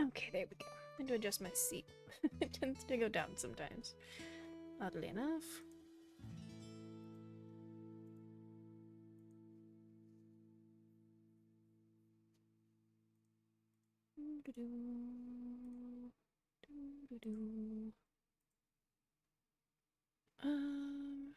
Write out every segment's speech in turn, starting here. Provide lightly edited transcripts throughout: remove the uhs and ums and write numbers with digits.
Okay, there we go. I need to adjust my seat. It tends to go down sometimes. Oddly enough. Um,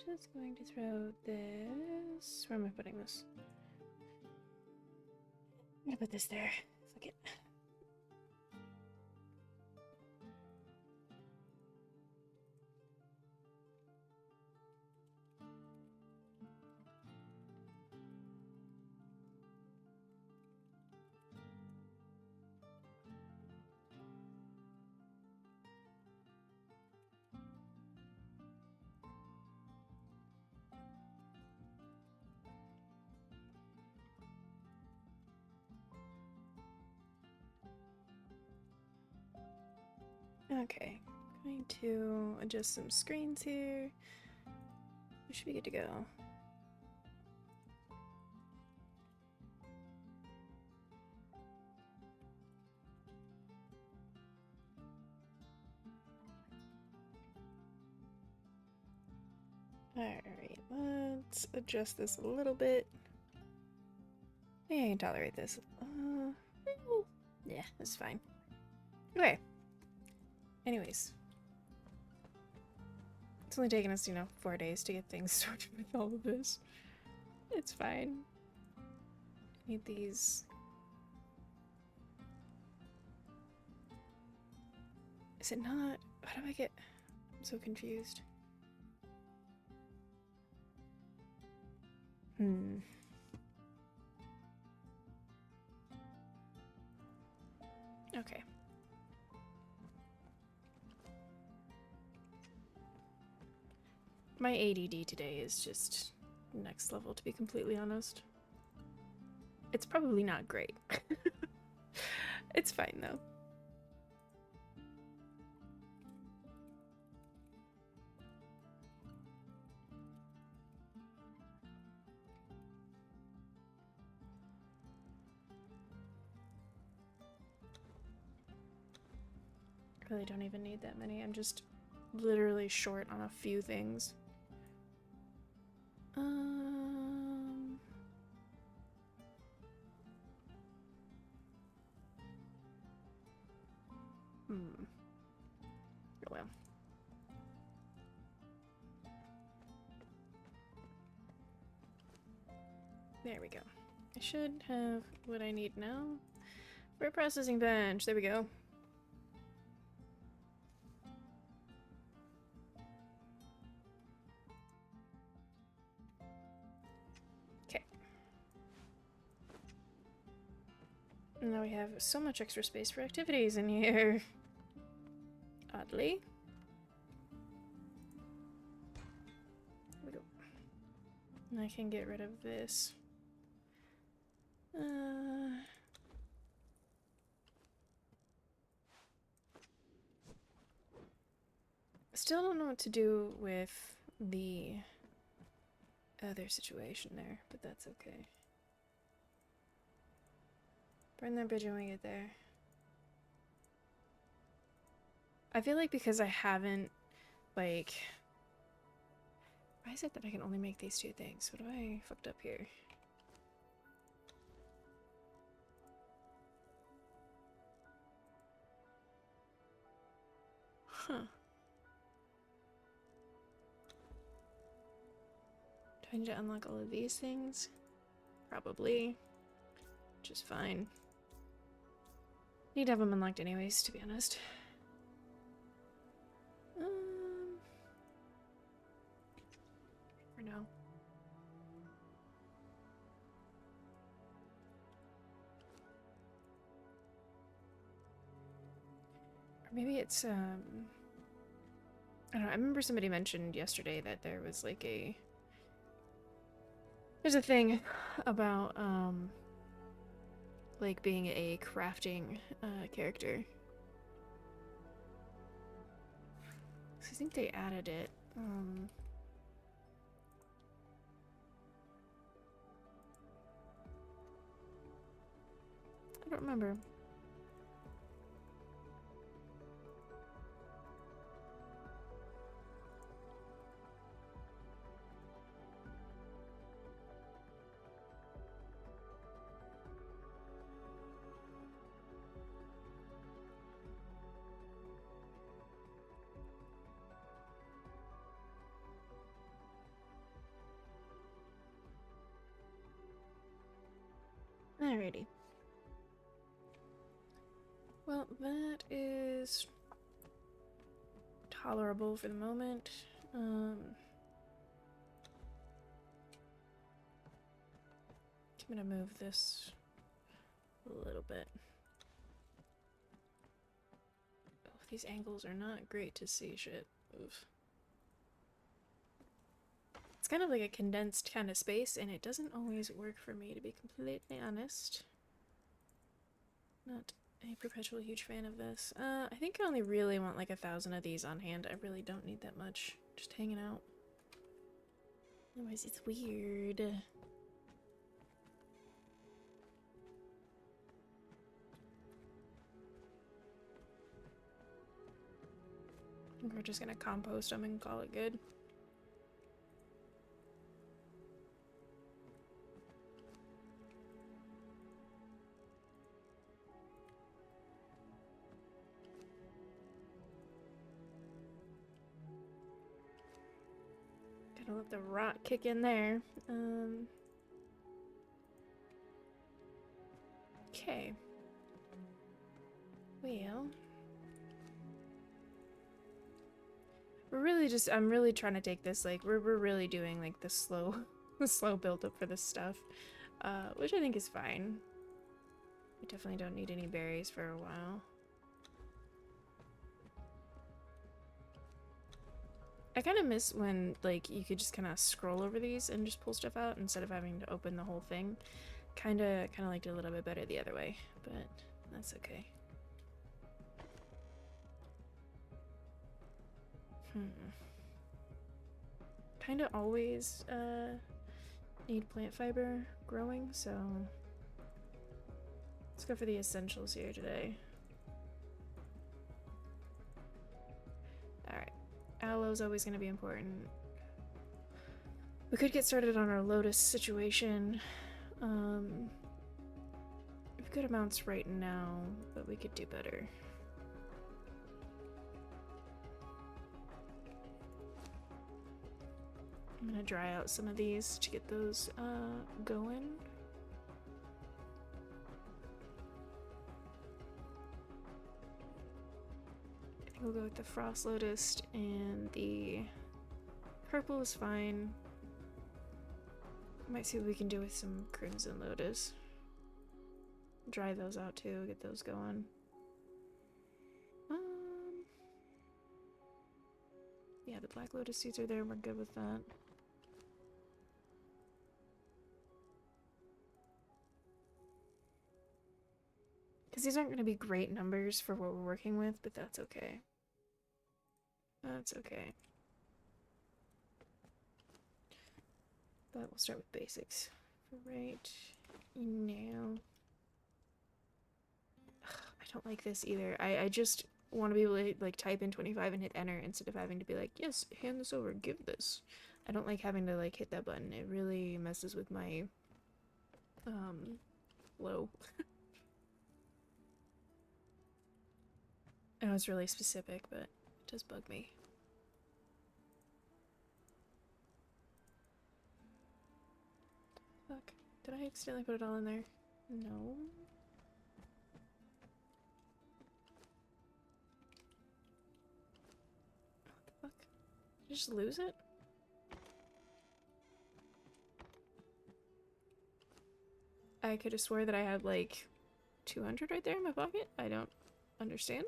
just going to throw this. Where am I putting this? I'm gonna put this there. Fuck it. Okay, going to adjust some screens here. We should be good to go. Alright, let's adjust this a little bit. Yeah, I can tolerate this. Yeah, that's fine. Okay. Anyways. It's only taken us, 4 days to get things sorted with all of this. It's fine. Need these. Is it not? How do I get... I'm so confused. Okay. My ADD today is just next level, to be completely honest. It's probably not great. It's fine, though. Really don't even need that many. I'm just literally short on a few things. Oh well. There we go. I should have what I need now for a processing bench. There we go. Okay. Now we have so much extra space for activities in here. Oddly. There we go. And I can get rid of this. Still don't know what to do with the other situation there, but that's okay. Burn that bridge when we get there. I feel like because I haven't, like... Why is it that I can only make these two things? What have I fucked up here? Huh. Do I need to unlock all of these things? Probably. Which is fine. Need to have them unlocked anyways, to be honest. For now. Or maybe it's, I don't know, I remember somebody mentioned yesterday that there was like there's a thing about, like being a crafting, character. I think they added it. I don't remember. Alrighty. Well, that is tolerable for the moment. I'm gonna move this a little bit. Oh, these angles are not great to see shit. Oof. It's kind of like a condensed kind of space, and it doesn't always work for me, to be completely honest. Not a perpetual huge fan of this. I think I only really want like 1,000 of these on hand. I really don't need that much. Just hanging out. Otherwise, it's weird. I think we're just gonna compost them and call it good. Gotta let the rot kick in there. Okay. Well, we're really just, I'm really trying to take this, like, we're really doing, like, the slow, the slow build up for this stuff, which I think is fine. We definitely don't need any berries for a while. I kind of miss when, like, you could just kind of scroll over these and just pull stuff out instead of having to open the whole thing. Kind of liked it a little bit better the other way, but that's okay. Kind of always need plant fiber growing, so let's go for the essentials here today. Alright, aloe's always going to be important. We could get started on our lotus situation. We have good amounts right now, but we could do better. I'm gonna dry out some of these to get those going. I think we'll go with the frost lotus, and the purple is fine. Might see what we can do with some crimson lotus. Dry those out too, get those going. Yeah, the black lotus seeds are there, we're good with that. Because these aren't going to be great numbers for what we're working with, but that's okay. That's okay. But we'll start with basics for right now. I don't like this either. I just want to be able to like type in 25 and hit enter instead of having to be like, yes, hand this over, give this. I don't like having to like hit that button. It really messes with my flow. I know it's really specific, but it does bug me. Fuck. Did I accidentally put it all in there? No. What the fuck? Did I just lose it? I could have swore that I had like 200 right there in my pocket. I don't understand.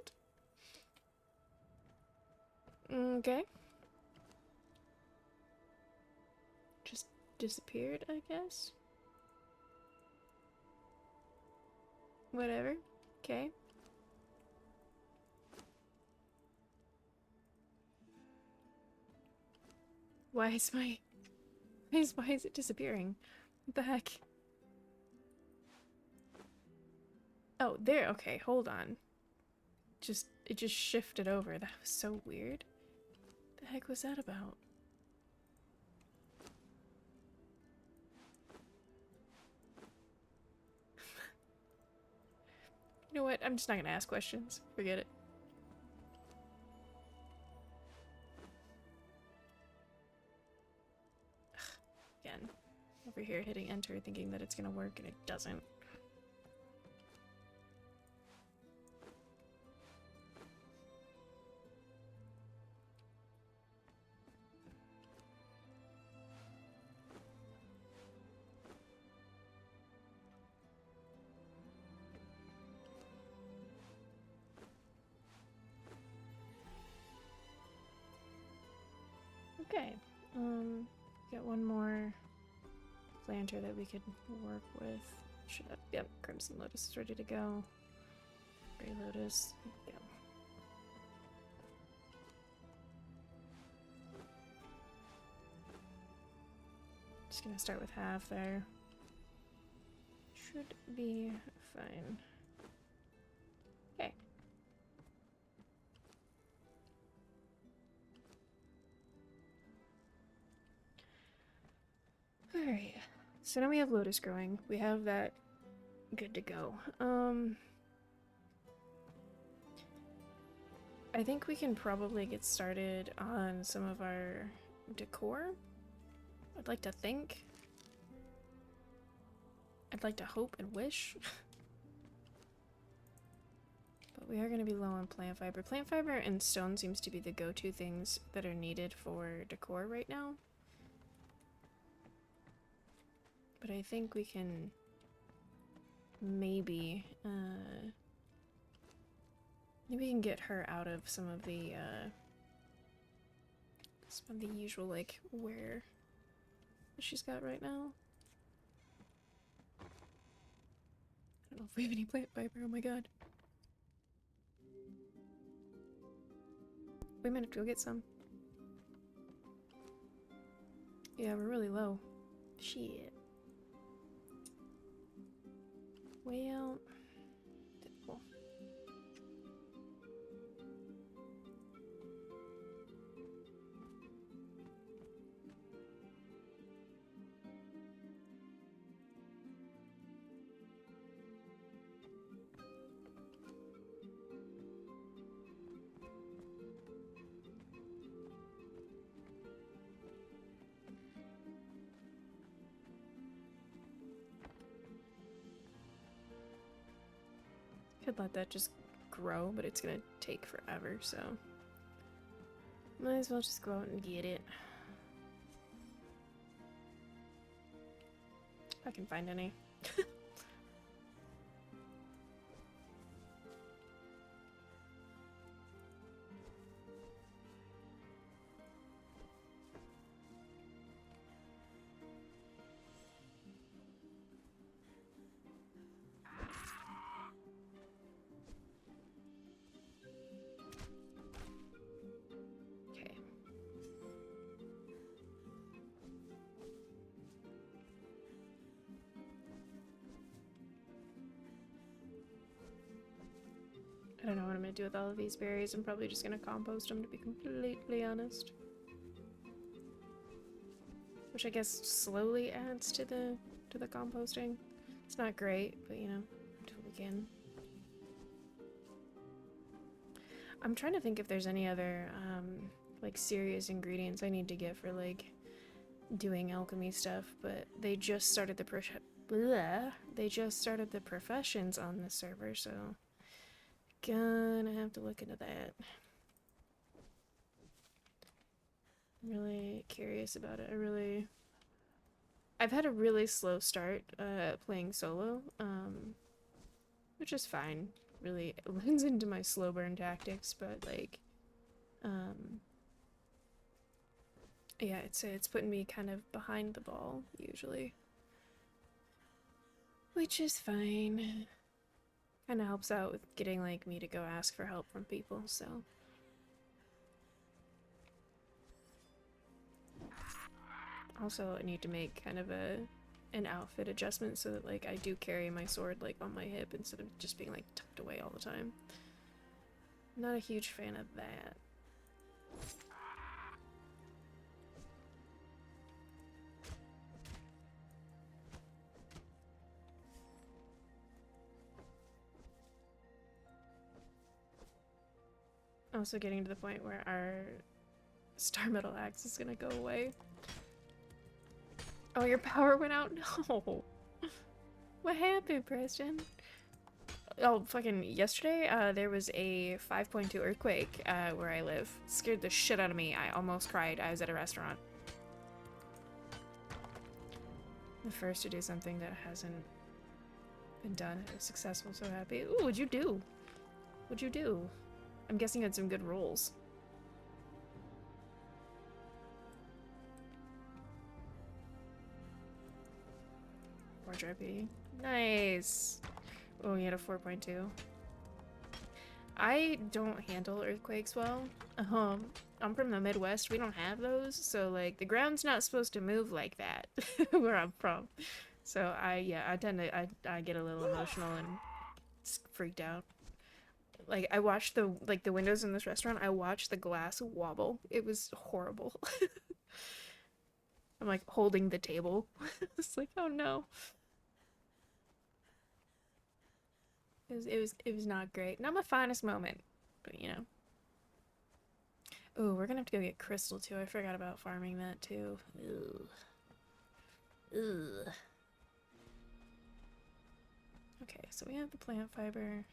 Okay. Just disappeared, I guess. Whatever. Okay. Why is my... Why is it disappearing? What the heck? Oh, there. Okay, hold on. It just shifted over. That was so weird. The heck was that about? You know what? I'm just not gonna ask questions. Forget it. Again, over here hitting enter thinking that it's gonna work and it doesn't. Okay, get one more planter that we could work with. Should have, yep, Crimson Lotus is ready to go. Grey Lotus, yep. Just gonna start with half there. Should be fine. Okay. Alright, so now we have Lotus growing. We have that good to go. I think we can probably get started on some of our decor. I'd like to think. I'd like to hope and wish. But we are going to be low on plant fiber. Plant fiber and stone seems to be the go-to things that are needed for decor right now. But I think we can maybe maybe we can get her out of some of the usual like wear that she's got right now. I don't know if we have any plant fiber. Oh my god. We might have to go get some. Yeah, we're really low. Shit. Well, typical. Could let that just grow, but it's gonna take forever, so might as well just go out and get it. If I can find any. I don't know what I'm gonna do with all of these berries. I'm probably just gonna compost them, to be completely honest. Which I guess slowly adds to the composting. It's not great, but you know, do what we can. I'm trying to think if there's any other like serious ingredients I need to get for like doing alchemy stuff, but they just started the professions on the server, so gonna have to look into that. I'm really curious about it. I've had a really slow start playing solo, which is fine. Really, it lends into my slow burn tactics, but like, yeah, it's putting me kind of behind the ball usually, which is fine. Kind of helps out with getting like me to go ask for help from people, so. Also, I need to make kind of an outfit adjustment so that like I do carry my sword like on my hip instead of just being like tucked away all the time. Not a huge fan of that. Also getting to the point where our star metal axe is gonna go away. Oh, your power went out? No. What happened, Preston? Oh, fucking yesterday, there was a 5.2 earthquake where I live. It scared the shit out of me. I almost cried. I was at a restaurant. The first to do something that hasn't been done. I was successful, so happy. Ooh, what'd you do? What'd you do? I'm guessing you had some good rolls. RP. Nice. Oh, you had a 4.2. I don't handle earthquakes well. I'm from the Midwest. We don't have those, so like the ground's not supposed to move like that where I'm from. So I tend to I get a little emotional and freaked out. Like I watched the windows in this restaurant. I watched the glass wobble. It was horrible. I'm like holding the table. It's like, oh no. It was not great. Not my finest moment, but you know. Oh, we're gonna have to go get crystal too. I forgot about farming that too. Ugh. Ugh. Okay, so we have the plant fiber.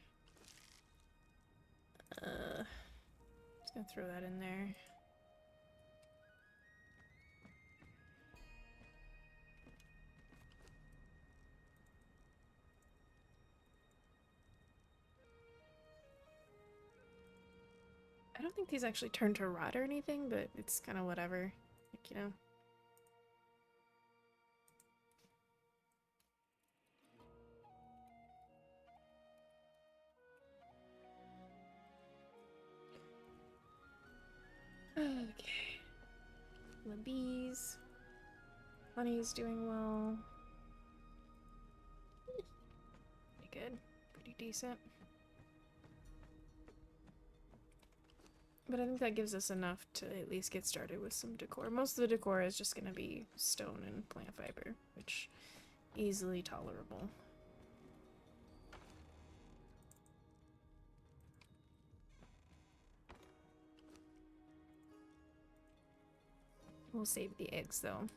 Just gonna throw that in there. I don't think these actually turn to rot or anything, but it's kind of whatever. Like, you know. Okay. The bees. Honey's doing well. Pretty good. Pretty decent. But I think that gives us enough to at least get started with some decor. Most of the decor is just going to be stone and plant fiber, which easily tolerable. We'll save the eggs though.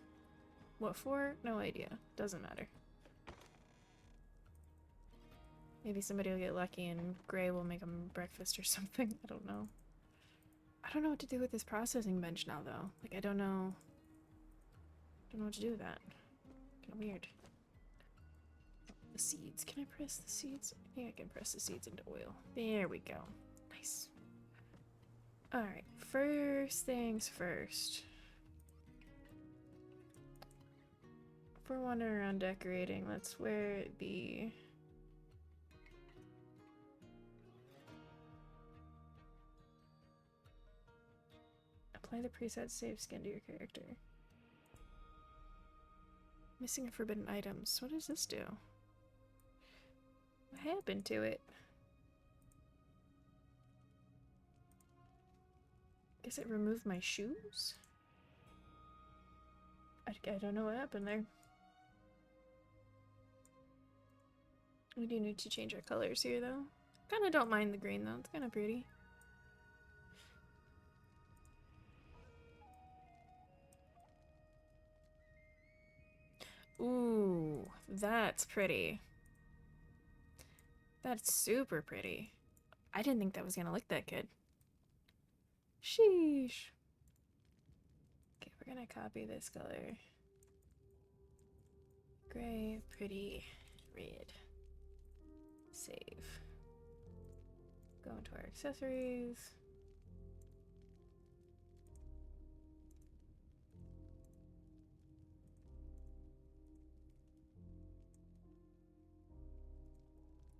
What for? No idea. Doesn't matter. Maybe somebody will get lucky and Gray will make them breakfast or something. I don't know. I don't know what to do with this processing bench now though. Like I don't know what to do with that. Kind of weird. The seeds. Can I press the seeds? I think I can press the seeds into oil. There we go. Nice. Alright, first things first. If we're wandering around decorating, let's wear the... Apply the preset save skin to your character. Missing forbidden items. What does this do? What happened to it? Guess it removed my shoes? I don't know what happened there. We do need to change our colors here though. Kinda don't mind the green though, it's kinda pretty. Ooh, that's pretty. That's super pretty. I didn't think that was gonna look that good. Sheesh. Okay, we're gonna copy this color. Gray, pretty, red. Save. Go into our accessories.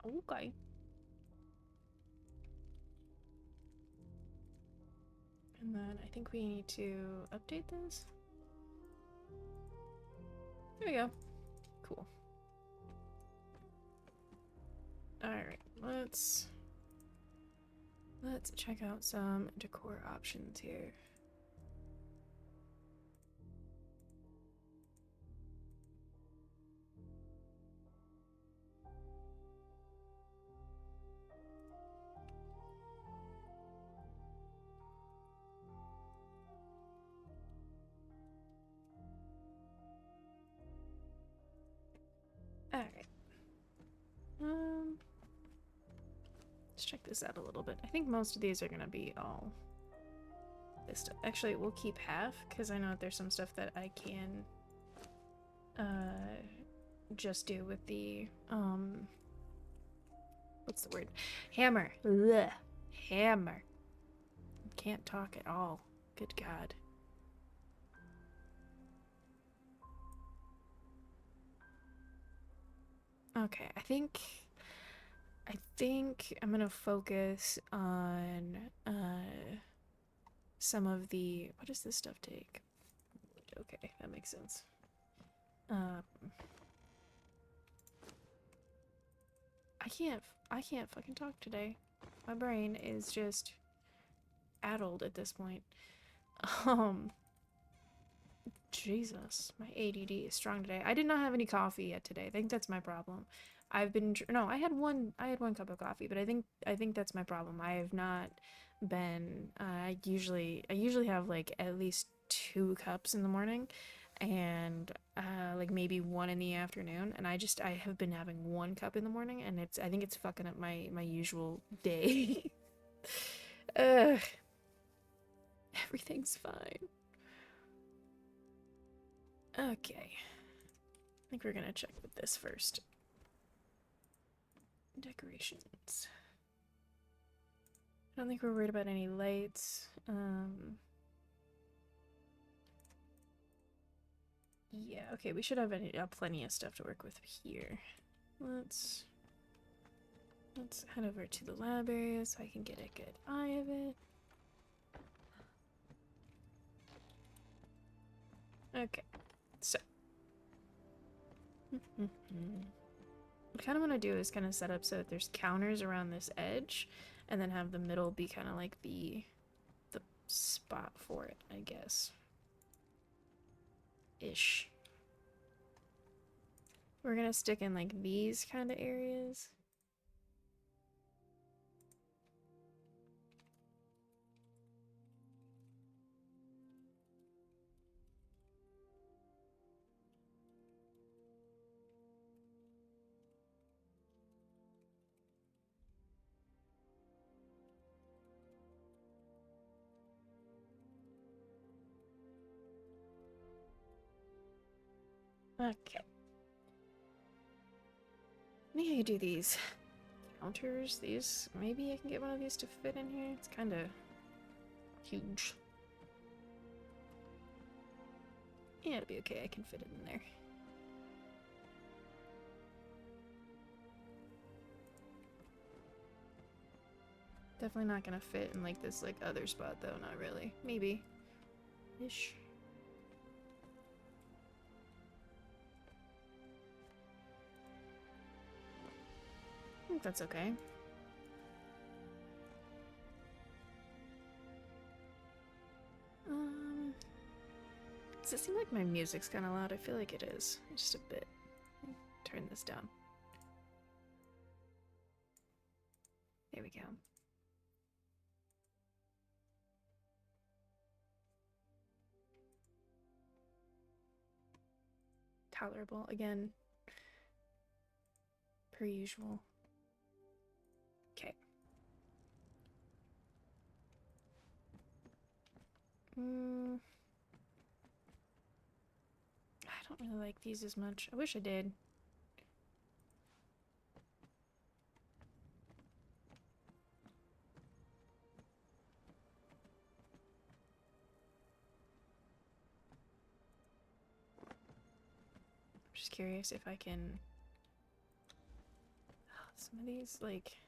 Okay. And then I think we need to update this. There we go. Cool. Alright, let's check out some decor options here. Alright. Let's check this out a little bit. I think most of these are gonna be all this stuff. Actually, we'll keep half, because I know that there's some stuff that I can just do with the what's the word? Hammer. Blech. Hammer. Can't talk at all. Good God. Okay, I think I'm gonna focus on some of the, what does this stuff take? Okay, that makes sense. I can't fucking talk today. My brain is just addled at this point. Jesus, my ADD is strong today. I did not have any coffee yet today. I think that's my problem. I've been no, I had one cup of coffee, but I think that's my problem. I have not been I usually have like at least 2 cups in the morning and like maybe 1 in the afternoon, and I have been having 1 cup in the morning, and I think it's fucking up my usual day. Ugh. Everything's fine. Okay. I think we're gonna check with this first. Decorations. I don't think we're worried about any lights. Yeah, okay, we should have plenty of stuff to work with here. Let's head over to the lab area so I can get a good eye of it. Okay, so what I kind of want to do is kind of set up so that there's counters around this edge, and then have the middle be kind of like the spot for it, I guess. Ish. We're gonna stick in like these kind of areas. Okay. Maybe I could do these counters. These, maybe I can get one of these to fit in here. It's kind of huge. Yeah, it'll be okay. I can fit it in there. Definitely not gonna fit in like this like other spot though. Not really. Maybe. Ish. I think that's okay. Does it seem like my music's kind of loud? I feel like it is. Just a bit. Turn this down. There we go. Tolerable again. Per usual. Okay. I don't really like these as much. I wish I did. I'm just curious if I can... some of these, like...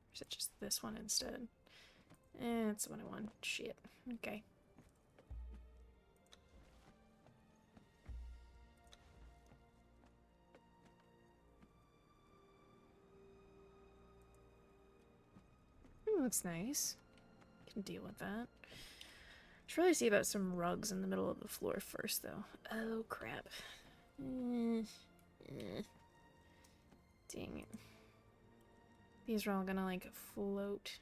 Or is it just this one instead? That's what I want. Shit. Okay. Looks nice. Can deal with that. Should really see about some rugs in the middle of the floor first, though. Oh, crap. Dang it. These are all gonna, like, float.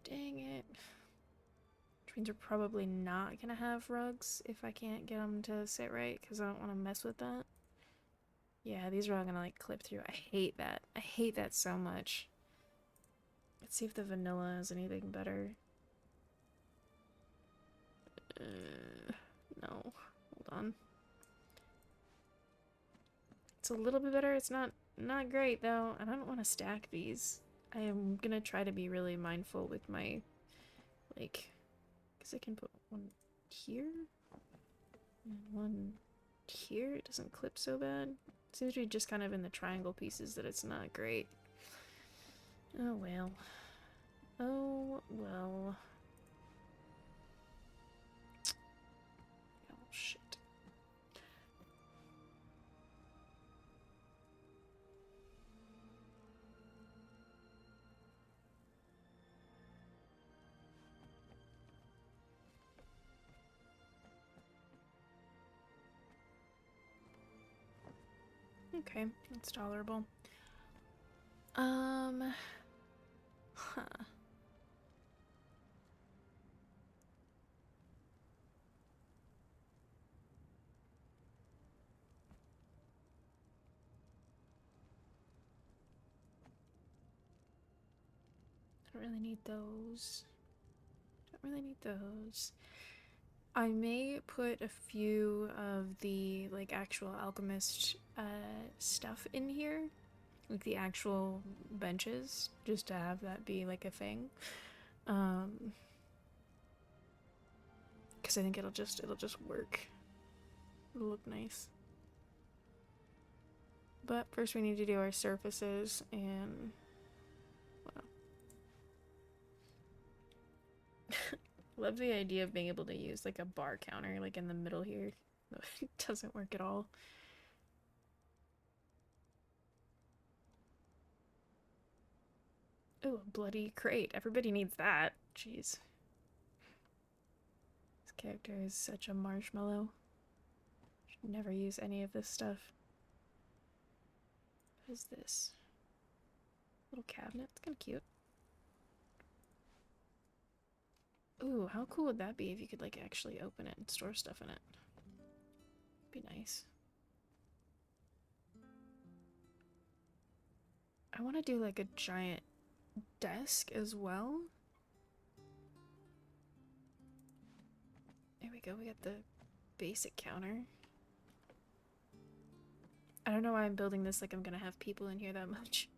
Dang it. Which means we're probably not gonna have rugs if I can't get them to sit right, because I don't want to mess with that. Yeah, these are all gonna, like, clip through. I hate that. I hate that so much. Let's see if the vanilla is anything better. No. Hold on. It's a little bit better. It's not great, though. And I don't want to stack these. I am gonna try to be really mindful with my, like, because I can put one here and one here. It doesn't clip so bad. It seems to be just kind of in the triangle pieces that it's not great. Oh well. Oh well. Oh shit. Okay, that's tolerable. Huh. I don't really need those. Don't really need those. I may put a few of the, like, actual alchemist stuff in here. Like the actual benches, just to have that be, like, a thing. Because I think it'll just work. It'll look nice. But first we need to do our surfaces and... Well. Love the idea of being able to use, like, a bar counter, like, in the middle here. It doesn't work at all. Oh, a bloody crate. Everybody needs that. Jeez. This character is such a marshmallow. Should never use any of this stuff. What is this? Little cabinet. It's kind of cute. Ooh, how cool would that be if you could, like, actually open it and store stuff in it? Be nice. I want to do, like, a giant desk as well. There we go. We got the basic counter. I don't know why I'm building this like I'm gonna have people in here that much.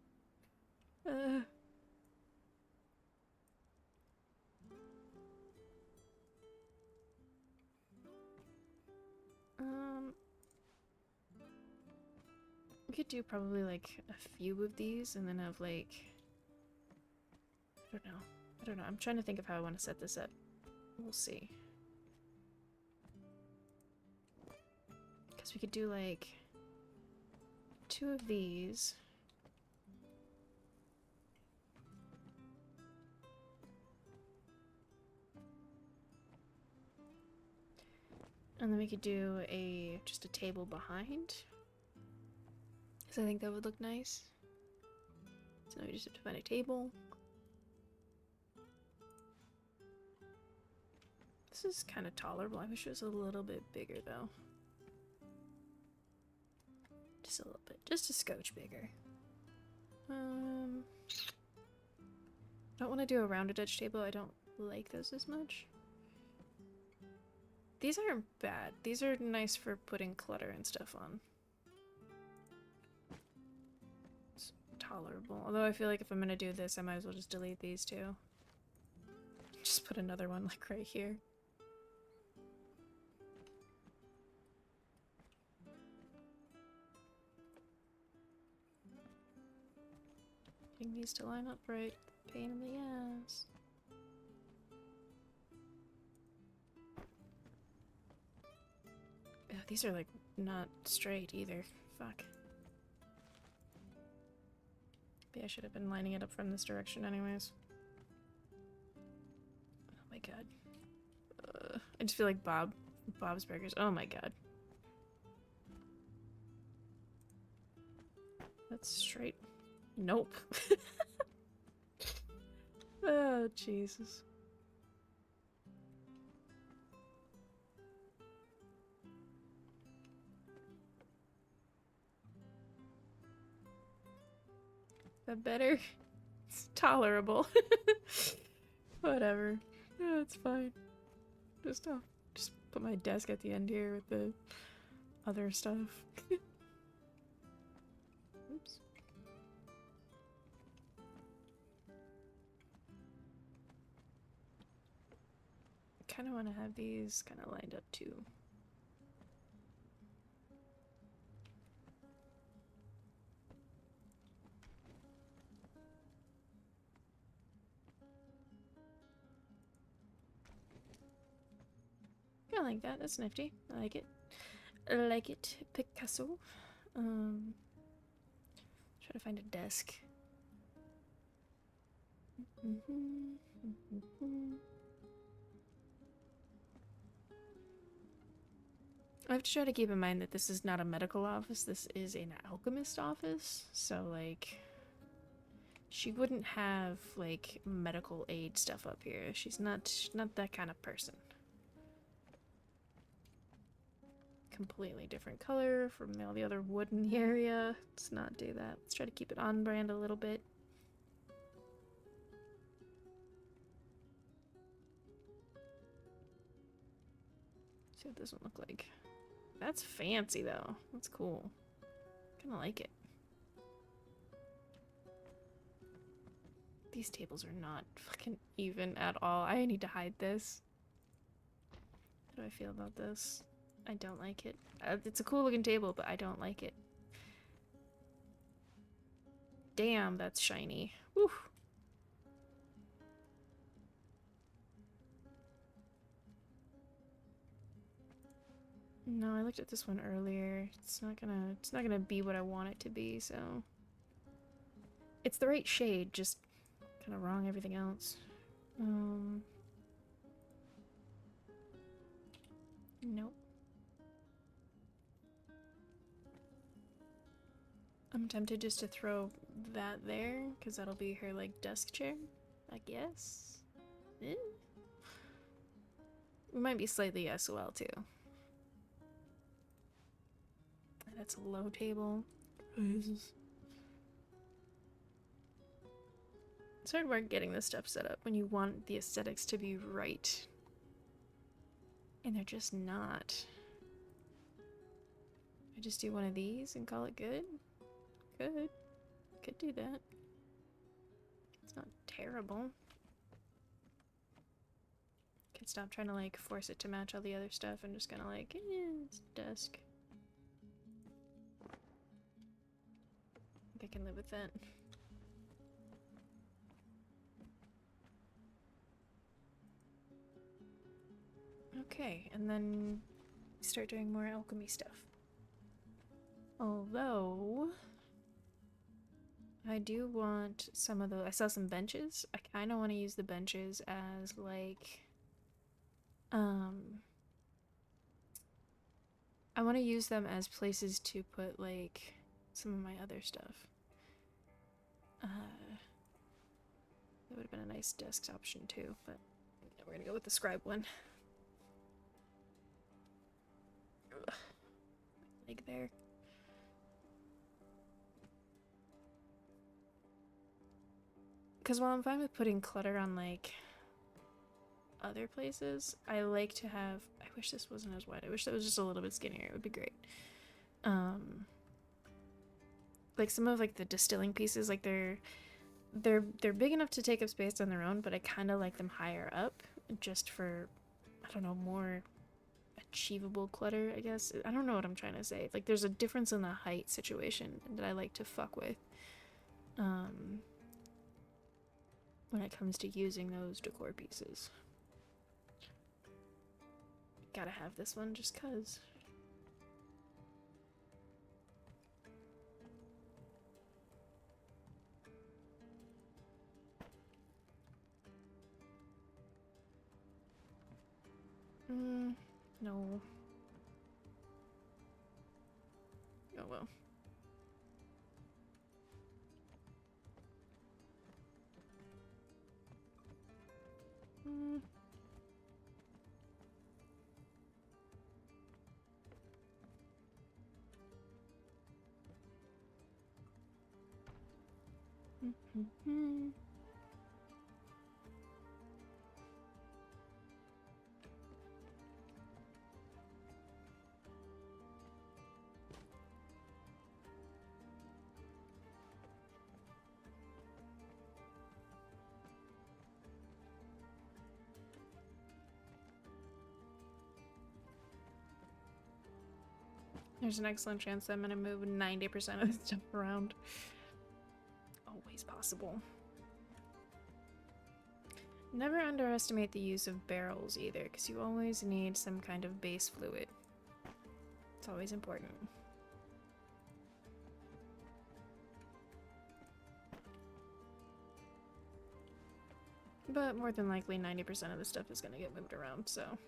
We could do probably, like, a few of these and then have, like... I don't know. I'm trying to think of how I want to set this up. We'll see. Because we could do, like, 2 of these. And then we could do just a table behind. Because I think that would look nice. So now we just have to find a table. This is kind of tolerable. I wish it was a little bit bigger, though. Just a little bit. Just a scotch bigger. I don't want to do a rounded edge table. I don't like those as much. These aren't bad. These are nice for putting clutter and stuff on. It's tolerable. Although I feel like if I'm gonna do this, I might as well just delete these two. Just put another one, like, right here. Getting these to line up right. Pain in the ass. Ugh, these are like not straight either. Fuck. Maybe I should have been lining it up from this direction anyways. Oh my god. I just feel like Bob's Burgers. Oh my god. That's straight. Nope. Oh, Jesus. Is that better? It's tolerable. Whatever. Yeah, it's fine. Just put my desk at the end here with the other stuff. Oops. Kind of want to have these kind of lined up too. I like that. That's nifty. I like it. I like it. Picasso. Try to find a desk. I have to try to keep in mind that this is not a medical office. This is an alchemist office. So, like, she wouldn't have, like, medical aid stuff up here. She's not that kind of person. Completely different color from all the other wood in the area. Let's not do that. Let's try to keep it on brand a little bit. See what this one look like. That's fancy though. That's cool. Kinda like it. These tables are not fucking even at all. I need to hide this. How do I feel about this? I don't like it. It's a cool looking table, but I don't like it. Damn, that's shiny. Woo. No, I looked at this one earlier. It's not gonna be what I want it to be, so it's the right shade, just kind of wrong everything else. Nope. I'm tempted just to throw that there, because that'll be her, like, desk chair, I guess. Eh? It might be slightly SOL, too. That's a low table. Jesus. It's hard work getting this stuff set up when you want the aesthetics to be right. And they're just not. I just do one of these and call it good? Could do that. It's not terrible. Could stop trying to like force it to match all the other stuff and just kind of like, it's a desk. I think I can live with that. Okay, and then start doing more alchemy stuff. Although I do want some of the, I saw some benches. I kind of want to use the benches as like, I want to use them as places to put like some of my other stuff. That would have been a nice desk option too, but we're gonna go with the scribe one. Ugh. Leg there. Because while I'm fine with putting clutter on like other places, I like to have, I wish this wasn't as wide. I wish that was just a little bit skinnier. It would be great. Like some of like the distilling pieces, like they're big enough to take up space on their own, but I kind of like them higher up just for, I don't know, more achievable clutter, I guess. I don't know what I'm trying to say. Like there's a difference in the height situation that I like to fuck with. when it comes to using those decor pieces. Gotta have this one just 'cause. No. Oh well. There's an excellent chance that I'm gonna move 90% of the stuff around. Always possible. Never underestimate the use of barrels either, because you always need some kind of base fluid. It's always important. But more than likely 90% of the stuff is gonna get moved around, so.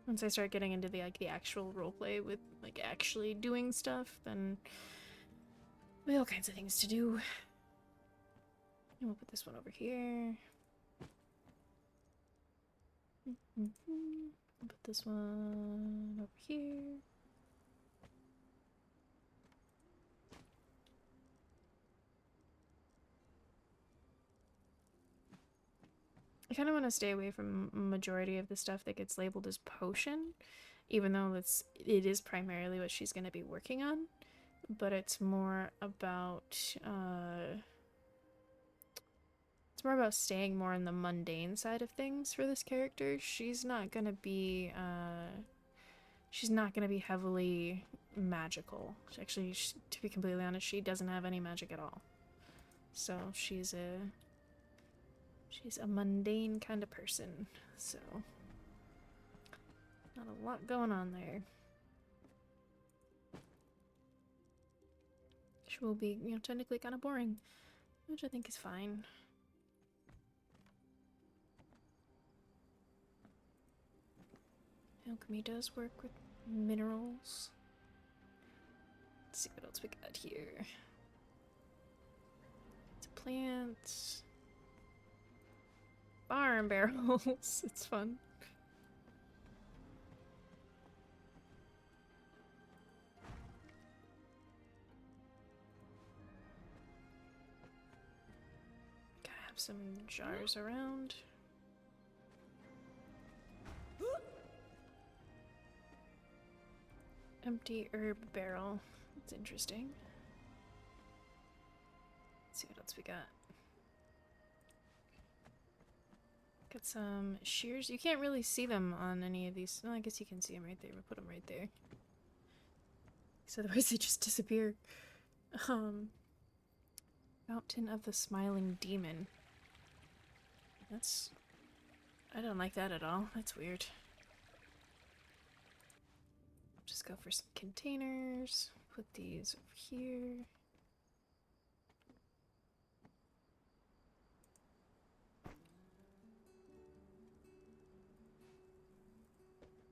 Once I start getting into the actual roleplay with like actually doing stuff, then we have all kinds of things to do. And we'll put this one over here. Put this one over here. I kind of want to stay away from majority of the stuff that gets labeled as potion, even though it is primarily what she's going to be working on. But it's more about staying more on the mundane side of things for this character. She's not going to be heavily magical. Actually, to be completely honest, she doesn't have any magic at all. So she's a mundane kind of person, so not a lot going on there. She will be, technically kind of boring, which I think is fine. Alchemy does work with minerals. Let's see what else we got here. It's a plant. Barn barrels. It's fun. Gotta have some jars around. Empty herb barrel. That's interesting. Let's see what else we got. Got some shears. You can't really see them on any of these. Well, I guess you can see them right there. We'll put them right there. Because otherwise they just disappear. Mountain of the Smiling Demon. I don't like that at all. That's weird. Just go for some containers. Put these over here.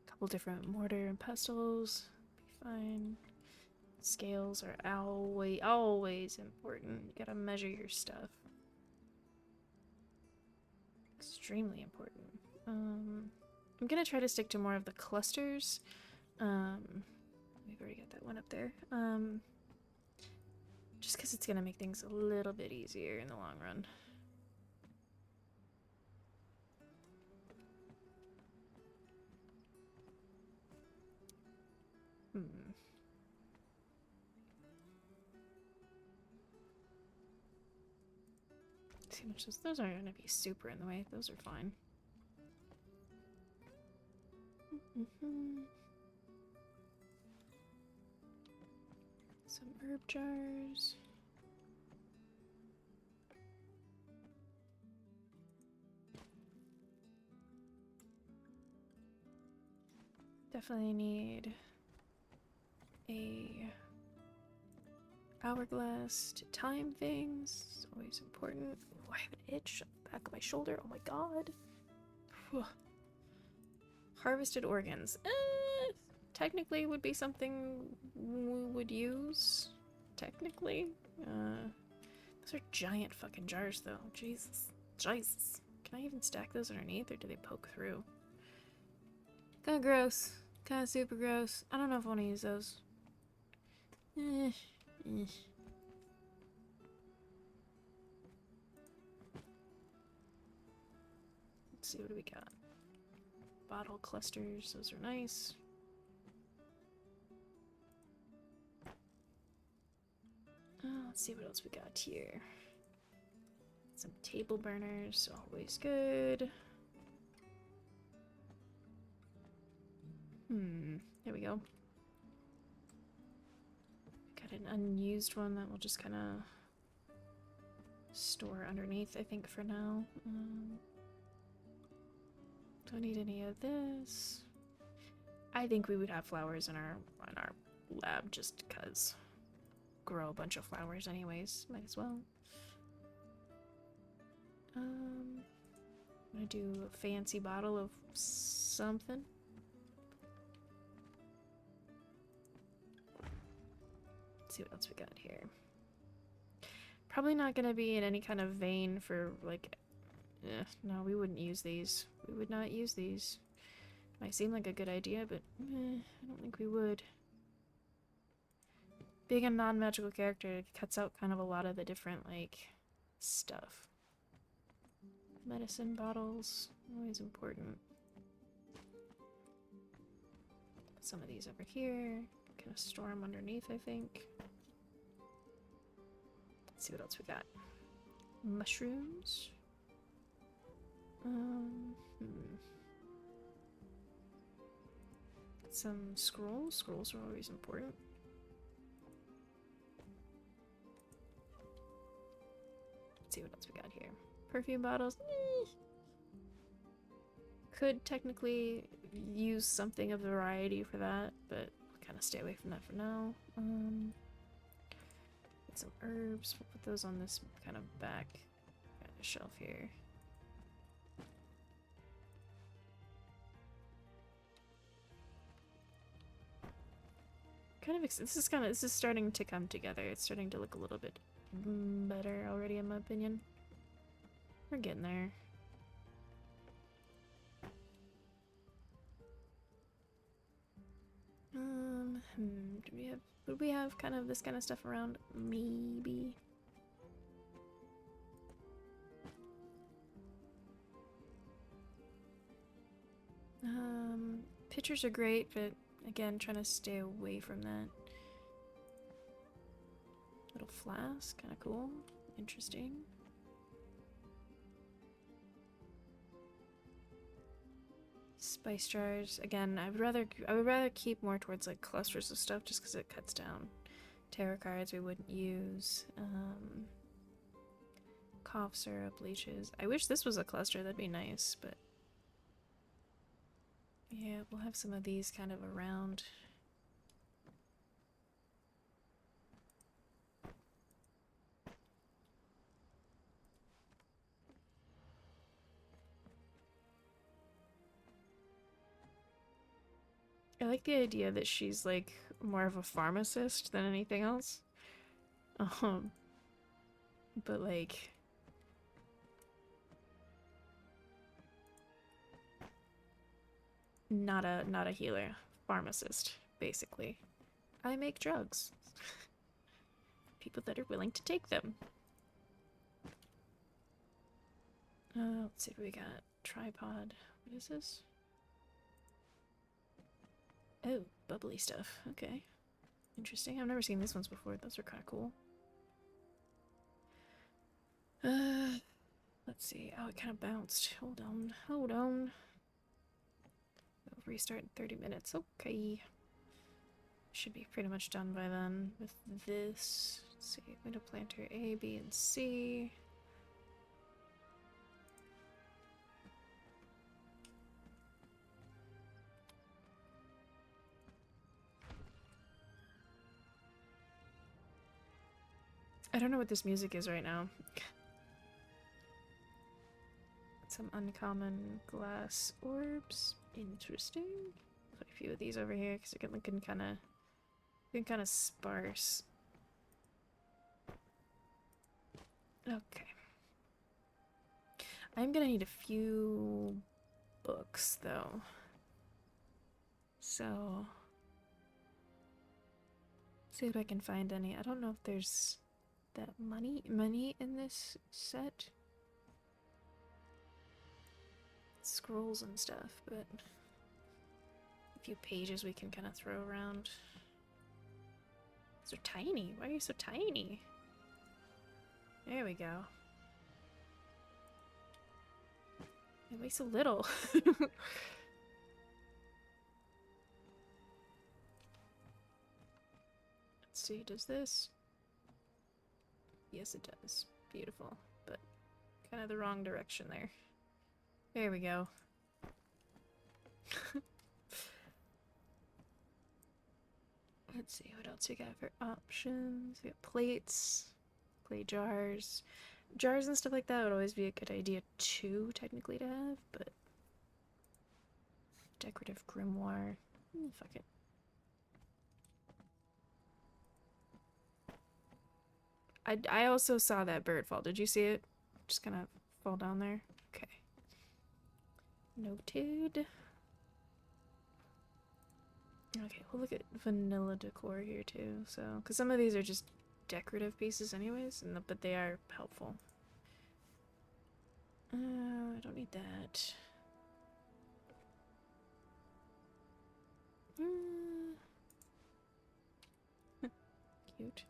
Couple different mortar and pestles. Be fine. Scales are always important. You gotta measure your stuff. Extremely important. I'm gonna try to stick to more of the clusters. We've already got that one up there. Just because it's gonna make things a little bit easier in the long run. See much those aren't gonna be super in the way. Those are fine. Some herb jars. Definitely need a hourglass to time things. It's always important. Ooh, I have an itch on the back of my shoulder. Oh my god. Whew. Harvested organs. Technically would be something we would use. Technically. Those are giant fucking jars though. Jesus. Jesus. Can I even stack those underneath or do they poke through? Kinda gross. Kinda super gross. I don't know if I want to use those. Let's see, what do we got? Bottle clusters, those are nice. Let's see what else we got here. Some table burners, always good. There we go. Got an unused one that we'll just kind of store underneath, I think, for now. Don't need any of this. I think we would have flowers in our lab just because. Grow a bunch of flowers anyways, might as well. I'm gonna do a fancy bottle of something. Let's see what else we got here. Probably not gonna be in any kind of vein for like, no, we wouldn't use these. We would not use these. Might seem like a good idea, but I don't think we would. Being a non-magical character, it cuts out kind of a lot of the different, like, stuff. Medicine bottles, always important. Put some of these over here. Kind of store them underneath, I think. Let's see what else we got. Mushrooms. Some scrolls. Scrolls are always important. See what else we got here. Perfume bottles. Could technically use something of variety for that, but I'll kind of stay away from that for now. Get some herbs. We'll put those on this kind of back kind of shelf here. This is starting to come together. It's starting to look a little bit better already, in my opinion. We're getting there. Would we have kind of this kind of stuff around? Maybe. Pictures are great, but again, trying to stay away from that. Little flask, kind of cool. Interesting. Spice jars. Again, I would rather keep more towards like clusters of stuff just because it cuts down. Tarot cards we wouldn't use. Cough syrup, leeches. I wish this was a cluster, that'd be nice, but yeah, we'll have some of these kind of around. I like the idea that she's like more of a pharmacist than anything else. But like not a healer, pharmacist, basically. I make drugs. People that are willing to take them. Let's see what we got. Tripod. What is this? Oh, bubbly stuff. Okay. Interesting. I've never seen these ones before. Those are kind of cool. Let's see. Oh, it kind of bounced. Hold on. Hold on. We'll restart in 30 minutes. Okay. Should be pretty much done by then with this. Let's see. Window planter A, B, and C. I don't know what this music is right now. Some uncommon glass orbs. Interesting. Put a few of these over here because they're looking kind of sparse. Okay. I'm gonna need a few books though. So see if I can find any. I don't know if there's that money in this set. Scrolls and stuff, but a few pages we can kind of throw around. These are tiny. Why are you so tiny? There we go. It weighs so little. Let's see, does this? Yes, it does. Beautiful, but kind of the wrong direction there. There we go. Let's see, what else we got for options? We got plates, clay jars. Jars and stuff like that would always be a good idea too, technically, to have, but decorative grimoire. Fuck it. I also saw that bird fall. Did you see it? Just kind of fall down there? Okay. Noted. Okay, we'll look at vanilla decor here too, so, because some of these are just decorative pieces anyways, but they are helpful. I don't need that. Cute.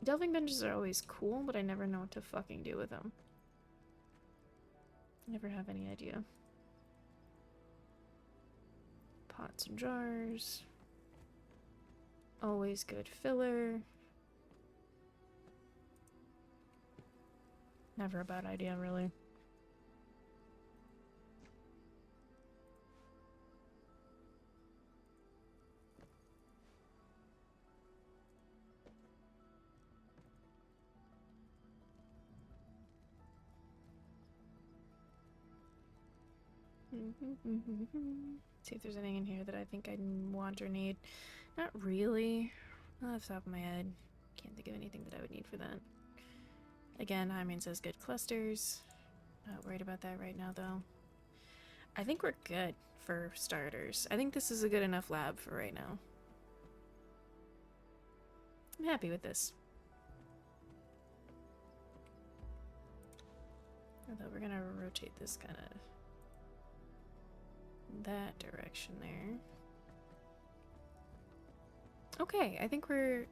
Delving benches are always cool, but I never know what to fucking do with them. Never have any idea. Pots and jars. Always good filler. Never a bad idea, really. See if there's anything in here that I think I want or need. Not really. Not off the top of my head. Can't think of anything that I would need for that. Again, Hymen says good clusters. Not worried about that right now, though. I think we're good for starters. I think this is a good enough lab for right now. I'm happy with this. Although we're gonna rotate this kind of that direction there. Okay, I think we're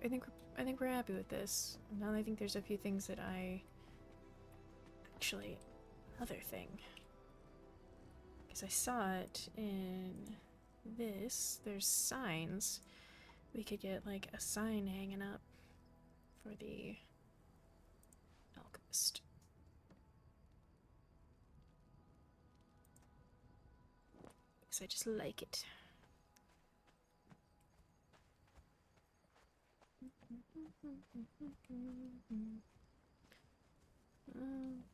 happy with this. Now I think there's a few things that actually, another thing. Because I saw it in this. There's signs. We could get like a sign hanging up for the alchemist. Because I just like it. Oh,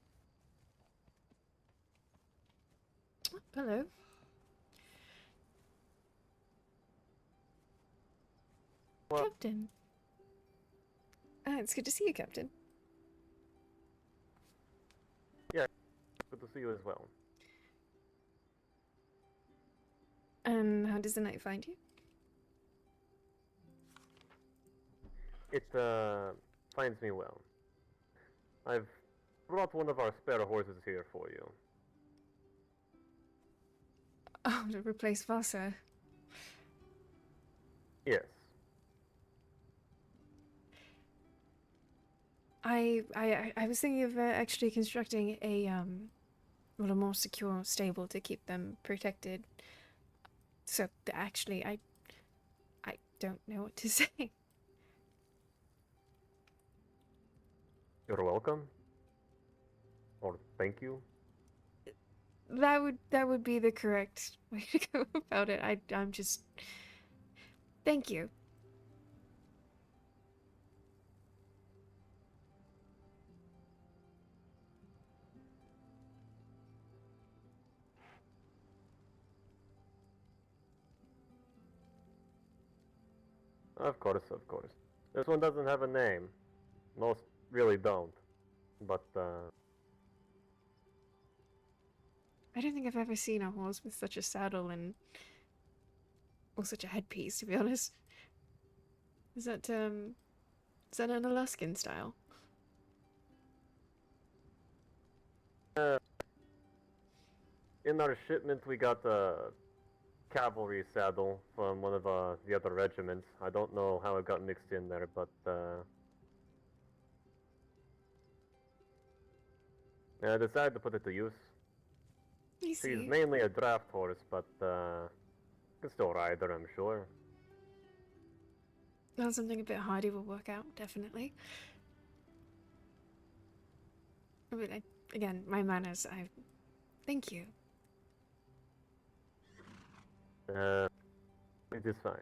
hello. What? Captain. It's good to see you, Captain. Yeah, good to see you as well. And how does the night find you? It finds me well. I've brought one of our spare horses here for you. Oh, to replace Vasa. Yes. I was thinking of actually constructing a little more secure stable to keep them protected. So actually, I don't know what to say. You're welcome. Or thank you. That would be the correct way to go about it. I'm just Thank you. Of course, of course. This one doesn't have a name. Most really don't. But, I don't think I've ever seen a horse with such a saddle and or such a headpiece, to be honest. Is that an Alaskan style? in our shipment we got a cavalry saddle from one of the other regiments. I don't know how it got mixed in there, but I decided to put it to use. I She's see. mainly a draft horse, but can still ride her, I'm sure. Well, something a bit hardy will work out, definitely. But again, my manners, thank you. It is fine.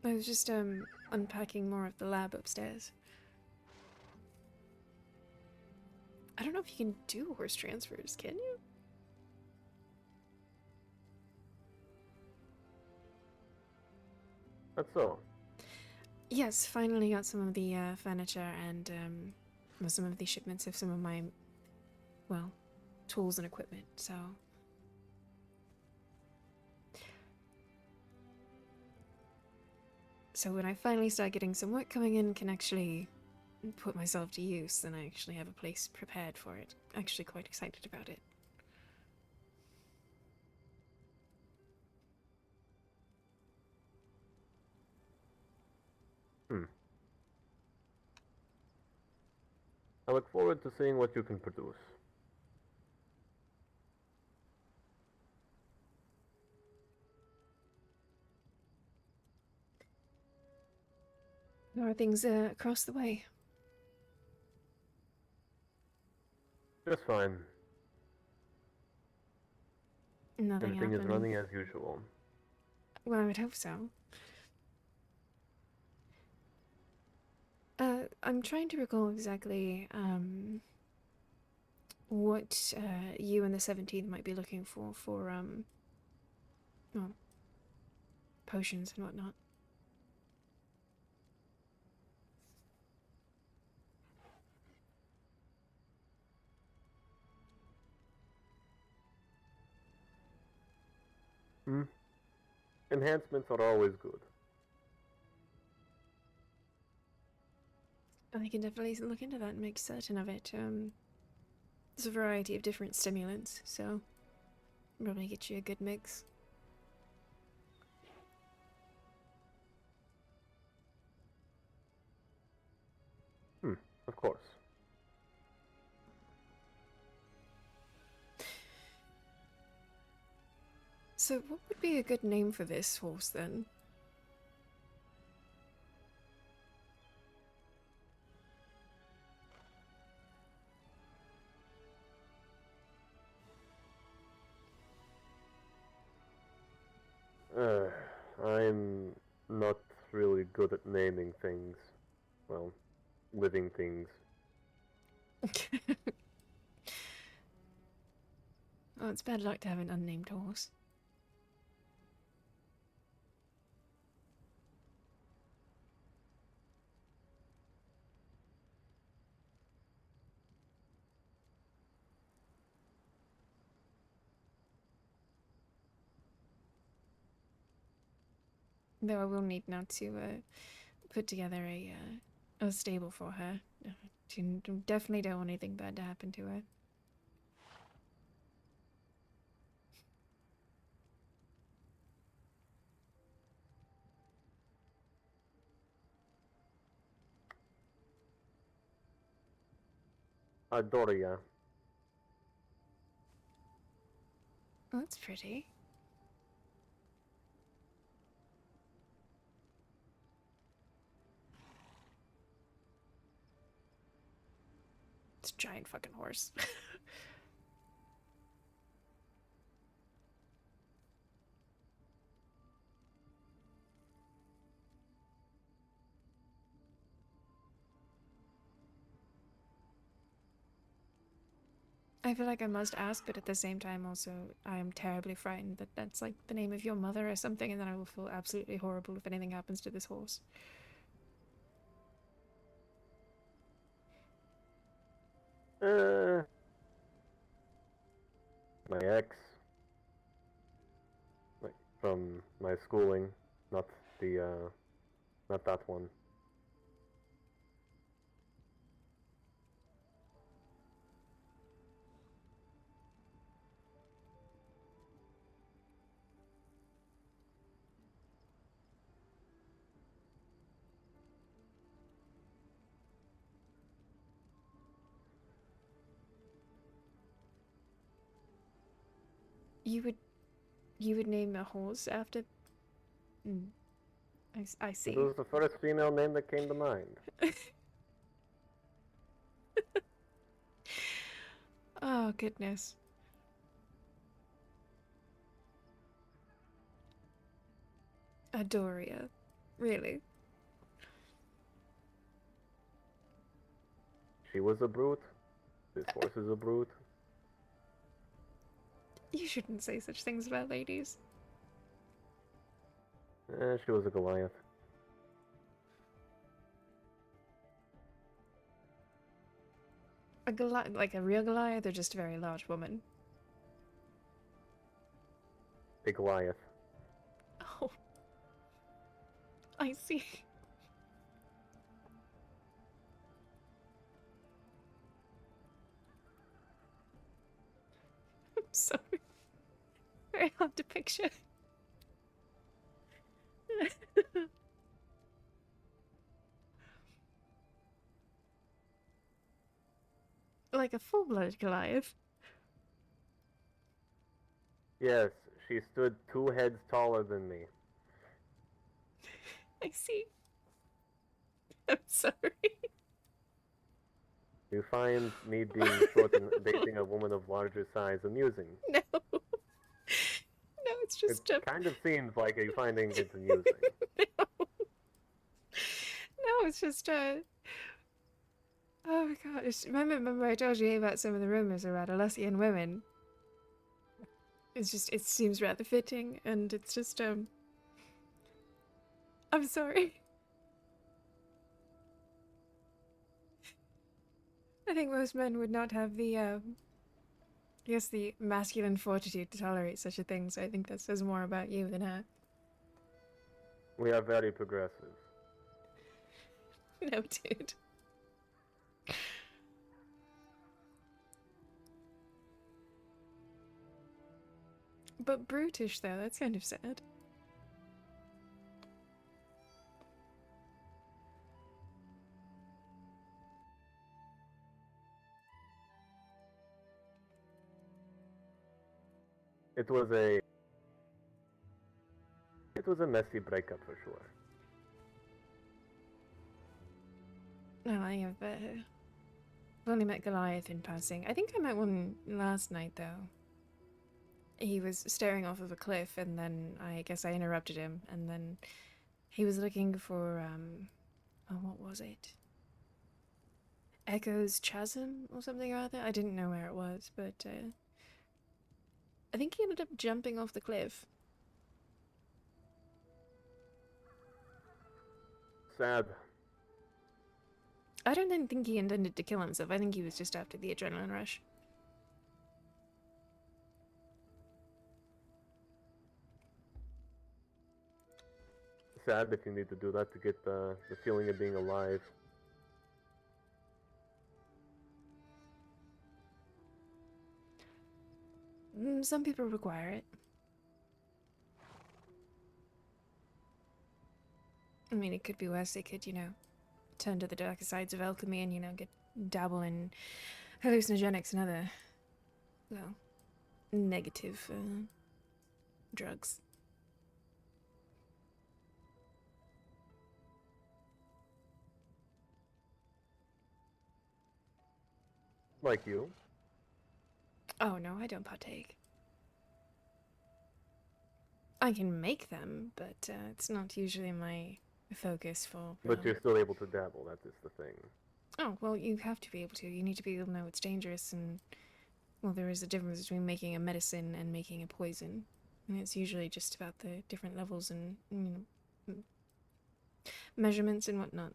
I was just unpacking more of the lab upstairs. I don't know if you can do horse transfers, can you? That's all. Yes, finally got some of the furniture and well, some of the shipments of some of my, well, tools and equipment, so. So when I finally start getting some work coming in, can actually put myself to use, then I actually have a place prepared for it. Actually quite excited about it. I look forward to seeing what you can produce. How are things across the way? Just fine. Nothing Everything is happening. running as usual. Well, I would hope so. I'm trying to recall exactly what you and the 17th might be looking for well, potions and whatnot. Hmm? Enhancements are always good. I can definitely look into that and make certain of it. There's a variety of different stimulants, so probably get you a good mix. Of course. So, what would be a good name for this horse then? Uh, I'm not really good at naming things. Well, living things. Oh, it's bad luck to have an unnamed horse. Though I will need now to put together a stable for her. Definitely don't want anything bad to happen to her. Adoria. Oh, that's pretty. It's a giant fucking horse. I feel like I must ask, but at the same time also I am terribly frightened that that's like the name of your mother or something, and then I will feel absolutely horrible if anything happens to this horse. My ex, like from my schooling, not not that one. You would you would name a horse after? Mm, I It see. was the first female name that came to mind. Oh goodness. Adoria. Really? She was a brute. This horse is a brute. You shouldn't say such things about ladies. She was a Goliath. A Goliath, like a real Goliath, or just a very large woman? A Goliath. Oh. I see. I'm sorry. Very hard to picture. Like a full-blooded Goliath. Yes, she stood 2 heads taller than me. I see. I'm sorry. You find me being short and dating a woman of larger size amusing. No. No, it's just It kind of seems like you finding it amusing. No. No, it's just oh my god. Remember I told you about some of the rumors about Alessian women? It's just, it seems rather fitting, and it's just, I'm sorry. I think most men would not have the, I guess the masculine fortitude to tolerate such a thing, so I think that says more about you than her. We are very progressive. Noted. But brutish, though, that's kind of sad. It was a messy breakup for sure. No, I've only met Goliath in passing. I think I met one last night, though. He was staring off of a cliff, and then I guess I interrupted him, and then he was looking for, oh, what was it? Echo's Chasm or something or other? I didn't know where it was, but I think he ended up jumping off the cliff. Sad. I don't think he intended to kill himself. I think he was just after the adrenaline rush. Sad if you need to do that to get the feeling of being alive. Some people require it. I mean, it could be worse. They could, turn to the darker sides of alchemy and, get dabble in hallucinogenics and other, well, negative drugs. Like you. Oh no, I don't partake. I can make them, but it's not usually my focus for. But you're still able to dabble, that is the thing. Oh, well, you have to be able to. You need to be able to know it's dangerous, and, well, there is a difference between making a medicine and making a poison. And it's usually just about the different levels and, measurements and whatnot.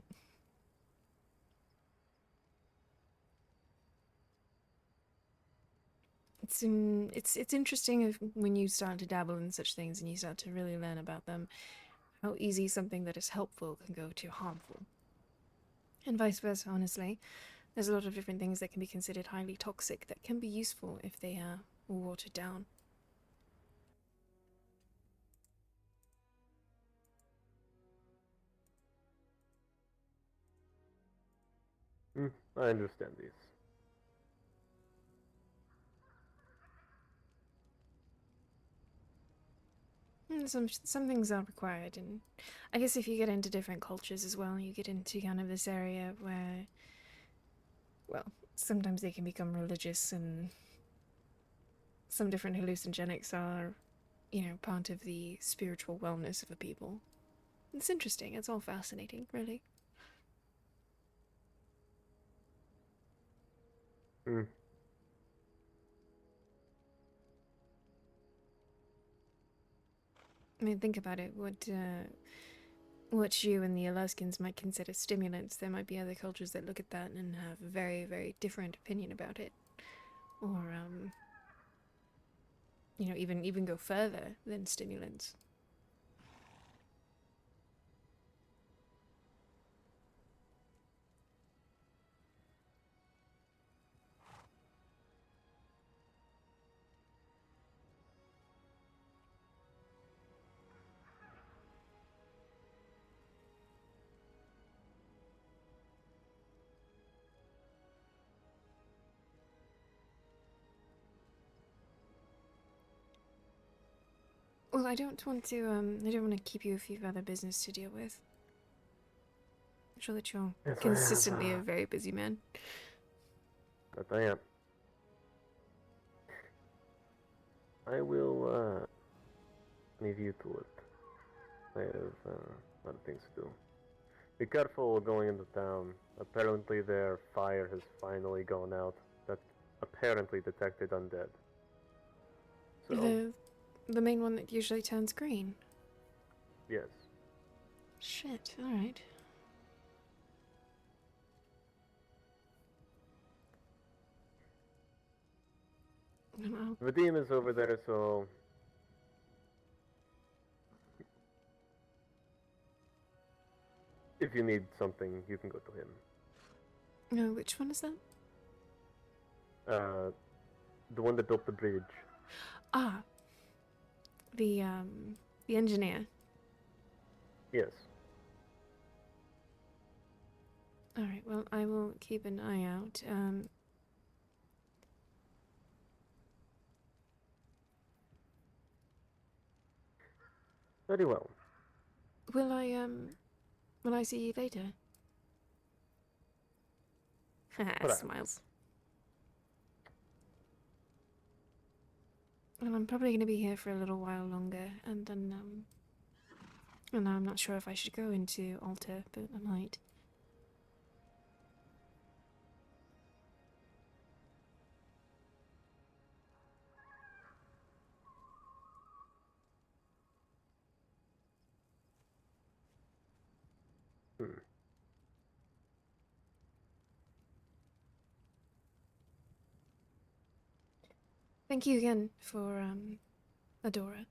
It's interesting when you start to dabble in such things and you start to really learn about them, how easy something that is helpful can go to harmful. And vice versa, honestly. There's a lot of different things that can be considered highly toxic that can be useful if they are watered down. I understand these. Some things are required, and I guess if you get into different cultures as well, you get into kind of this area where, well, sometimes they can become religious, and some different hallucinogenics are, part of the spiritual wellness of a people. It's interesting. It's all fascinating, really. Hmm. I mean, think about it. What you and the Alaskans might consider stimulants, there might be other cultures that look at that and have a very, very different opinion about it. Or, even go further than stimulants. Well, I don't want to keep you if you've other business to deal with. I'm sure that you're Yes, consistently a very busy man. But I am. I will leave you to it. I have other things to do. Be careful going into town. Apparently their fire has finally gone out. That apparently detected undead. So, The main one that usually turns green. yes. Shit, alright. Vadim is over there, so if you need something, you can go to him. No, which one is that? The one that built the bridge. Ah, the engineer. Yes. Alright, well, I will keep an eye out. Very well. Will I see you later? Haha, smiles. Well, I'm probably going to be here for a little while longer, and then, and I'm not sure if I should go into Alta, but I might. Hmm. Thank you again for, Adora.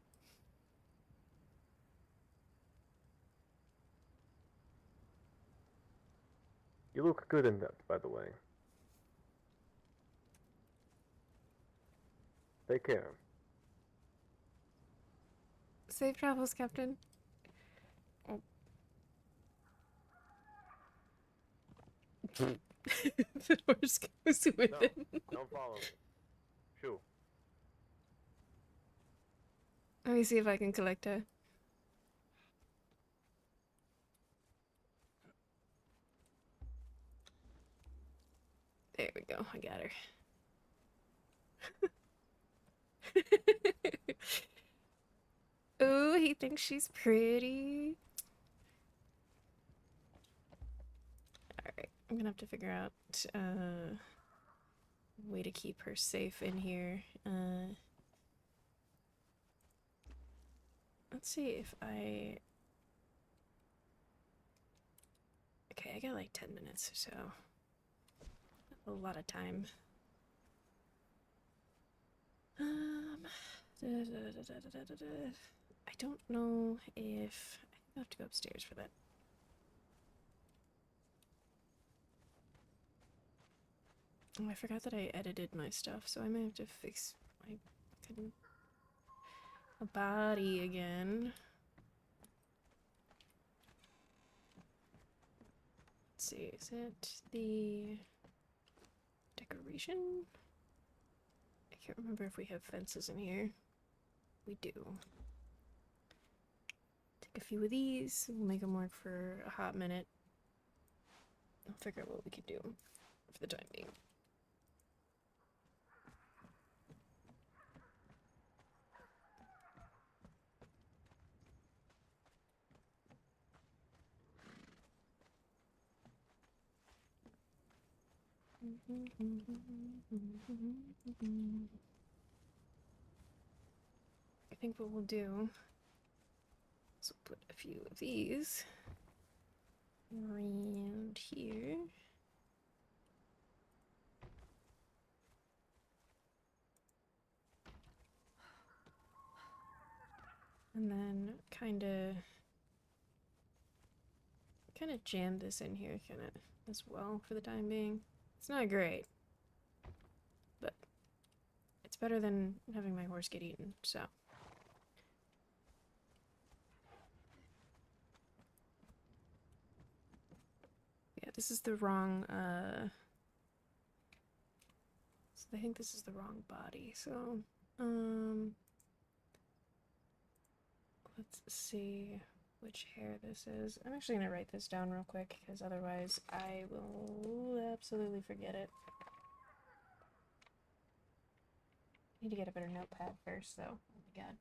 You look good in that, by the way. Take care. Safe travels, Captain. Oh. The horse goes with No, him. don't follow me. Shoo. Let me see if I can collect her. There we go. I got her. Oh, he thinks she's pretty. Alright, I'm gonna have to figure out a way to keep her safe in here. Let's see if I... Okay, I got like 10 minutes or so. A lot of time. I don't know if... I think I'll have to go upstairs for that. Oh, I forgot that I edited my stuff, so I might have to fix my fucking body again. Let's see, is it the decoration? I can't remember if we have fences in here. We do. Take a few of these, we'll make them work for a hot minute. I'll figure out what we can do for the time being. I think what we'll do is we'll put a few of these around here. And then kind of jam this in here as well for the time being. It's not great, but it's better than having my horse get eaten, so. Yeah, this is the wrong, so I think this is the wrong body, so, let's see which hair this is. I'm actually gonna write this down real quick, because otherwise I will absolutely forget it. I need to get a better notepad first, though. Oh my god.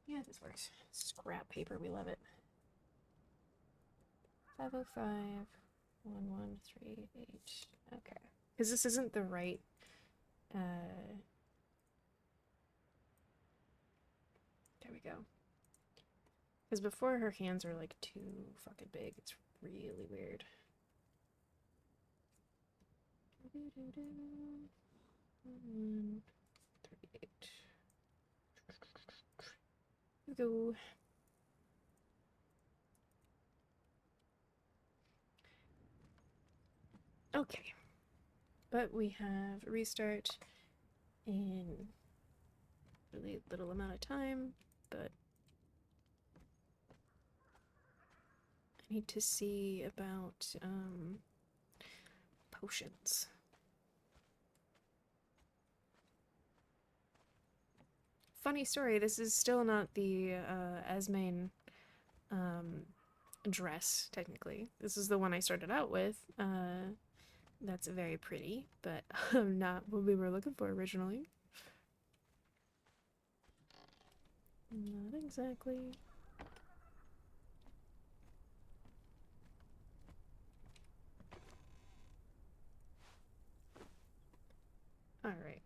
Yeah, this works. Scrap paper, we love it. 505 1138. Okay. Because this isn't the right there we go. Because before her hands are like too fucking big. It's really weird. 138. Here we go. Okay. But we have a restart in really little amount of time, but I need to see about potions. Funny story, this is still not the Asmane dress, technically. This is the one I started out with. That's very pretty, but not what we were looking for originally. Not exactly. Alright.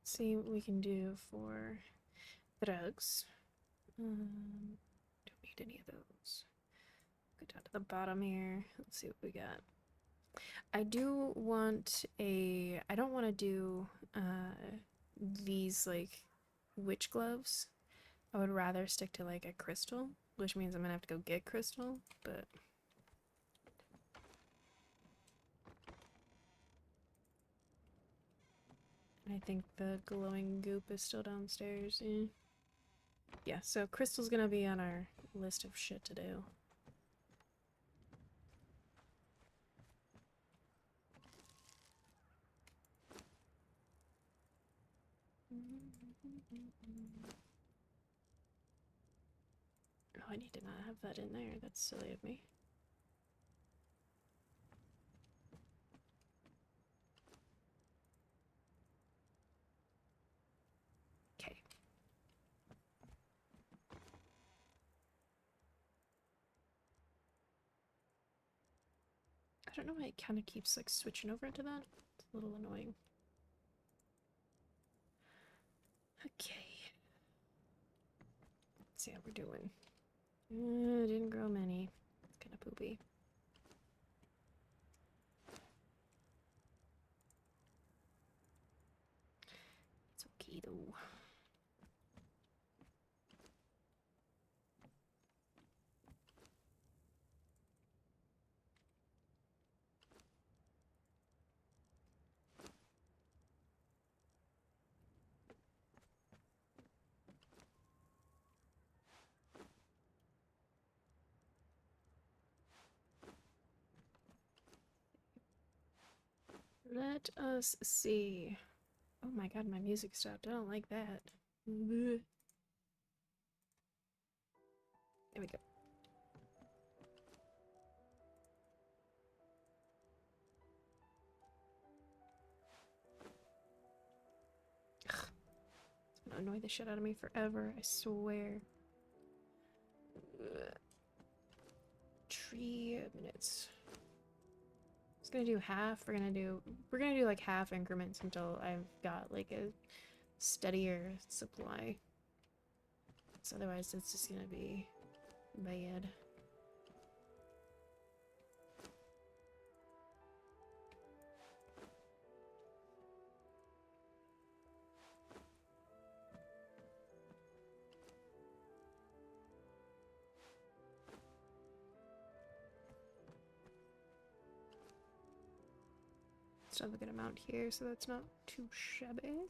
See what we can do for drugs. Don't need any of those. Go down to the bottom here. Let's see what we got. I do want a... I don't want to do these, like, witch gloves. I would rather stick to, like, a crystal, which means I'm gonna have to go get crystal, but... I think the glowing goop is still downstairs. Yeah, so crystal's gonna be on our list of shit to do. Oh, I need to not have that in there. That's silly of me. Okay. I don't know why it kind of keeps like switching over into that. It's a little annoying. Okay. Let's see how we're doing. Didn't grow many. It's kind of poopy. It's okay though. Let us see. Oh my god, my music stopped. I don't like that. Bleh. There we go. Ugh. It's gonna annoy the shit out of me forever, I swear. Ugh. Tree minutes. It's gonna do half. We're gonna do like half increments until I've got like a steadier supply. So otherwise it's just gonna be bad. Still have a good amount here, so that's not too shabby.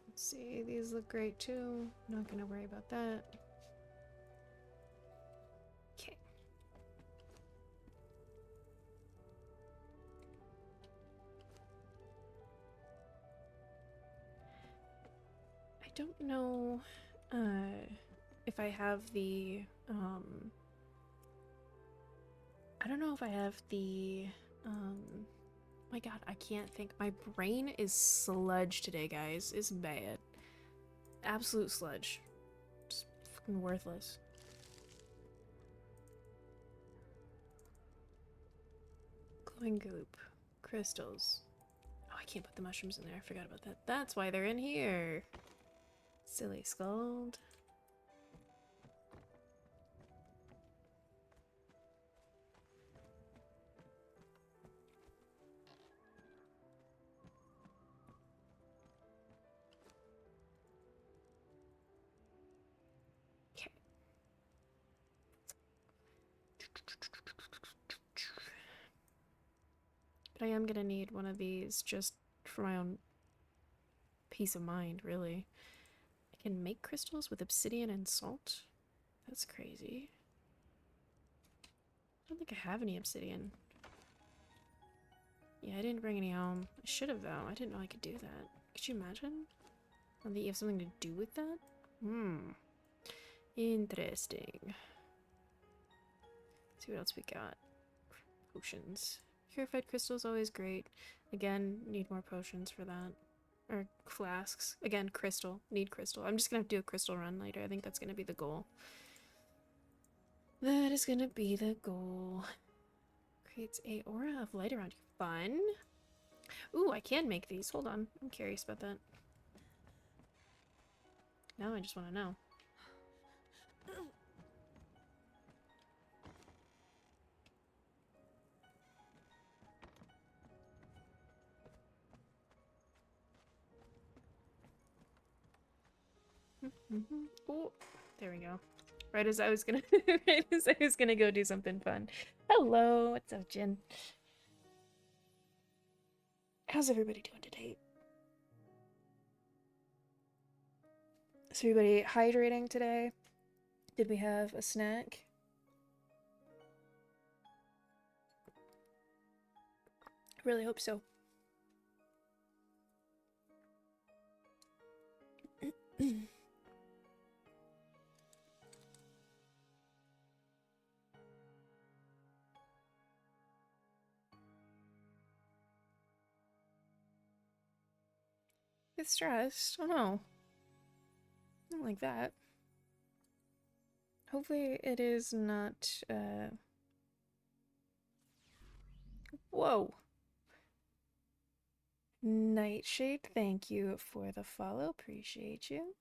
Let's see, these look great too. Not gonna worry about that. Okay. I don't know if I have the I don't know if I have the my god, I can't think. My brain is sludge today, guys. It's bad. Absolute sludge. Just fucking worthless. Glowing goop. Crystals. Oh, I can't put the mushrooms in there. I forgot about that. That's why they're in here. Silly Skuld. Okay. But I am gonna need one of these just for my own peace of mind, really. I can make crystals with obsidian and salt? That's crazy. I don't think I have any obsidian. Yeah, I didn't bring any home. I should have, though. I didn't know I could do that. Could you imagine? That you have something to do with that? Interesting. Let's see what else we got. Potions. Purified crystal is always great. Again, need more potions for that. Or flasks. Again, crystal. Need crystal. I'm just gonna have to do a crystal run later. I think that's gonna be the goal. That is gonna be the goal. Creates a aura of light around you. Fun. Ooh, I can make these. Hold on. I'm curious about that. Now I just want to know. Oh, there we go. Right as I was gonna, right as I was gonna go do something fun. Hello, what's up, Jen? How's everybody doing today? Is everybody hydrating today? Did we have a snack? I really hope so. Get stressed. Oh no. Not like that. Hopefully it is not, Whoa. Nightshade, thank you for the follow. Appreciate you.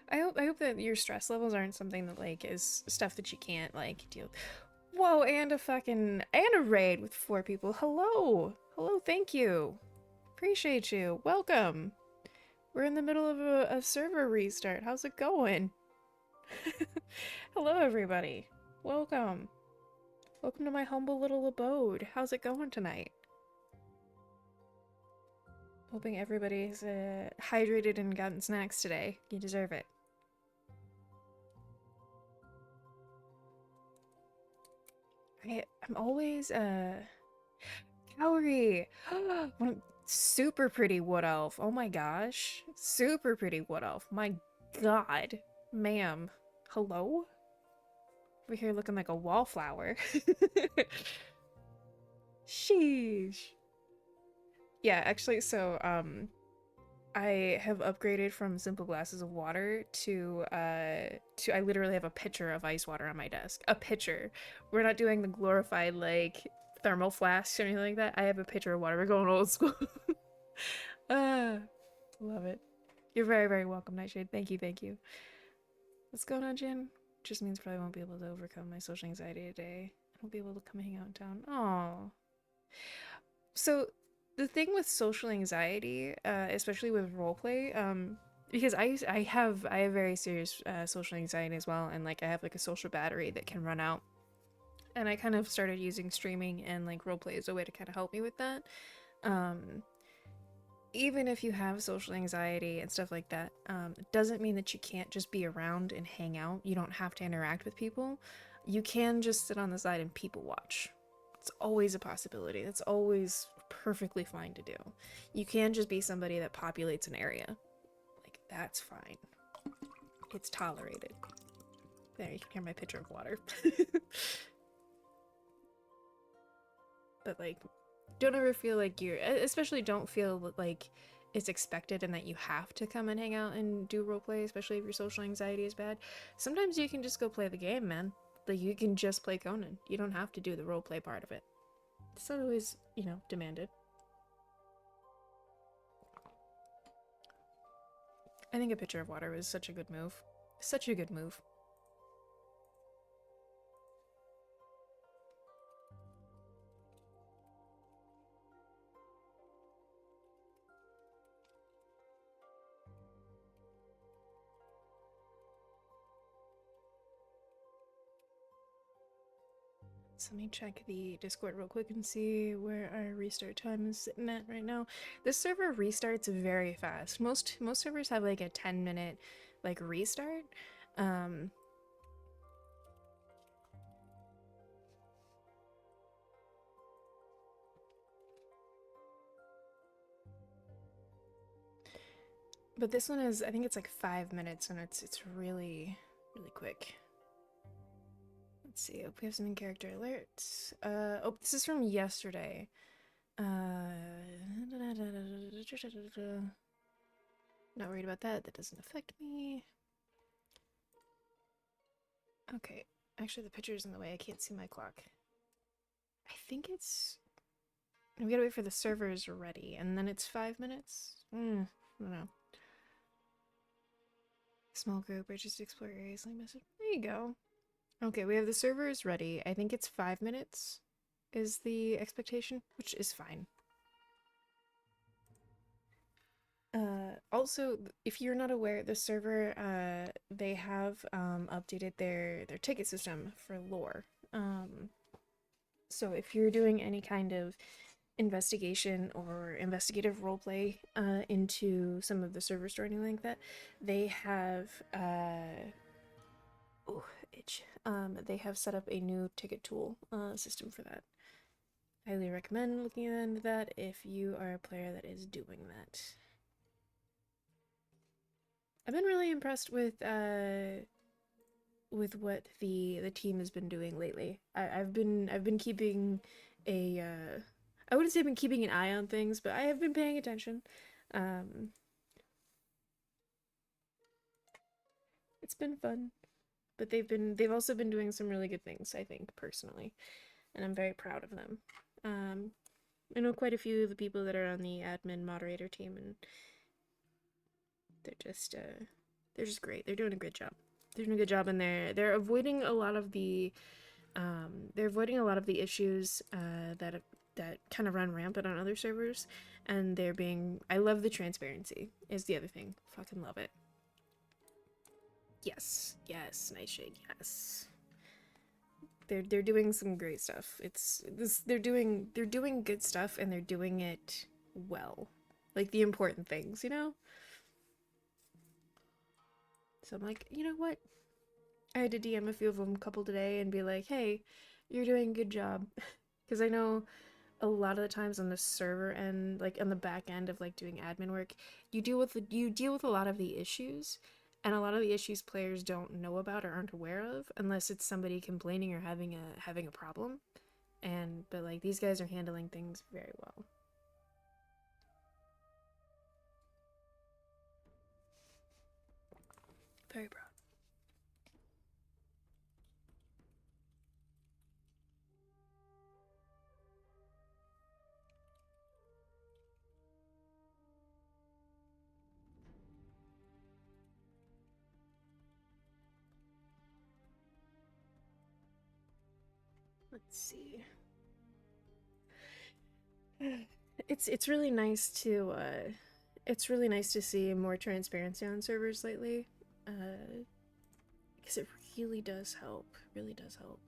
I hope that your stress levels aren't something that like is stuff that you can't like deal. Whoa, and a raid with 4 people. Hello. Hello, thank you. Appreciate you. Welcome. We're in the middle of a server restart. How's it going? Hello everybody. Welcome. Welcome to my humble little abode. How's it going tonight? Hoping everybody's hydrated and gotten snacks today. You deserve it. I'm always Cowrie. Super pretty wood elf. Oh my gosh. Super pretty wood elf. My god. Ma'am. Hello? Over here looking like a wallflower. Sheesh. Yeah, actually, so, I have upgraded from simple glasses of water to I literally have a pitcher of ice water on my desk. A pitcher. We're not doing the glorified, like, thermal flasks or anything like that. I have a pitcher of water. We're going old school. Love it. You're very, very welcome, Nightshade. Thank you, thank you. What's going on, Jen? Just means probably won't be able to overcome my social anxiety today. I won't be able to come hang out in town. Aww. So, the thing with social anxiety, especially with roleplay, because I have very serious social anxiety as well, and like I have like a social battery that can run out, and I kind of started using streaming and like roleplay as a way to kind of help me with that. Even if you have social anxiety and stuff like that, it doesn't mean that you can't just be around and hang out. You don't have to interact with people. You can just sit on the side and people watch. It's always a possibility. That's always perfectly fine to do. You can just be somebody that populates an area. Like, that's fine. It's tolerated. There, you can hear my pitcher of water. But, like, don't ever feel like you're... Especially don't feel like it's expected and that you have to come and hang out and do roleplay, especially if your social anxiety is bad. Sometimes you can just go play the game, man. Like, you can just play Conan. You don't have to do the roleplay part of it. It's not always, you know, demanded. I think a pitcher of water was such a good move. Such a good move. So let me check the Discord real quick and see where our restart time is sitting at right now. This server restarts very fast. Most servers have like a 10-minute like restart. But this one is, I think it's like 5 minutes, and it's really quick. Let's see. Oh, we have some in-character alerts. Oh, this is from yesterday. Not worried about that. That doesn't affect me. Okay. Actually, the picture's in the way. I can't see my clock. I think it's... We gotta wait for the servers ready, and then it's 5 minutes? I don't know. Small group, or just explore areas like message. There you go. Okay, we have the servers ready. I think it's 5 minutes is the expectation, which is fine. Also, if you're not aware, the server, they have updated their ticket system for lore. So if you're doing any kind of investigation or investigative roleplay into some of the servers or anything like that, they have oh, itch. They have set up a new ticket tool system for that. Highly recommend looking into that if you are a player that is doing that. I've been really impressed with what the team has been doing lately. I've been keeping a I wouldn't say I've been keeping an eye on things, but I have been paying attention. Um, it's been fun, but they've also been doing some really good things, I think, personally, and I'm very proud of them. Um, I know quite a few of the people that are on the admin moderator team, and they're just great. They're doing a good job. They're doing a good job, and they're avoiding a lot of the issues that kind of run rampant on other servers, and they're being. I love the transparency. Is the other thing. Fucking love it. Yes, yes, Nightshade, yes. They're doing some great stuff. It's this they're doing good stuff, and they're doing it well. Like the important things, you know? So I'm like, you know what? I had to DM a few of them a couple today and be like, hey, you're doing a good job. Because I know a lot of the times on the server end, like on the back end of like doing admin work, you deal with a lot of the issues, and a lot of the issues players don't know about or aren't aware of unless it's somebody complaining or having a problem. But like these guys are handling things very well. Very proud. Let's see. It's really nice to it's really nice to see more transparency on servers lately. Because it really does help. Really does help.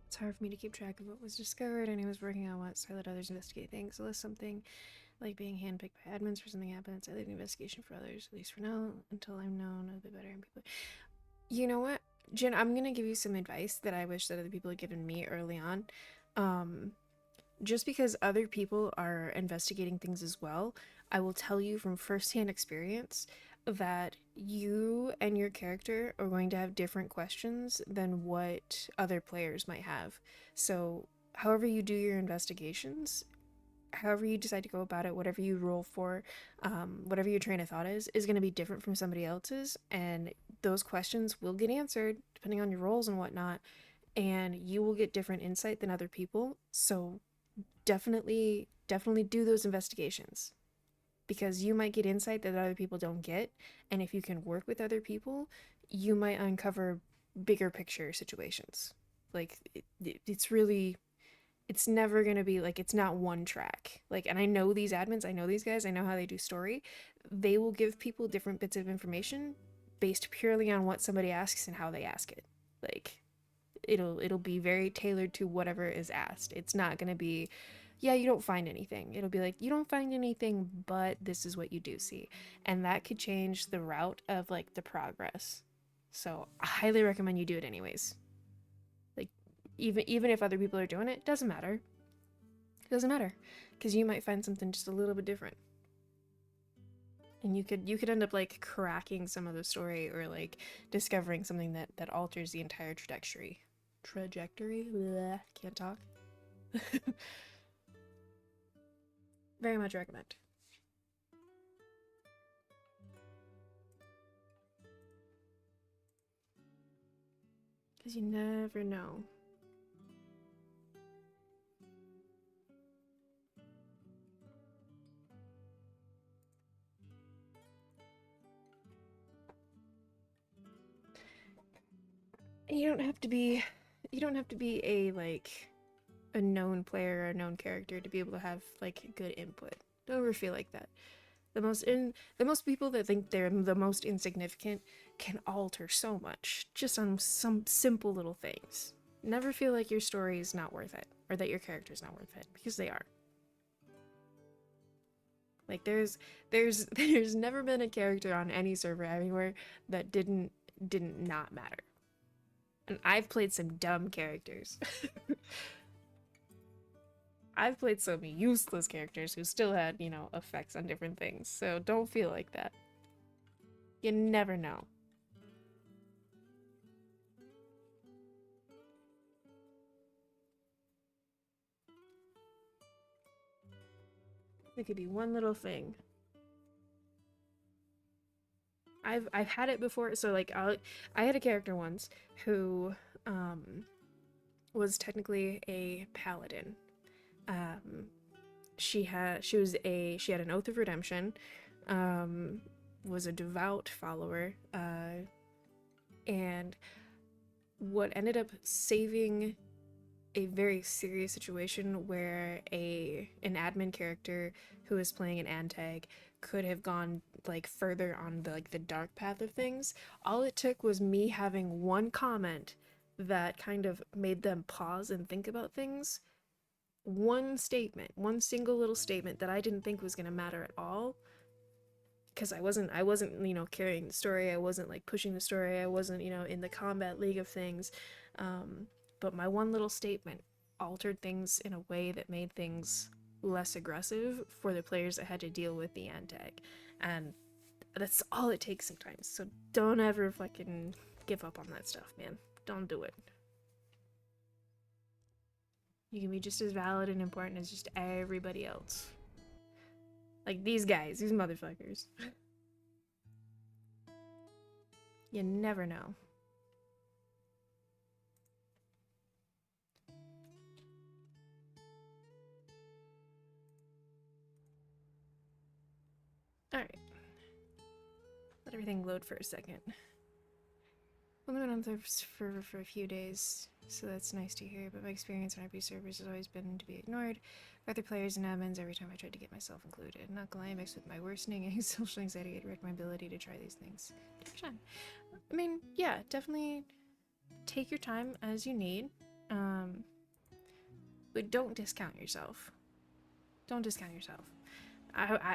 It's hard for me to keep track of what was discovered, and he was working on what, so I let others investigate things. Unless something like being handpicked by admins for something happens, I leave the investigation for others, at least for now, until I'm known a bit better and people. You know what, Jen? I'm gonna give you some advice that I wish that other people had given me early on. Um, just because other people are investigating things as well, I will tell you from firsthand experience that you and your character are going to have different questions than what other players might have. So, however you do your investigations, however you decide to go about it, whatever you roll for, whatever your train of thought is going to be different from somebody else's, and those questions will get answered depending on your rolls and whatnot, and you will get different insight than other people. So definitely do those investigations, because you might get insight that other people don't get, and if you can work with other people, you might uncover bigger picture situations. Like it's really, it's never going to be like, it's not one track. Like, and I know these admins, I know these guys, I know how they do story. They will give people different bits of information based purely on what somebody asks and how they ask it. Like it'll be very tailored to whatever is asked. It's not going to be, yeah, you don't find anything. It'll be like, you don't find anything, but this is what you do see. And that could change the route of like the progress. So I highly recommend you do it anyways. Like even if other people are doing it, doesn't matter. It doesn't matter, because you might find something just a little bit different. And you could end up like cracking some of the story, or like discovering something that alters the entire trajectory. Bleh, can't talk. Very much recommend. Because you never know. And you don't have to be a like a known player or a known character to be able to have like good input. Don't ever feel like that. The most people that think they're the most insignificant can alter so much just on some simple little things. Never feel like your story is not worth it, or that your character's not worth it, because they are. Like there's never been a character on any server anywhere that didn't not matter. And I've played some dumb characters. I've played some useless characters who still had, you know, effects on different things. So don't feel like that. You never know. It could be one little thing. I've had it before. So like I had a character once who was technically a paladin. She had an oath of redemption, was a devout follower, and what ended up saving a very serious situation where an admin character who was playing an antag could have gone like further on the dark path of things. All it took was me having one comment that kind of made them pause and think about things. One statement, one single little statement that I didn't think was going to matter at all, because I wasn't, you know, carrying the story. I wasn't like pushing the story. I wasn't, you know, in the combat league of things. But my one little statement altered things in a way that made things less aggressive for the players that had to deal with the antag. And that's all it takes sometimes. So don't ever fucking give up on that stuff, man. Don't do it. You can be just as valid and important as just everybody else. Like these guys, these motherfuckers. You never know. Alright. Let everything load for a second. Only been on servers for a few days, so that's nice to hear, but my experience on RP servers has always been to be ignored by other players and admins every time I tried to get myself included. Not gonna lie, mixed with my worsening social anxiety, it wrecked my ability to try these things. Take your time. I mean, yeah, definitely take your time as you need, but don't discount yourself. Don't discount yourself.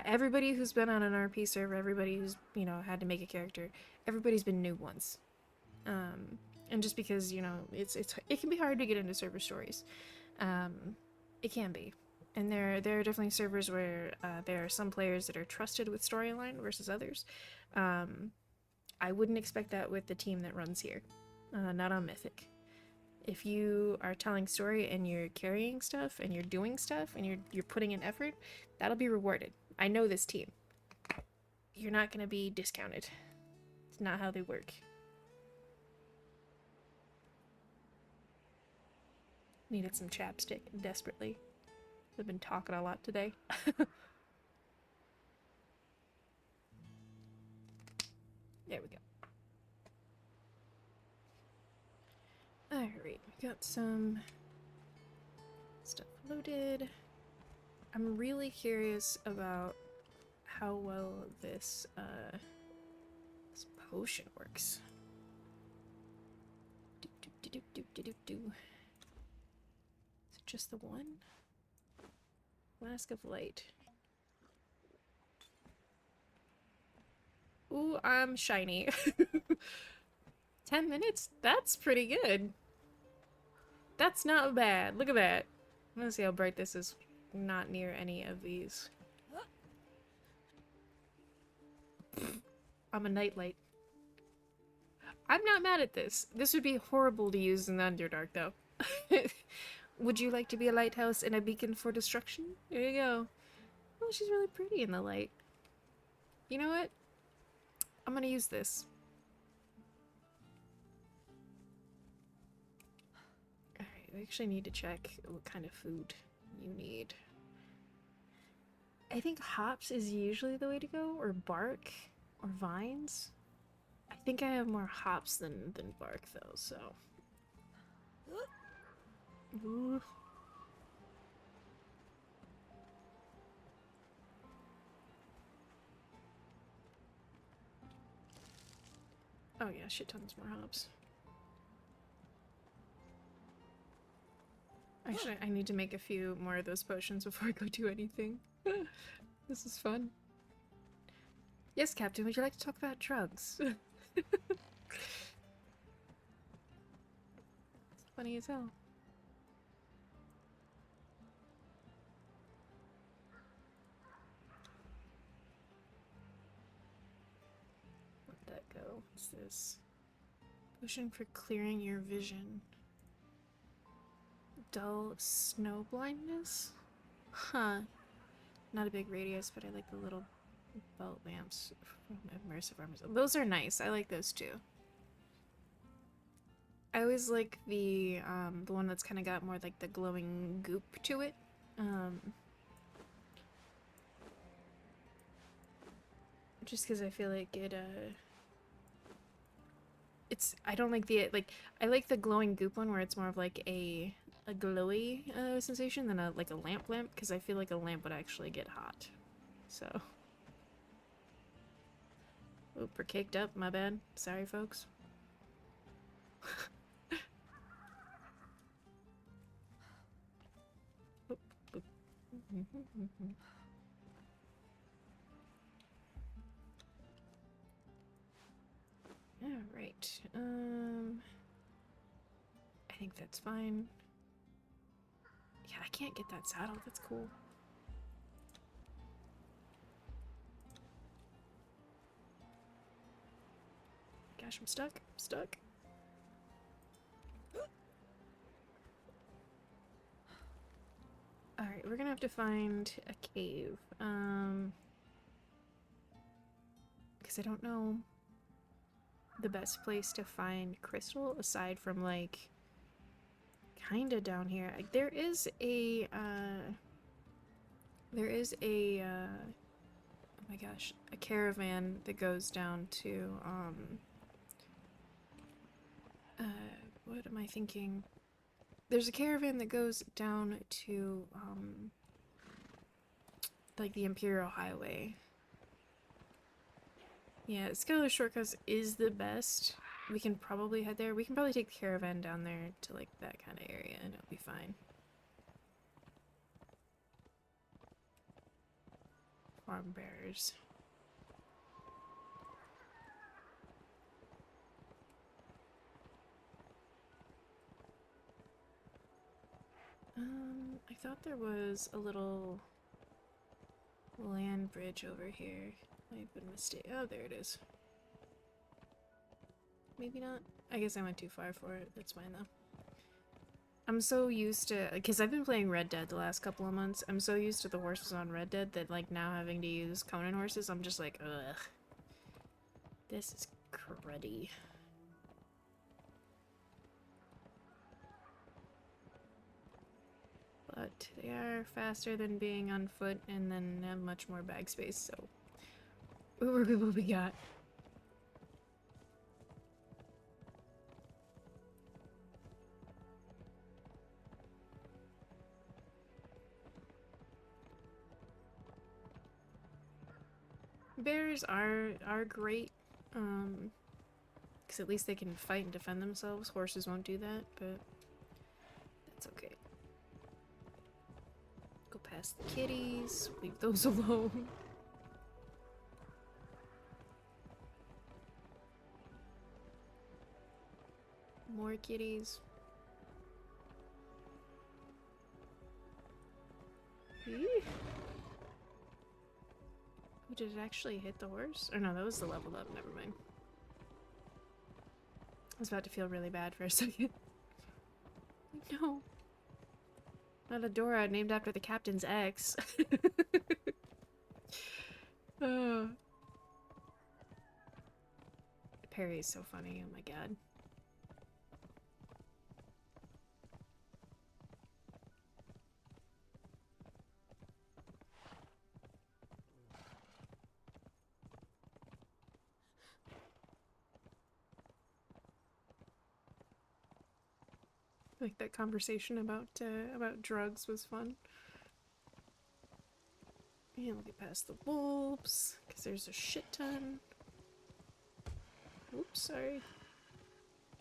Everybody who's been on an RP server, everybody who's, you know, had to make a character, everybody's been new once. And just because, you know, it can be hard to get into server stories. It can be. And there are definitely servers where there are some players that are trusted with storyline versus others. I wouldn't expect that with the team that runs here. Not on Mythic. If you are telling story and you're carrying stuff and you're doing stuff and you're putting in effort, that'll be rewarded. I know this team. You're not gonna be discounted. It's not how they work. Needed some chapstick desperately. I've been talking a lot today. There we go. Alright, we got some stuff loaded. I'm really curious about how well this potion works. Is it just the one? Flask of light. Ooh, I'm shiny. 10 minutes? That's pretty good. That's not bad. Look at that. I'm gonna see how bright this is. Not near any of these. I'm a nightlight. I'm not mad at this. This would be horrible to use in the Underdark, though. Would you like to be a lighthouse and a beacon for destruction? There you go. Oh, she's really pretty in the light. You know what? I'm gonna use this. Alright, we actually need to check what kind of food you need. I think hops is usually the way to go, or bark, or vines. I think I have more hops than bark, though, so... Ooh. Oh yeah, shit tons more hops. Actually, I need to make a few more of those potions before I go do anything. This is fun. Yes, Captain, would you like to talk about drugs? funny as hell. Where'd that go? What's this? Potion for clearing your vision. Dull snow blindness? Huh. Not a big radius, but I like the little belt lamps from immersive armors. Those are nice. I like those too. I always like the one that's kind of got more like the glowing goop to it. Just because I feel like it, I don't like the, like, I like the glowing goop one where it's more of like a glowy sensation than like a lamp, because I feel like a lamp would actually get hot. So. Oop, we're caked up, my bad. Sorry, folks. Oop, oop. Alright, I think that's fine. Yeah, I can't get that saddle, that's cool. Gosh, I'm stuck, Alright, we're gonna have to find a cave, because I don't know the best place to find crystal aside from like kinda down here. Like, there is a oh my gosh, a caravan that goes down to what am I thinking? There's a caravan that goes down to like the Imperial Highway. Yeah, Skylar Shortcuts is the best. We can probably head there. We can probably take the caravan down there to like that kind of area and it'll be fine. Farm bearers. I thought there was a little land bridge over here. Might have been mistaken. Oh, there it is. Maybe not. I guess I went too far for it. That's fine though. I'm so used to, because I've been playing Red Dead the last couple of months. I'm so used to the horses on Red Dead that like now having to use Conan horses, I'm just like, ugh. This is cruddy. But they are faster than being on foot and then have much more bag space, so what we got? Bears are great, because at least they can fight and defend themselves. Horses won't do that, but that's okay. Go past the kitties, leave those alone. More kitties. Eee. Oh, did it actually hit the horse? Or no, that was the level up, never mind. I was about to feel really bad for a second. No. Not a Dora named after the captain's ex. Oh. Perry is so funny, oh my god. Like that conversation about drugs was fun. And we'll get past the wolves, because there's a shit ton. Oops, sorry.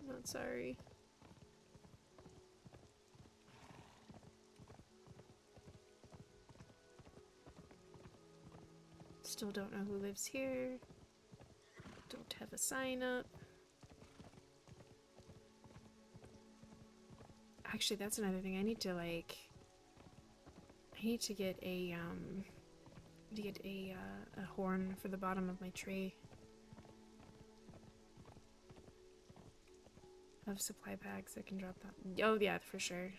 Not sorry. Still don't know who lives here. Don't have a sign up. Actually, that's another thing. I need to, like... I need to get a, a horn for the bottom of my tray. Of supply packs, I can drop that. Oh, yeah, for sure.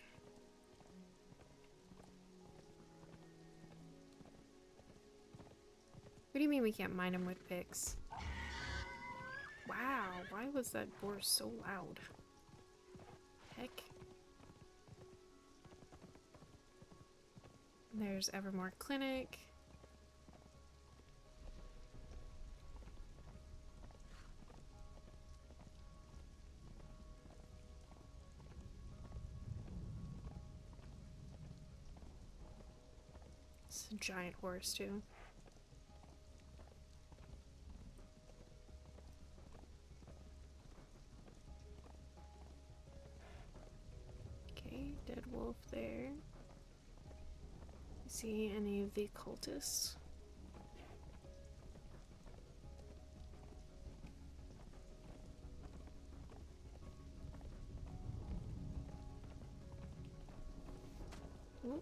What do you mean we can't mine them with picks? Wow, why was that boar so loud? Heck. There's Evermore Clinic. It's a giant horse, too. Okay, dead wolf there. See any of the cultists? Ooh.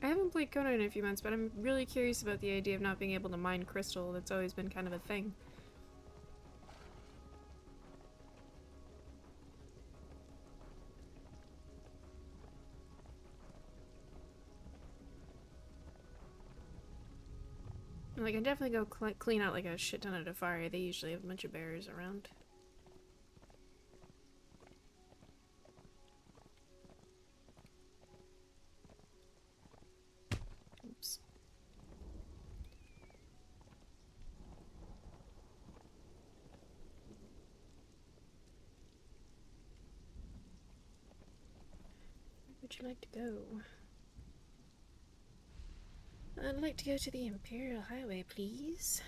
I haven't played Conan in a few months, but I'm really curious about the idea of not being able to mine crystal. That's always been kind of a thing. Like, I definitely go clean out like a shit ton of Defari. They usually have a bunch of bears around. Oops. Where would you like to go? I'd like to go to the Imperial Highway, please.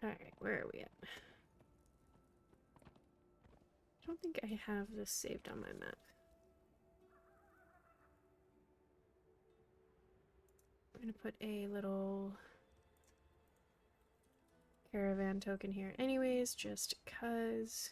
Alright, where are we at? I don't think I have this saved on my map. I'm gonna put a little caravan token here anyways, just cuz.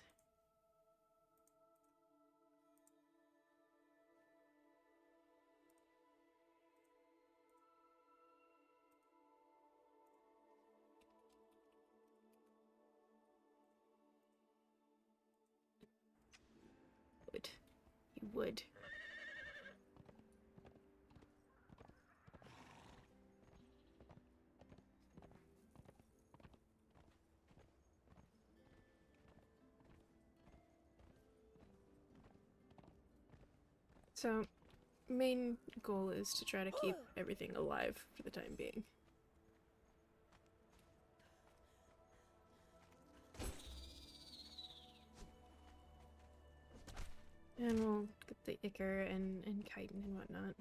You would. So, main goal is to try to keep everything alive for the time being. And we'll get the Ichor and chitin and whatnot.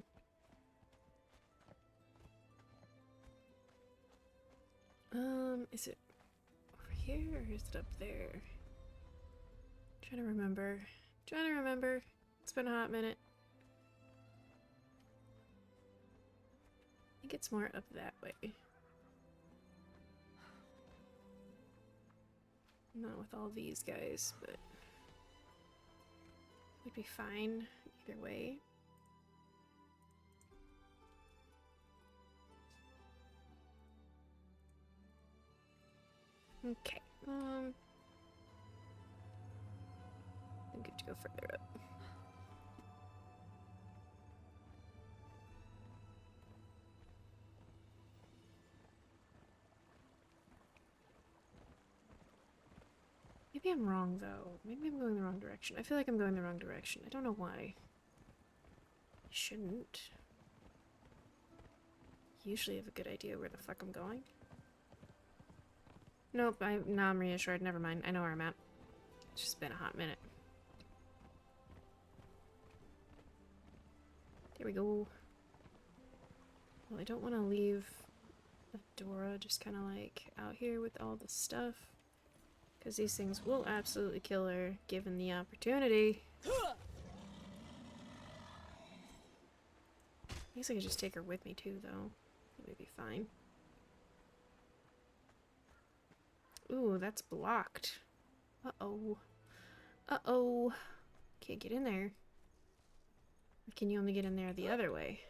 Is it over here or is it up there? Trying to remember. It's been a hot minute. I think it's more up that way. Not with all these guys, but we'd be fine either way. Okay. I think we have to go further up. Maybe I'm wrong, though. Maybe I'm going the wrong direction. I feel like I'm going the wrong direction. I don't know why. I shouldn't. Usually have a good idea where the fuck I'm going. Nope, now I'm reassured. Never mind. I know where I'm at. It's just been a hot minute. There we go. Well, I don't want to leave Adora just kind of like out here with all the stuff. Because these things will absolutely kill her given the opportunity. I guess I could just take her with me too, though. That would be fine. Ooh, that's blocked. Uh-oh. Uh-oh. Can't get in there. Or can you only get in there the other way?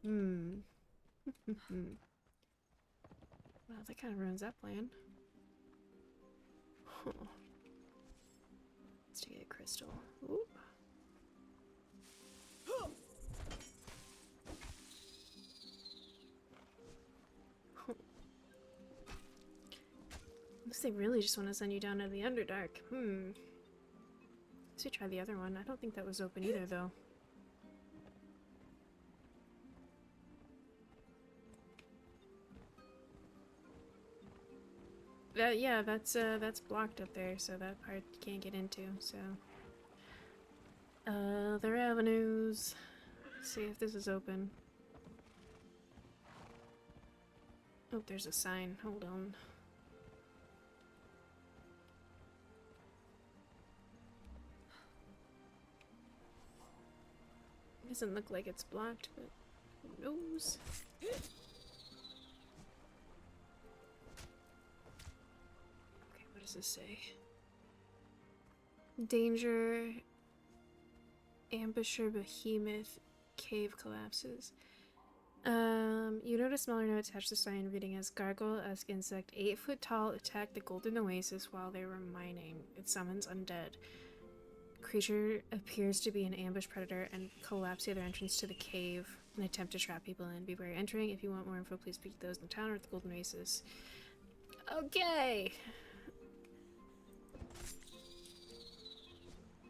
Hmm. Well, that kind of ruins that plan. Huh. Let's take a crystal. Ooh. Unless they really just want to send you down to the Underdark. Let's try the other one. I don't think that was open either, though. Yeah, that's blocked up there, so that part you can't get into, so. Other avenues. Let's see if this is open. Oh, there's a sign. Hold on. Doesn't look like it's blocked, but who knows? Okay, what does this say? Danger. Ambusher behemoth. Cave collapses. You notice smaller note attached to the sign reading as gargoyle-esque insect 8 foot tall attacked the golden oasis while they were mining. It summons undead. Creature appears to be an ambush predator and collapse the other entrance to the cave and attempt to trap people in. Be wary entering. If you want more info, please speak to those in the town or at the golden oasis. Okay.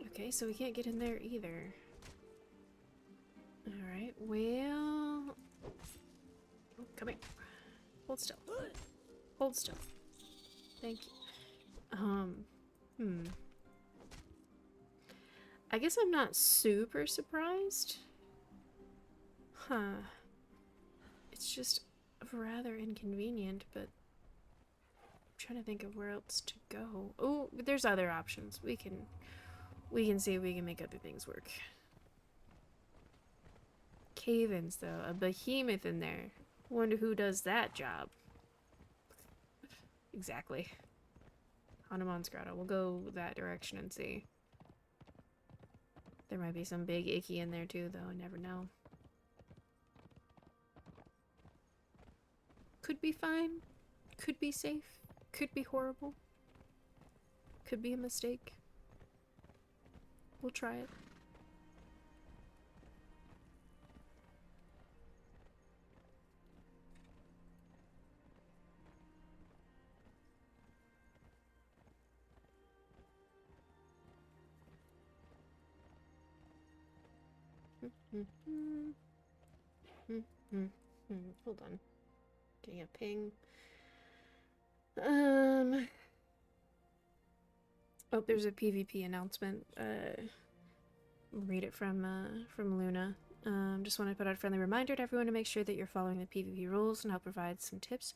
Okay, so we can't get in there either. Alright, well... Oh, come here. Hold still. Hold still. Thank you. I guess I'm not super surprised. Huh. It's just rather inconvenient, but... I'm trying to think of where else to go. Oh, there's other options. We can see if we can make other things work. Cave-ins, though. A behemoth in there. Wonder who does that job. Exactly. Hanuman's grotto. We'll go that direction and see. There might be some big icky in there too, though. I never know. Could be fine. Could be safe. Could be horrible. Could be a mistake. We'll try it. Hold on. Getting a ping. Oh, there's a PvP announcement. Read it from Luna. Just want to put out a friendly reminder to everyone to make sure that you're following the PvP rules, and I'll provide some tips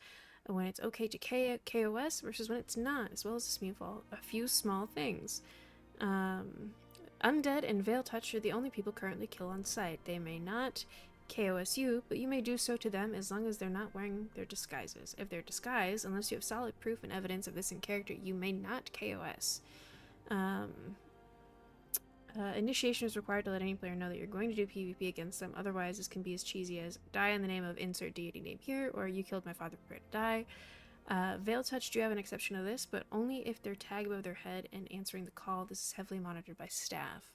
on when it's okay to KOS versus when it's not, as well as a few small things. Undead and Veil Touch are the only people currently killed on site. They may not KOS you, but you may do so to them as long as they're not wearing their disguises. If they're disguised, unless you have solid proof and evidence of this in character, you may not KOS. Initiation is required to let any player know that you're going to do PvP against them. Otherwise, this can be as cheesy as die in the name of insert deity name here, or you killed my father, prepare to die. Veil Touch do have an exception to this, but only if they're tagged above their head and answering the call. This is heavily monitored by staff.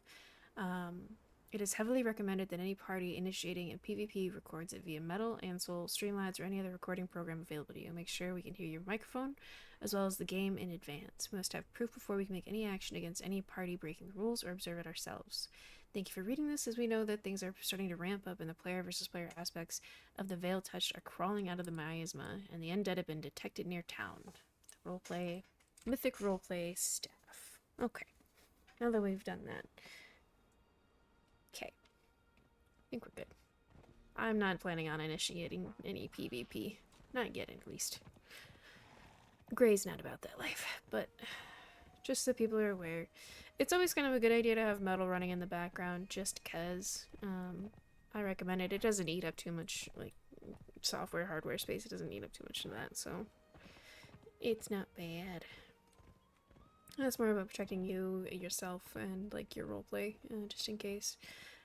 It is heavily recommended that any party initiating a PvP records it via Metal, Ansel, Streamlabs, or any other recording program available to you. Make sure we can hear your microphone, as well as the game in advance. We must have proof before we can make any action against any party breaking the rules or observe it ourselves. Thank you for reading this, as we know that things are starting to ramp up and the player versus player aspects of the Veil Touched are crawling out of the miasma, and the undead have been detected near town. The roleplay, mythic roleplay staff. Okay, now that we've done that. Okay, I think we're good. I'm not planning on initiating any PvP. Not yet, at least. Gray's not about that life, but just so people are aware. It's always kind of a good idea to have metal running in the background, just because. I recommend it. It doesn't eat up too much, like, software, hardware space. It doesn't eat up too much of that, so it's not bad. That's more about protecting you, yourself, and, like, your roleplay, just in case.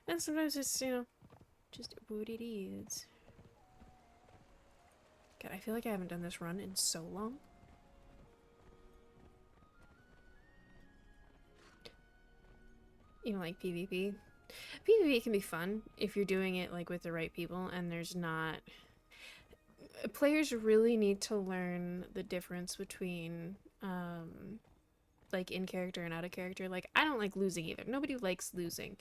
And sometimes it's, you know, just what it is. God, I feel like I haven't done this run in so long. Even like PvP. PvP can be fun if you're doing it like with the right people and there's not... Players really need to learn the difference between like in character and out of character. Like, I don't like losing either. Nobody likes losing.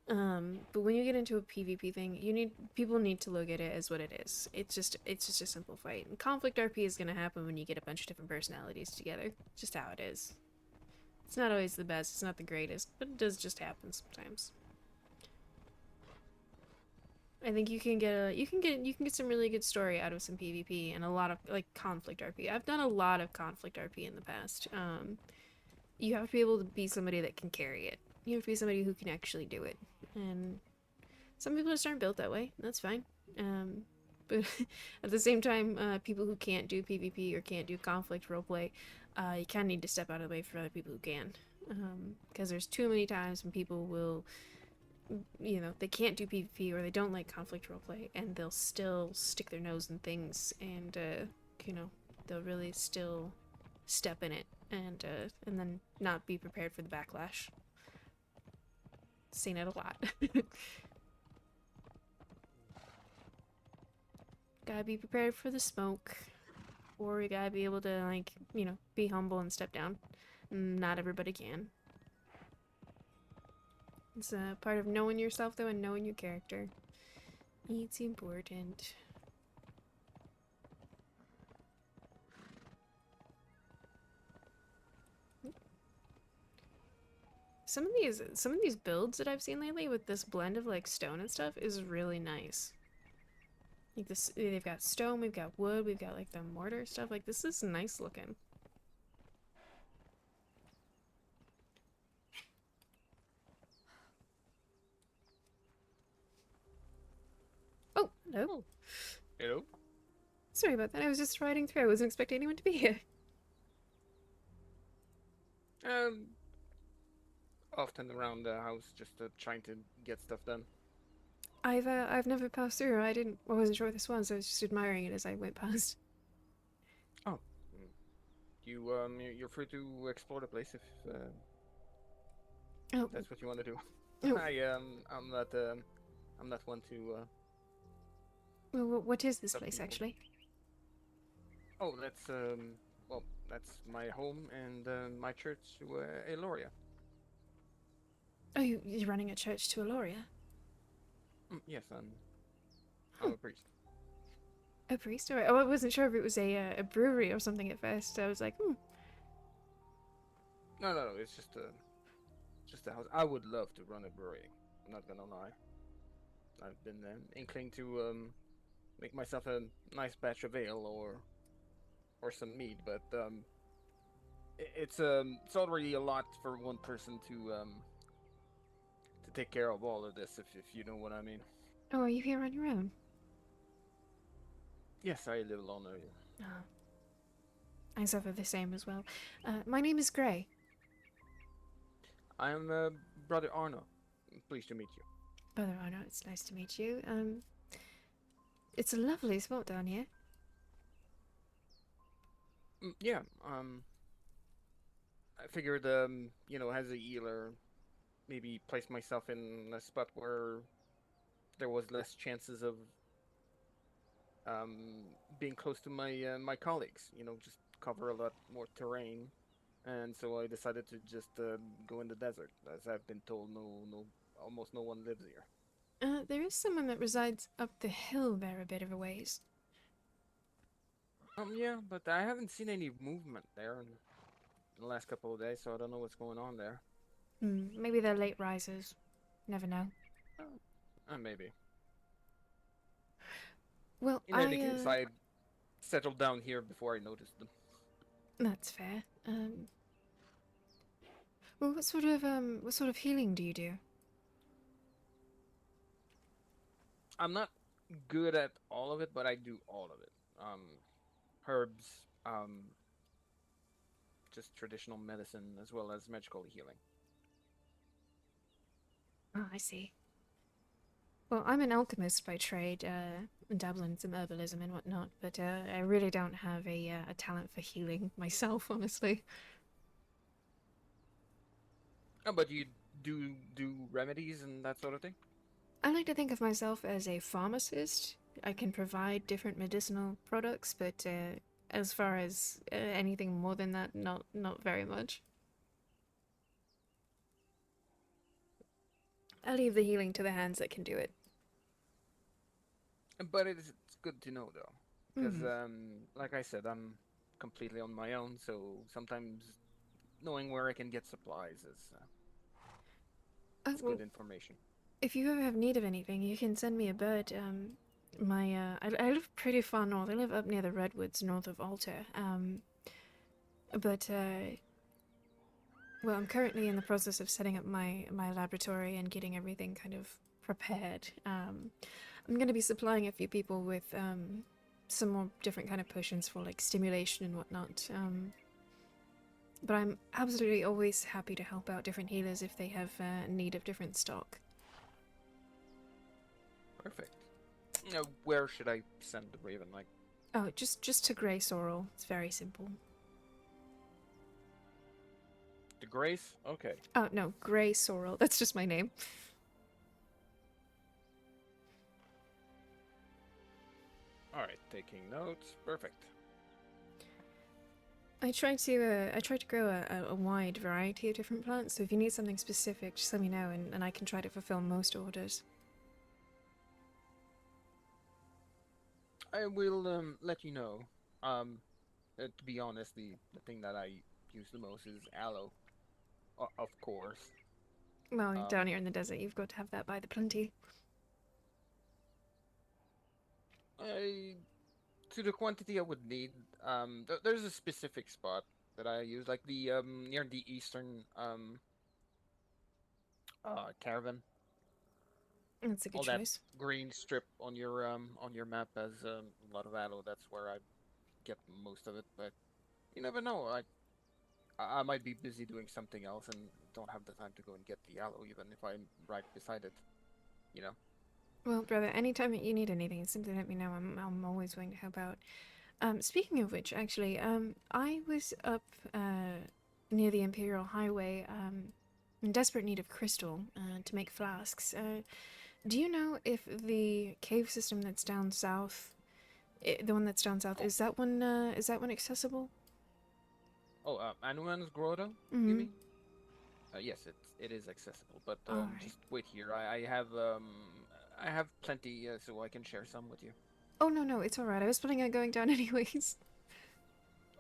But when you get into a PvP thing, people need to look at it as what it is. It's just a simple fight. And conflict RP is gonna happen when you get a bunch of different personalities together. Just how it is. It's not always the best, it's not the greatest, but it does just happen sometimes. I think you can get some really good story out of some PvP and a lot of like conflict RP. I've done a lot of conflict RP in the past. You have to be able to be somebody that can carry it. You have to be somebody who can actually do it. And some people just aren't built that way. That's fine. But at the same time, people who can't do PvP or can't do conflict roleplay, you kind of need to step out of the way for other people who can. Because there's too many times when people will, you know, they can't do PvP or they don't like conflict roleplay, and they'll still stick their nose in things, and you know, they'll really still step in it, and then not be prepared for the backlash. Seen it a lot. Gotta be prepared for the smoke, or you gotta be able to, like, you know, be humble and step down. Not everybody can. It's a part of knowing yourself, though, and knowing your character. It's important. Some of these builds that I've seen lately with this blend of like stone and stuff is really nice. Like this, they've got stone, we've got wood, we've got like the mortar stuff. Like, this is nice looking. Oh, hello. Oh. Hello. Sorry about that. I was just riding through. I wasn't expecting anyone to be here. Often around the house, just trying to get stuff done. I've never passed through. I wasn't sure what this was. I was just admiring it as I went past. Oh, you're free to explore the place if Oh, that's what you want to do. Oh. I'm not one to. well, what is this Stop place people. actually? Oh, that's my home and my church to Eloria. Oh, you're running a church to Aloria? Yes, I'm a priest. A priest? Alright. Oh, I wasn't sure if it was a brewery or something at first. I was like, No, it's just a house. I would love to run a brewery. I'm not gonna lie. I've been inkling to make myself a nice batch of ale or some mead, but it's already a lot for one person to take care of all of this, if you know what I mean. Oh, are you here on your own? Yes, I live alone. Oh. I suffer the same as well. My name is Gray. I am Brother Arno. Pleased to meet you. Brother Arno, it's nice to meet you. It's a lovely spot down here. Yeah. I figured as a healer, maybe place myself in a spot where there was less chances of being close to my colleagues. Just cover a lot more terrain, and so I decided to just go in the desert, as I've been told no almost no one lives here. There is someone that resides up the hill there a bit of a ways. Yeah, but I haven't seen any movement there in the last couple of days, so I don't know what's going on there. Maybe they're late risers. Never know. Maybe. Well, In any case, I settled down here before I noticed them. That's fair. Well, what sort of healing do you do? I'm not good at all of it, but I do all of it. Herbs, just traditional medicine, as well as magical healing. Oh, I see. Well, I'm an alchemist by trade, dabble in some herbalism and whatnot, but I really don't have a talent for healing myself, honestly. Oh, but you do remedies and that sort of thing? I like to think of myself as a pharmacist. I can provide different medicinal products, but as far as anything more than that, not very much. I leave the healing to the hands that can do it. But it's good to know though, because Mm. like I said, I'm completely on my own, so sometimes knowing where I can get supplies is it's Well, good information. if you ever have need of anything, you can send me a bird. I live pretty far north. I live up near the redwoods, north of Alta. But well, I'm currently in the process of setting up my laboratory and getting everything kind of prepared. I'm going to be supplying a few people with some more different kind of potions for like stimulation and whatnot. But I'm absolutely always happy to help out different healers if they have need of different stock. Perfect. Where should I send the raven? Like, Oh, just to Grey Sorel. It's very simple. to Grace? Okay. Oh no, Grey Sorel. That's just my name. All right, taking notes. Perfect. I try to grow a wide variety of different plants. So if you need something specific, just let me know, and I can try to fulfill most orders. I will let you know. To be honest, the thing that I use the most is aloe, of course. Well, Um, down here in the desert, you've got to have that by the plenty. I to the quantity I would need. There's a specific spot that I use, like the near the eastern caravan. That's a good All that choice. green strip on your map has a lot of aloe. That's where I get most of it. But you never know. I might be busy doing something else and don't have the time to go and get the aloe, even if I'm right beside it. You know. Well, brother, anytime that you need anything, simply let me know. I'm always willing to help out. Speaking of which, actually, I was up near the Imperial Highway, in desperate need of crystal to make flasks. Do you know if the cave system that's down south, the one that's down south, Oh, is that one accessible? oh, Anuman's Grotto, you Mm-hmm. mean? Yes, it is accessible, but All right. just wait here. I have plenty, so I can share some with you. Oh no, it's all right. I was planning on going down anyways.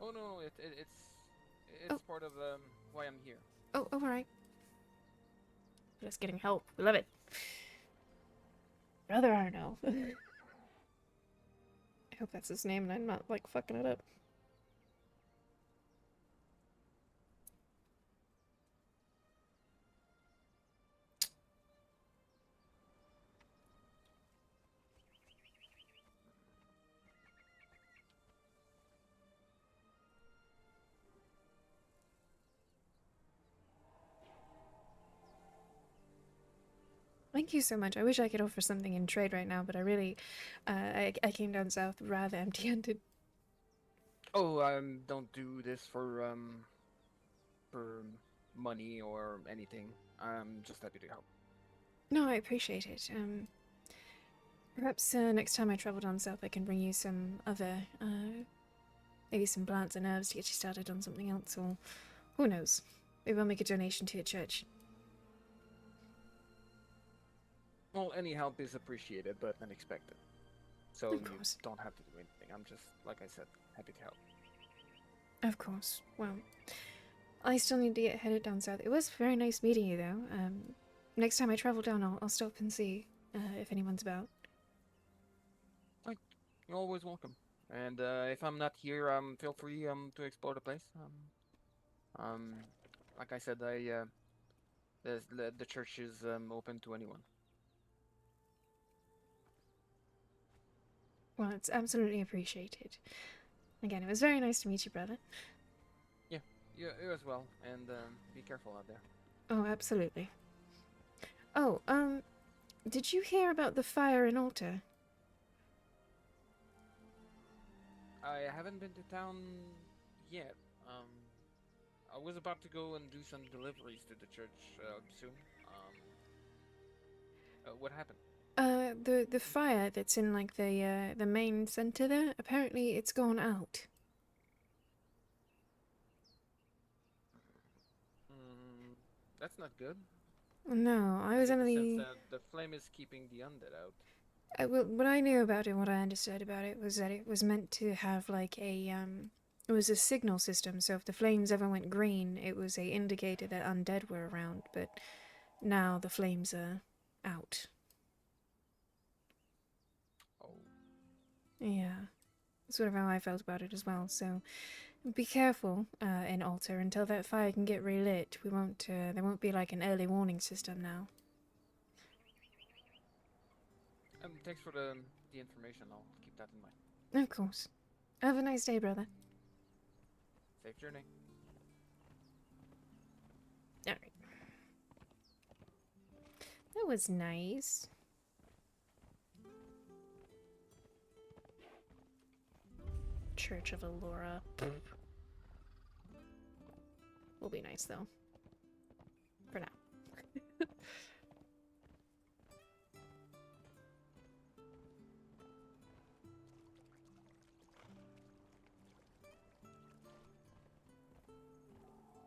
Oh no, it's Oh, part of why I'm here. all right. Just getting help. We love it. Brother Arno. I hope that's his name and I'm not like fucking it up. Thank you so much. I wish I could offer something in trade right now, but I really, I came down south rather empty-handed. Oh, don't do this for money or anything. I'm just happy to help. No, I appreciate it. Perhaps next time I travel down south, I can bring you some other, maybe some plants and herbs to get you started on something else, or who knows? Maybe I'll make a donation to your church. Well, any help is appreciated, but unexpected. So Of you course. don't have to do anything. I'm just, like I said, happy to help. Of course. Well, I still need to get headed down south. It was very nice meeting you, though. Next time I travel down, I'll stop and see if anyone's about. Right. You're always welcome. And if I'm not here, feel free to explore the place. Um, like I said, the church is open to anyone. Well, it's absolutely appreciated. Again, it was very nice to meet you, brother. Yeah, you as well. And be careful out there. Oh, absolutely. Oh, did you hear about the fire in Alta? I haven't been to town yet. I was about to go and do some deliveries to the church soon. What happened? The fire that's in like the main center there. Apparently, it's gone out. That's not good. No, I I was get under the sense the. that the flame is keeping the undead out. Well, what I knew about it, what I understood about it, was that it was meant to have like it was a signal system. So if the flames ever went green, it was a indicator that undead were around. But now the flames are out. Oh, Yeah, sort of how I felt about it as well. So be careful in Alta until that fire can get relit. We won't. There won't be like an early warning system now. thanks for the information. I'll keep that in mind. Of course. Have a nice day, brother. Safe journey. All right. That was nice. Church of Allura. Will be nice though. For now.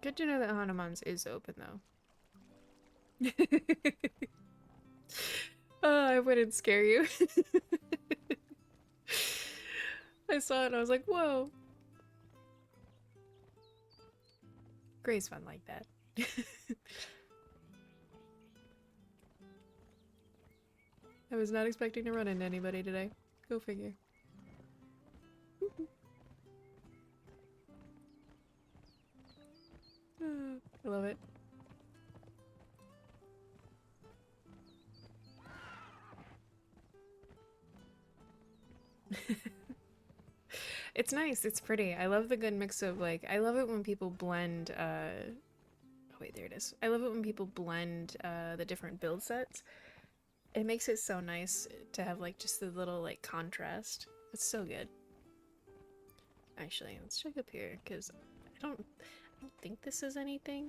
Good to know that Hanuman's is open though. Oh, I wouldn't scare you. I saw it and I was like, whoa. Gray's fun like that. I was not expecting to run into anybody today. Go figure. I love it. It's nice. It's pretty. I love the good mix of like. I love it when people blend. Oh wait, there it is. I love it when people blend the different build sets. It makes it so nice to have like just the little like contrast. It's so good. Actually, let's check up here because I don't think this is anything,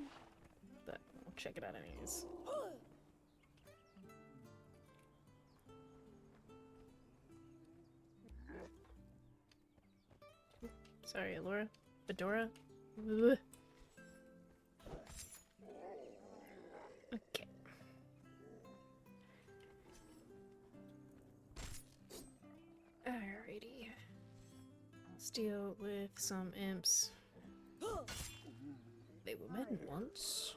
but we'll check it out anyways. Sorry, Laura. Fedora? Ugh. Okay. Alrighty. Let's deal with some imps. They were men once.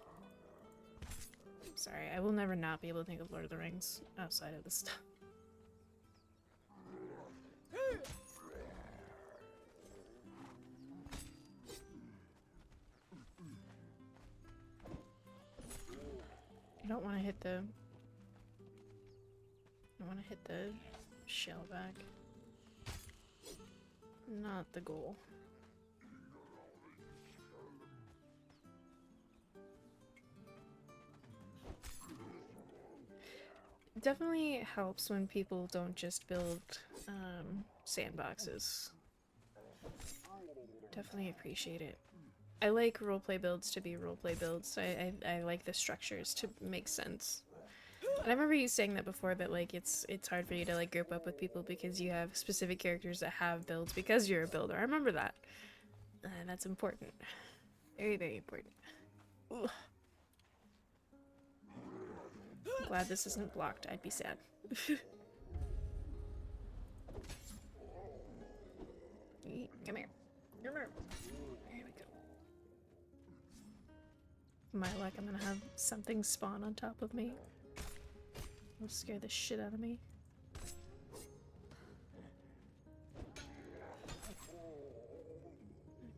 Sorry, I will never not be able to think of Lord of the Rings outside of this stuff. I don't want to hit the... I want to hit the shell back. Not the goal. It definitely helps when people don't just build sandboxes. Definitely appreciate it. I like roleplay builds to be roleplay builds. I like the structures to make sense. And I remember you saying that before, that like it's hard for you to like group up with people because you have specific characters that have builds because you're a builder. I remember that. And that's important. Very, very important. Ugh. glad this isn't blocked. I'd be sad. Come here. Come here. There we go. My luck, I'm gonna have something spawn on top of me. It'll scare the shit out of me.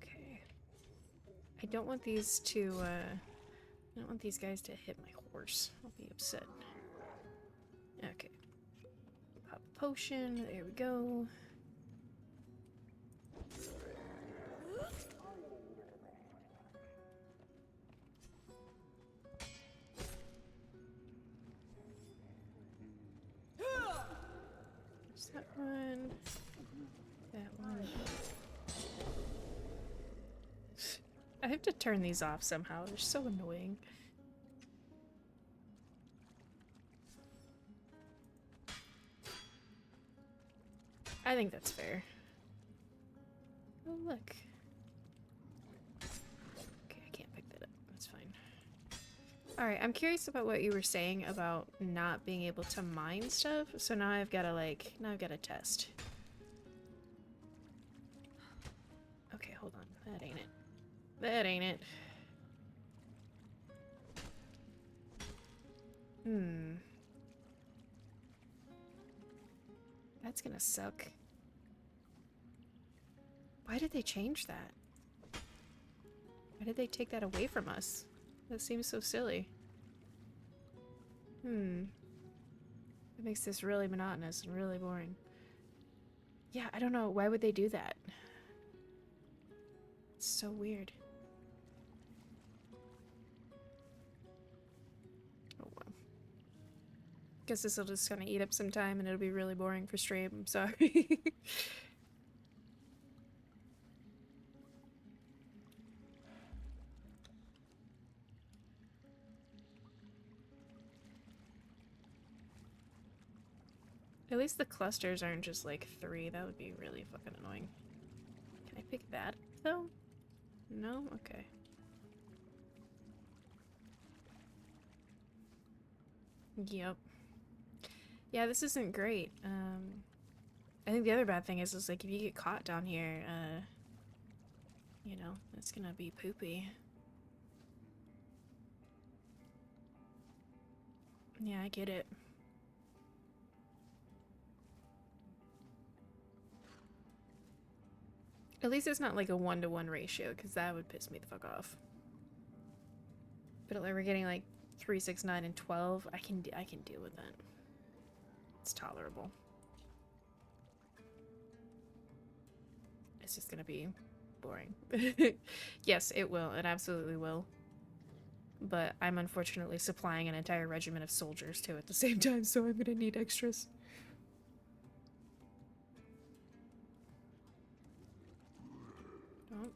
Okay. I don't want these to, I don't want these guys to hit my horse. I'll be upset. Okay. Pop a potion. There we go. That one. That one. I have to turn these off somehow. They're so annoying. I think that's fair. Oh, look. Okay, I can't pick that up. That's fine. Alright, I'm curious about what you were saying about not being able to mine stuff. So now I've got to, like, now I've got to test. Okay, hold on. That ain't it. That ain't it. That's gonna suck. Why did they change that? Why did they take that away from us? That seems so silly. It makes this really monotonous and really boring. Yeah, I don't know. Why would they do that? It's so weird. Oh well. Guess this will just kind of eat up some time and it'll be really boring for stream. I'm sorry. At least the clusters aren't just like 3. That would be really fucking annoying. Can I pick that though? No? Okay. Yep. Yeah, this isn't great. I think the other bad thing is like if you get caught down here, you know, it's gonna be poopy. Yeah, I get it. At least it's not like a 1-to-1 ratio, because that would piss me the fuck off. But like we're getting like 3, 6, 9, and 12. I can deal with that. It's tolerable. It's just gonna be boring. Yes, it will. It absolutely will. But I'm unfortunately supplying an entire regiment of soldiers too at the same time, so I'm gonna need extras. Oh.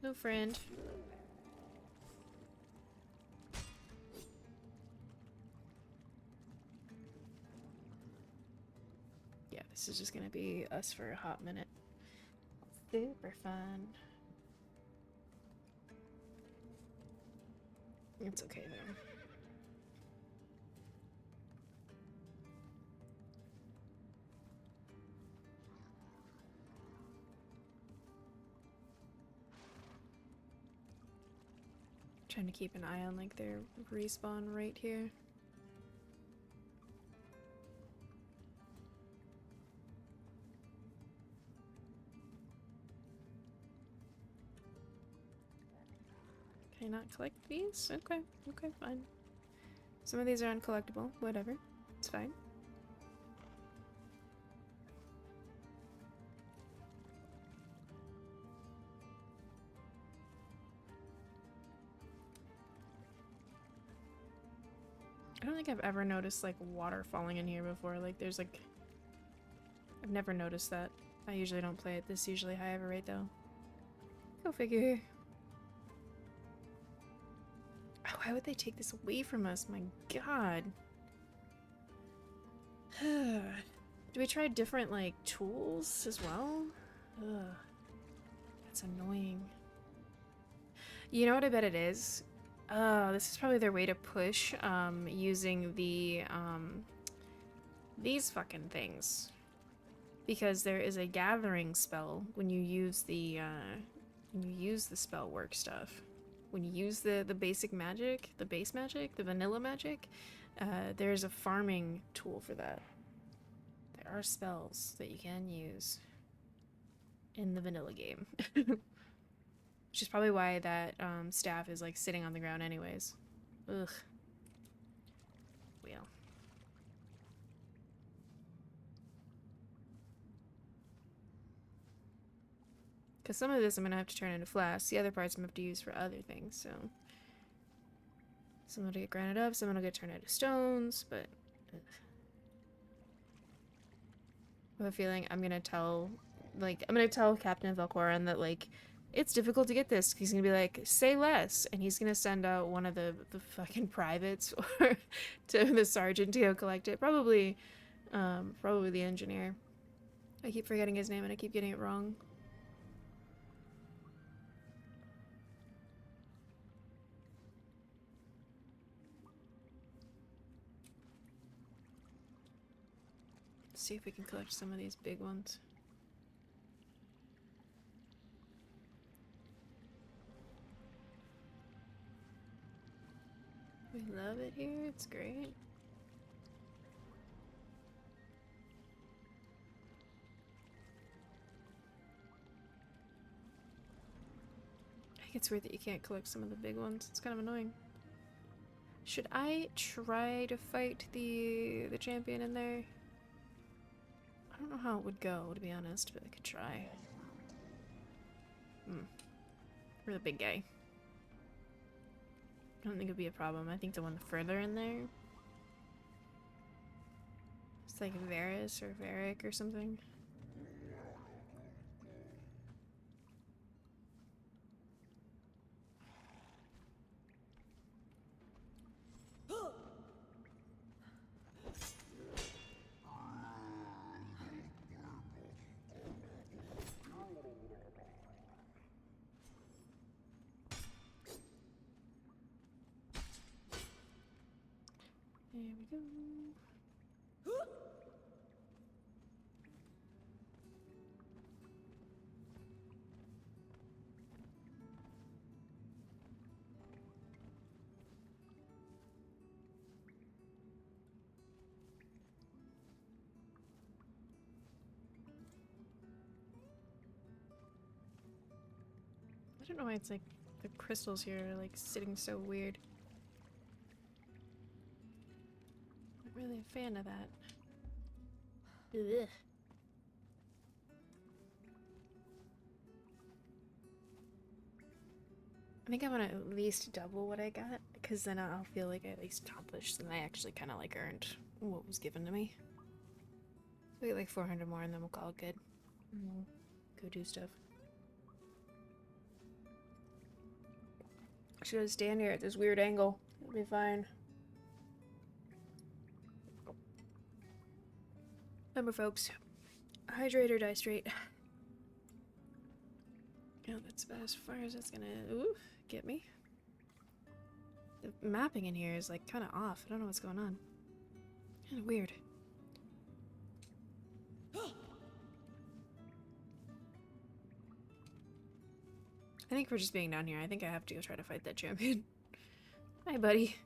No friend. Yeah, this is just gonna be us for a hot minute. Super fun. It's okay though. Trying to keep an eye on like their respawn rate here. Can I not collect these? Okay, okay, fine. Some of these are uncollectible, whatever. It's fine. I don't think I've ever noticed like water falling in here before. Like there's like... I've never noticed that. I usually don't play at this usually high of a rate though. Go figure. Oh, why would they take this away from us? My god. Do we try different like tools as well? Ugh. That's annoying. You know what I bet it is? this is probably their way to push, using the, these fucking things. Because there is a gathering spell when you use the spell work stuff. When you use the basic magic, the base magic, the vanilla magic, there's a farming tool for that. There are spells that you can use in the vanilla game. Which is probably why that staff is like sitting on the ground anyways. Ugh. Well. Because some of this I'm going to have to turn into flasks. The other parts I'm going to have to use for other things, so. Some of it'll get grinded up, some of it'll get turned into stones, but. Ugh. I have a feeling I'm going to tell, Captain Velcoran that, like, it's difficult to get this. He's going to be like, say less. And he's going to send out one of the fucking privates or to the sergeant to go collect it. Probably the engineer. I keep forgetting his name and I keep getting it wrong. Let's see if we can collect some of these big ones. We love it here, it's great. I think it's weird that you can't collect some of the big ones. It's kind of annoying. Should I try to fight the champion in there? I don't know how it would go, to be honest, but I could try. Or the big guy. I don't think it'd be a problem. I think the one further in there. It's like Varus or Varric or something. There we go. I don't know why it's like the crystals here are like sitting so weird. Not really a fan of that. Ugh. I think I want to at least double what I got, because then I'll feel like I at least accomplished and I actually kind of like earned what was given to me. We get like 400 more and then we'll call it good. And we'll go do stuff. I should just stand here at this weird angle. It'll be fine. Remember, folks, hydrate or die straight. Yeah, that's about as far as it's gonna get me. The mapping in here is like kind of off. I don't know what's going on. Kind of weird. I think we're just being down here. I think I have to go try to fight that champion. Hi, buddy.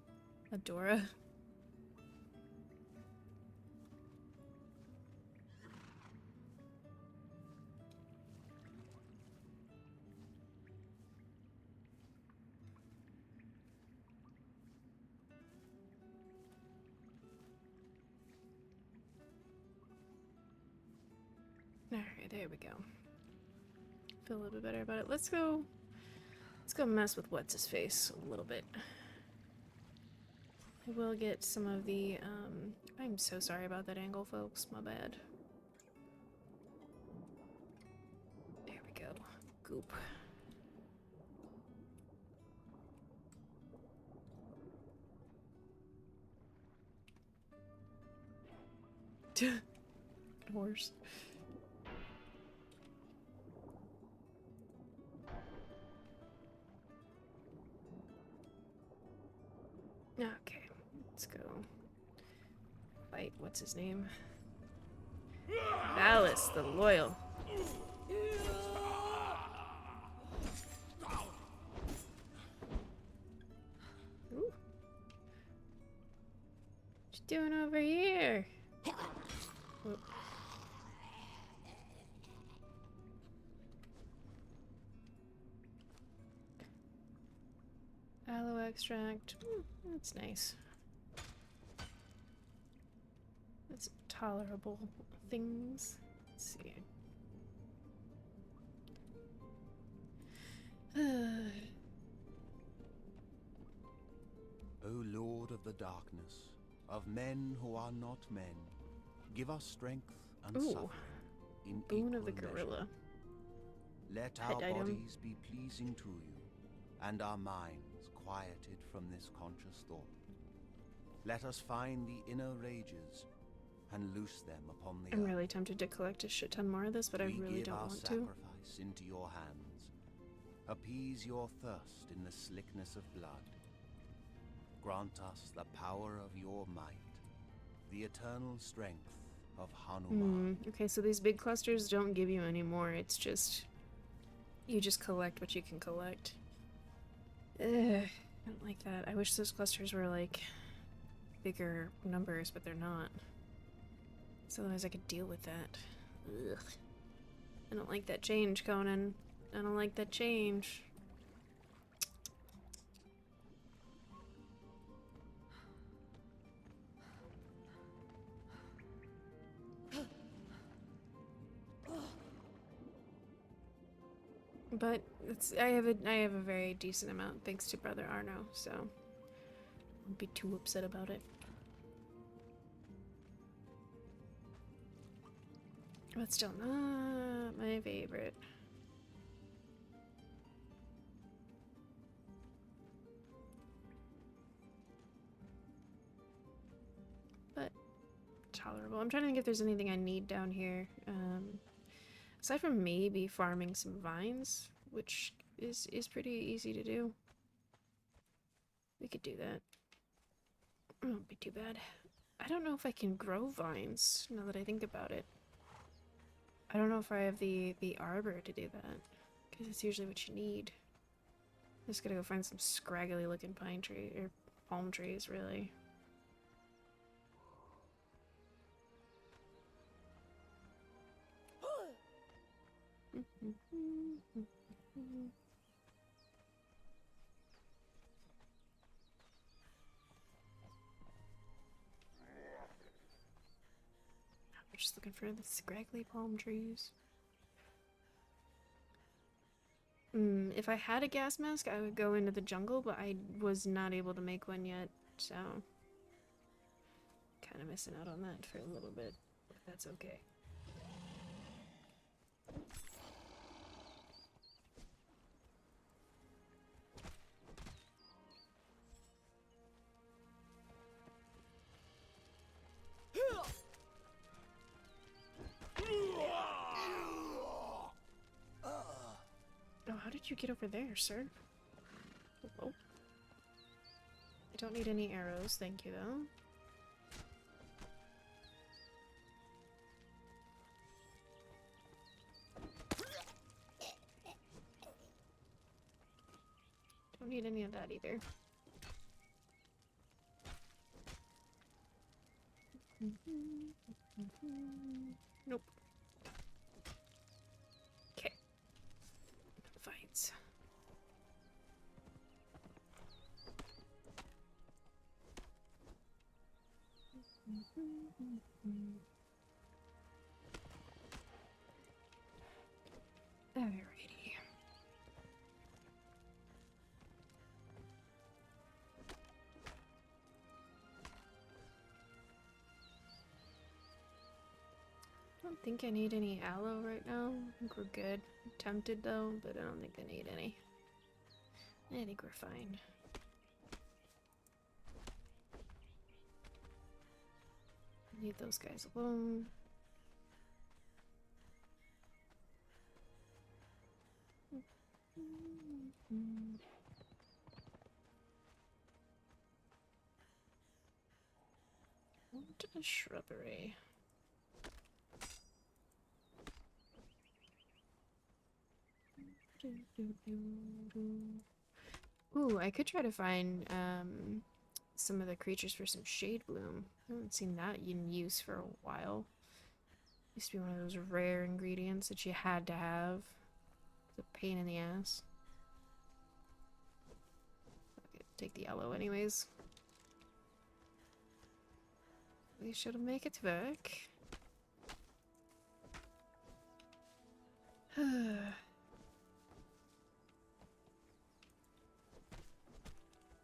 Adora. Alright, there we go. Feel a little bit better about it. Let's go mess with what's his face a little bit. I will get some of the I'm so sorry about that angle, folks. My bad. There we go. Goop. Horse. Okay, let's go. Fight, what's his name? Valis, the Loyal. Ooh. What you doing over here? Whoop. Aloe extract. That's nice. That's tolerable things. Let's see. O Lord of the darkness, of men who are not men, give us strength and Ooh. suffering in Boon of the equal measure. Gorilla. Let Pet our item. bodies be pleasing to you, and our minds quieted from this conscious thought. Let us find the inner rages and loose them upon the I'm earth. really tempted to collect a shit ton more of this, but I We really give don't our want to. sacrifice into your hands. Appease your thirst in the slickness of blood. Grant us the power of your might, the eternal strength of Hanuman. Okay, so these big clusters don't give you any more. It's just... you just collect what you can collect. Ugh, I don't like that. I wish those clusters were, like, bigger numbers, but they're not. So otherwise I could deal with that. Ugh. I don't like that change, Conan. I don't like that change. But it's, I have a very decent amount thanks to Brother Arno, so I won't be too upset about it. But still not my favorite. But tolerable. I'm trying to think if there's anything I need down here. Aside from maybe farming some vines, which is pretty easy to do. We could do that. It won't be too bad. I don't know if I can grow vines, now that I think about it. I don't know if I have the arbor to do that, because it's usually what you need. Just gotta go find some scraggly looking pine tree, or palm trees, really. I'm just looking for the scraggly palm trees. If I had a gas mask, I would go into the jungle, but I was not able to make one yet, so... kind of missing out on that for a little bit, but that's okay. Oh, how did you get over there, sir? Oh. I don't need any arrows, thank you, though. Don't need any of that either. Nope. Okay. Fights. Alrighty. I don't think I need any aloe right now. I think we're good. I'm tempted though, but I don't think I need any. I think we're fine. Leave those guys alone. a shrubbery. Ooh, I could try to find some of the creatures for some shade bloom. I haven't seen that in use for a while. Used to be one of those rare ingredients that you had to have. It's a pain in the ass. Okay, take the yellow anyways. We should make it work.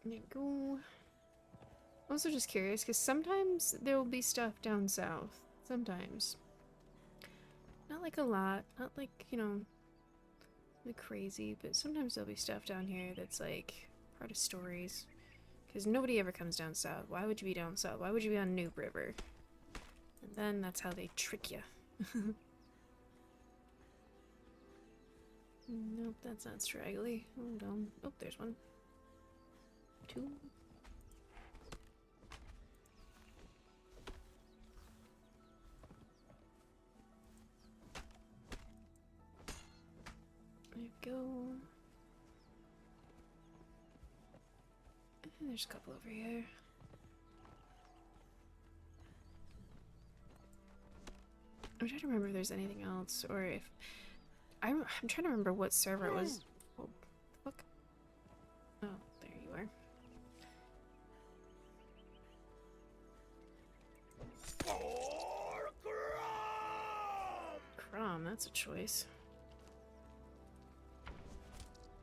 There you go. Also just curious, because sometimes there will be stuff down south. Sometimes. Not like a lot. Not like, you know, like crazy, but sometimes there'll be stuff down here that's like part of stories. Because nobody ever comes down south. Why would you be down south? Why would you be on Noob River? And then that's how they trick you. Nope, that's not straggly. Hold on. Oh, there's one. Two. There you go. And there's a couple over here. I'm trying to remember if there's anything else, or if... I'm trying to remember what server it was. Oh, fuck. Oh, there you are. Crom, that's a choice.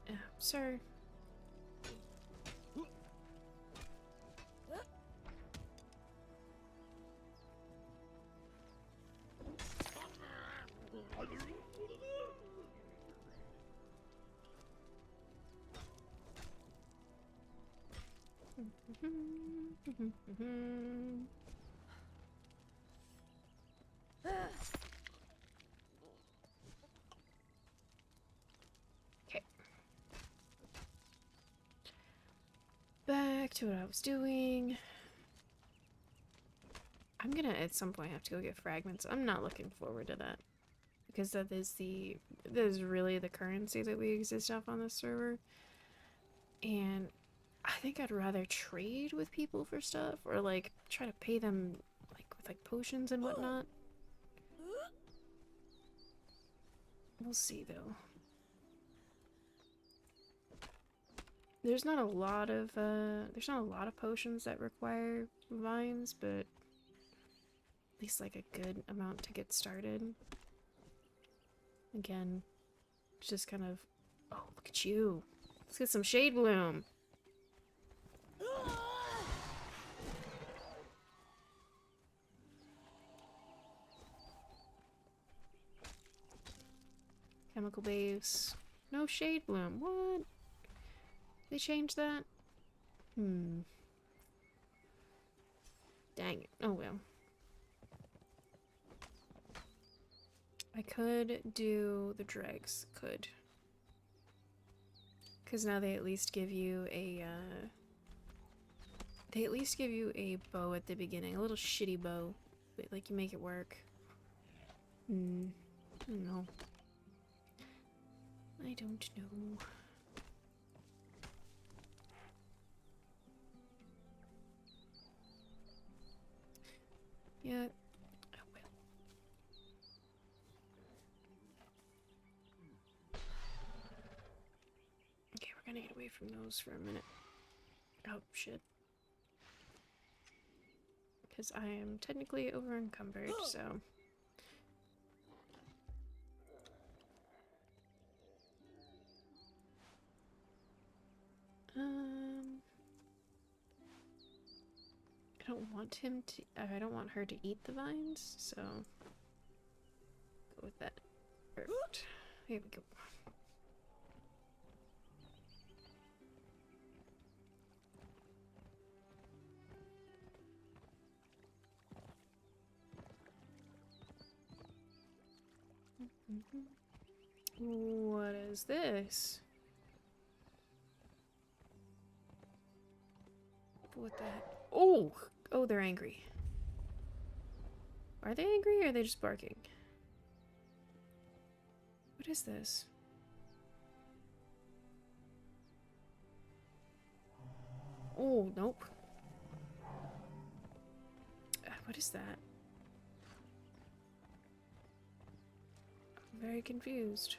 Yeah, sir. Okay. Back to what I was doing. I'm gonna at some point have to go get fragments. I'm not looking forward to that. Because that is really the currency that we exist off on this server. And I think I'd rather trade with people for stuff, or like try to pay them like with like potions and whatnot. We'll see though. There's not a lot of potions that require vines, but at least like a good amount to get started. Again, it's just kind of, oh, look at you. Let's get some shade bloom. Chemical base. No shade bloom. What? They changed that? Dang it. Oh well. I could do the dregs. Could. Because now they at least give you a, they at least give you a bow at the beginning. A little shitty bow. But, like, you make it work. I don't know. I don't know. Yeah. Oh well. Okay, we're gonna get away from those for a minute. Oh, shit. Because I am technically over encumbered, so... I don't want him to... I don't want her to eat the vines, so... Go with that. Perfect. Here we go. What is this? What the heck? Oh! Oh, they're angry. Are they angry or are they just barking? What is this? Oh, nope. What is that? I'm very confused.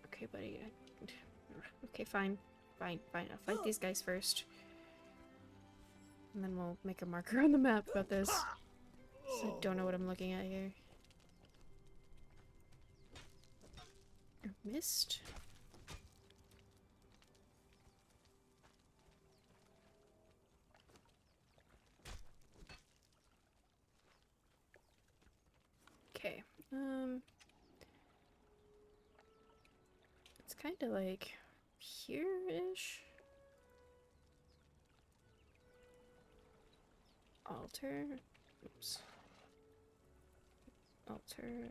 Okay, buddy. Okay, fine. Fine, fine. I'll fight these guys first. And then we'll make a marker on the map about this. So I don't know what I'm looking at here. Mist? Okay. It's kind of like here-ish. Altar. Oops. Altar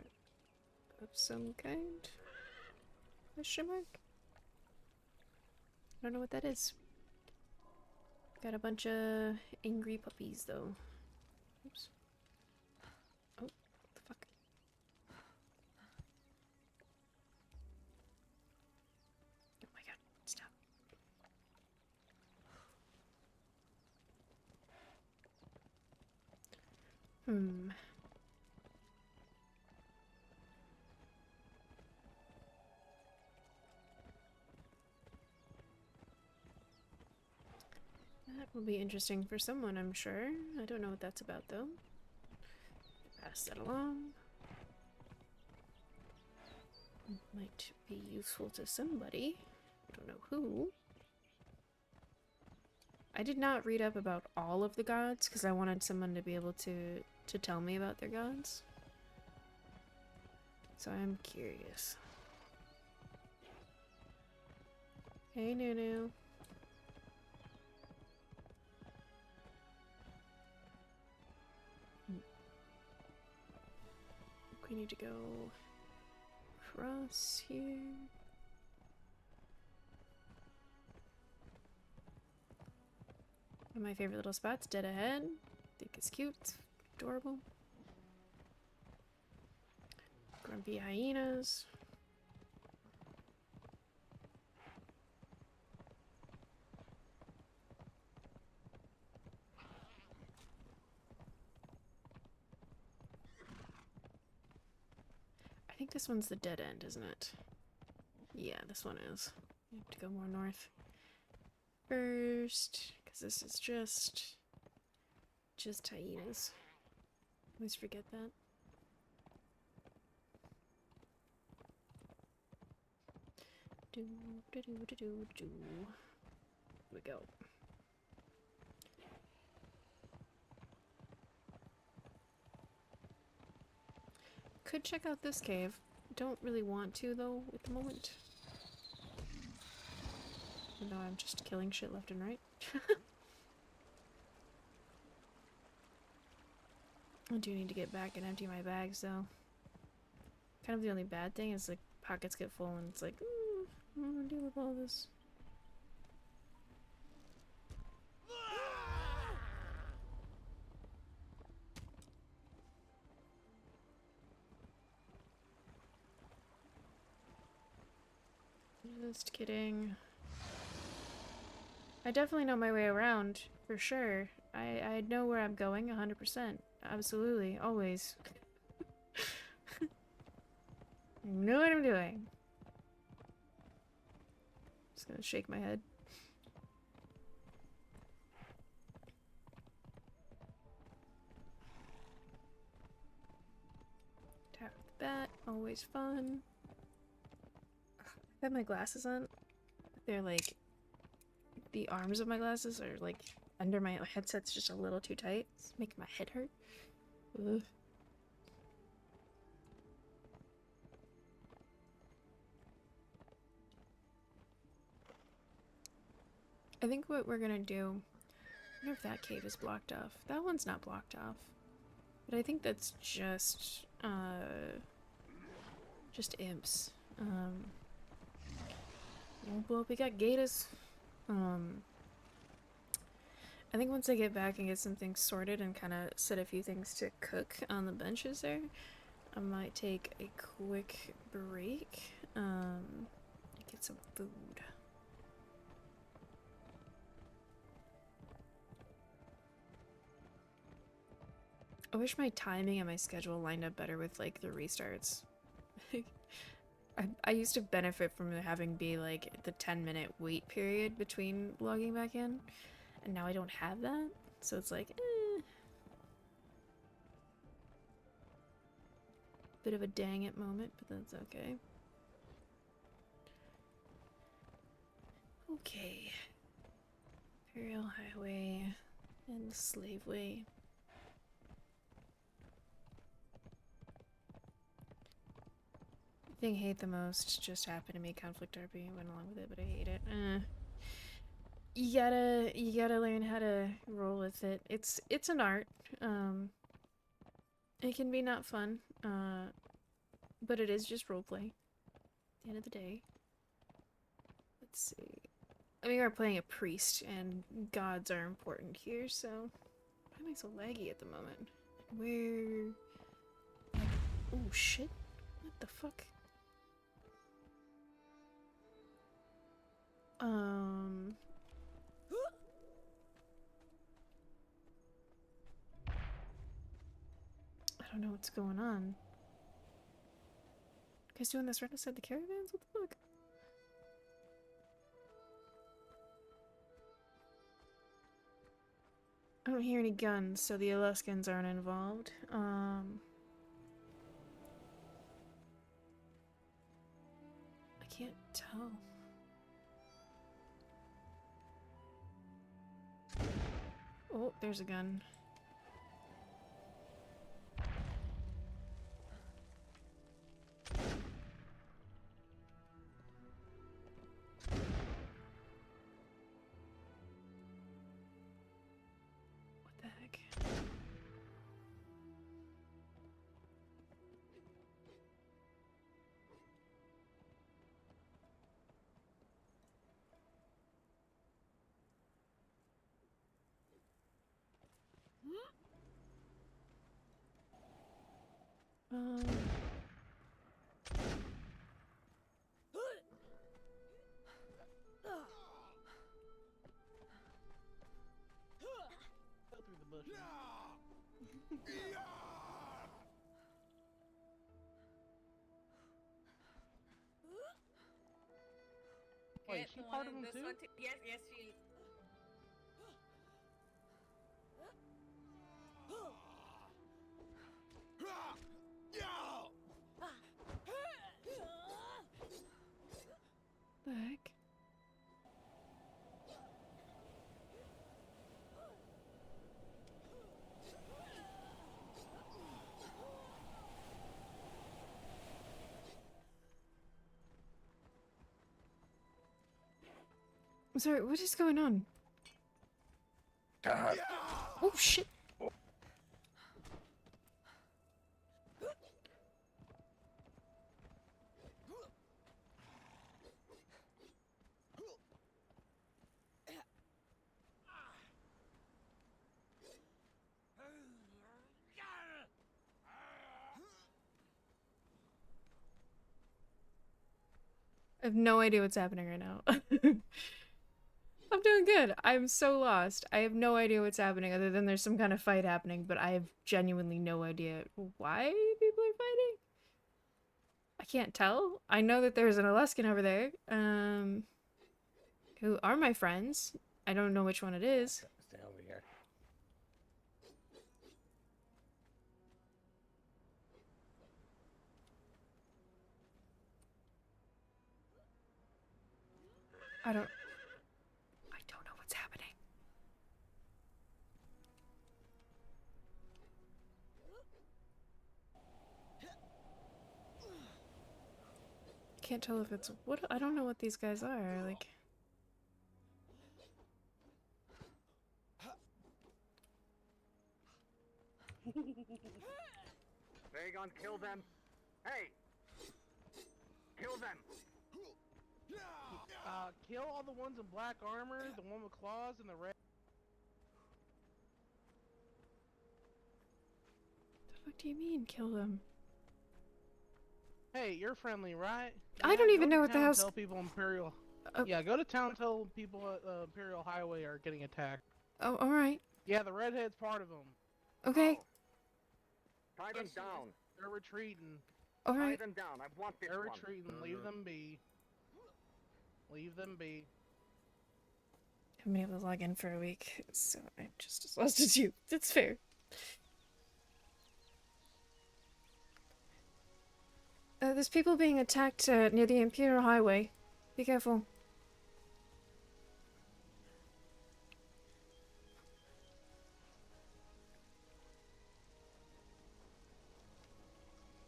of some kind? Question mark? I don't know what that is. Got a bunch of angry puppies though. Oops. Oh, what the fuck? Oh my god, stop. That will be interesting for someone, I'm sure. I don't know what that's about, though. Pass that along. Might be useful to somebody. Don't know who. I did not read up about all of the gods, because I wanted someone to be able to tell me about their gods. So I'm curious. Hey, Nunu. We need to go across here. One of my favorite little spots, dead ahead. I think it's cute, adorable. Grumpy hyenas. I think this one's the dead end, isn't it? Yeah, this one is. We have to go more north first, because this is just hyenas. Always forget that. Do do do do do do. Here we go. Could check out this cave. Don't really want to though at the moment. Even though I'm just killing shit left and right. I do need to get back and empty my bags though. Kind of the only bad thing is like pockets get full and it's like, I don't want to deal with all this. Just kidding. I definitely know my way around, for sure. I know where I'm going 100%. Absolutely, always. I know what I'm doing. Just gonna shake my head. Tap the bat, always fun. I have my glasses on. They're like, the arms of my glasses are like under my headset's just a little too tight. It's making my head hurt. Ugh. I think what we're gonna do, I wonder if that cave is blocked off. That one's not blocked off. But I think that's just imps. Well, we got gators. I think once I get back and get some things sorted and kind of set a few things to cook on the benches there, I might take a quick break, get some food. I wish my timing and my schedule lined up better with, like, the restarts. I used to benefit from having be, like, the 10-minute wait period between logging back in, and now I don't have that, so it's like, Bit of a dang it moment, but that's okay. Okay. Imperial Highway and Slave Way. Thing I hate the most just happened to me. Conflict RP went along with it, but I hate it. You gotta learn how to roll with it. It's an art. It can be not fun. But it is just roleplay. At the end of the day. Let's see. I mean, we're playing a priest, and gods are important here, so why am I so laggy at the moment? Where? Oh shit! What the fuck? I don't know what's going on. You guys doing this right outside the caravans? What the fuck? I don't hear any guns, so the Alaskans aren't involved. I can't tell. Oh, there's a gun. What the heck? Wait, is she part of them too? Yes, yes, she is. The heck? I'm sorry, what is going on? Oh shit! I have no idea what's happening right now. I'm doing good. I'm so lost. I have no idea what's happening other than there's some kind of fight happening, but I have genuinely no idea why people are fighting. I can't tell. I know that there's an Alaskan over there, who are my friends. I don't know which one it is. Stay over here. I don't know what's happening. Can't tell if it's what. I don't know what these guys are, like. Dragon, kill them! Hey! Kill them! Kill all the ones in black armor, the one with claws, and the red. The fuck do you mean, kill them? Hey, you're friendly, right? I don't even go know to what the town and hell's... Tell people Imperial. Oh. Yeah, go to town and tell people Imperial Highway are getting attacked. Oh, alright. Yeah, the redhead's part of them. Okay. Tie them down. They're retreating. Tie Alright. them down. I want this They're one. retreating. Leave them be. Leave them be. I haven't been able to log in for a week, so I'm just as lost as you. It's fair. There's people being attacked near the Imperial Highway. Be careful.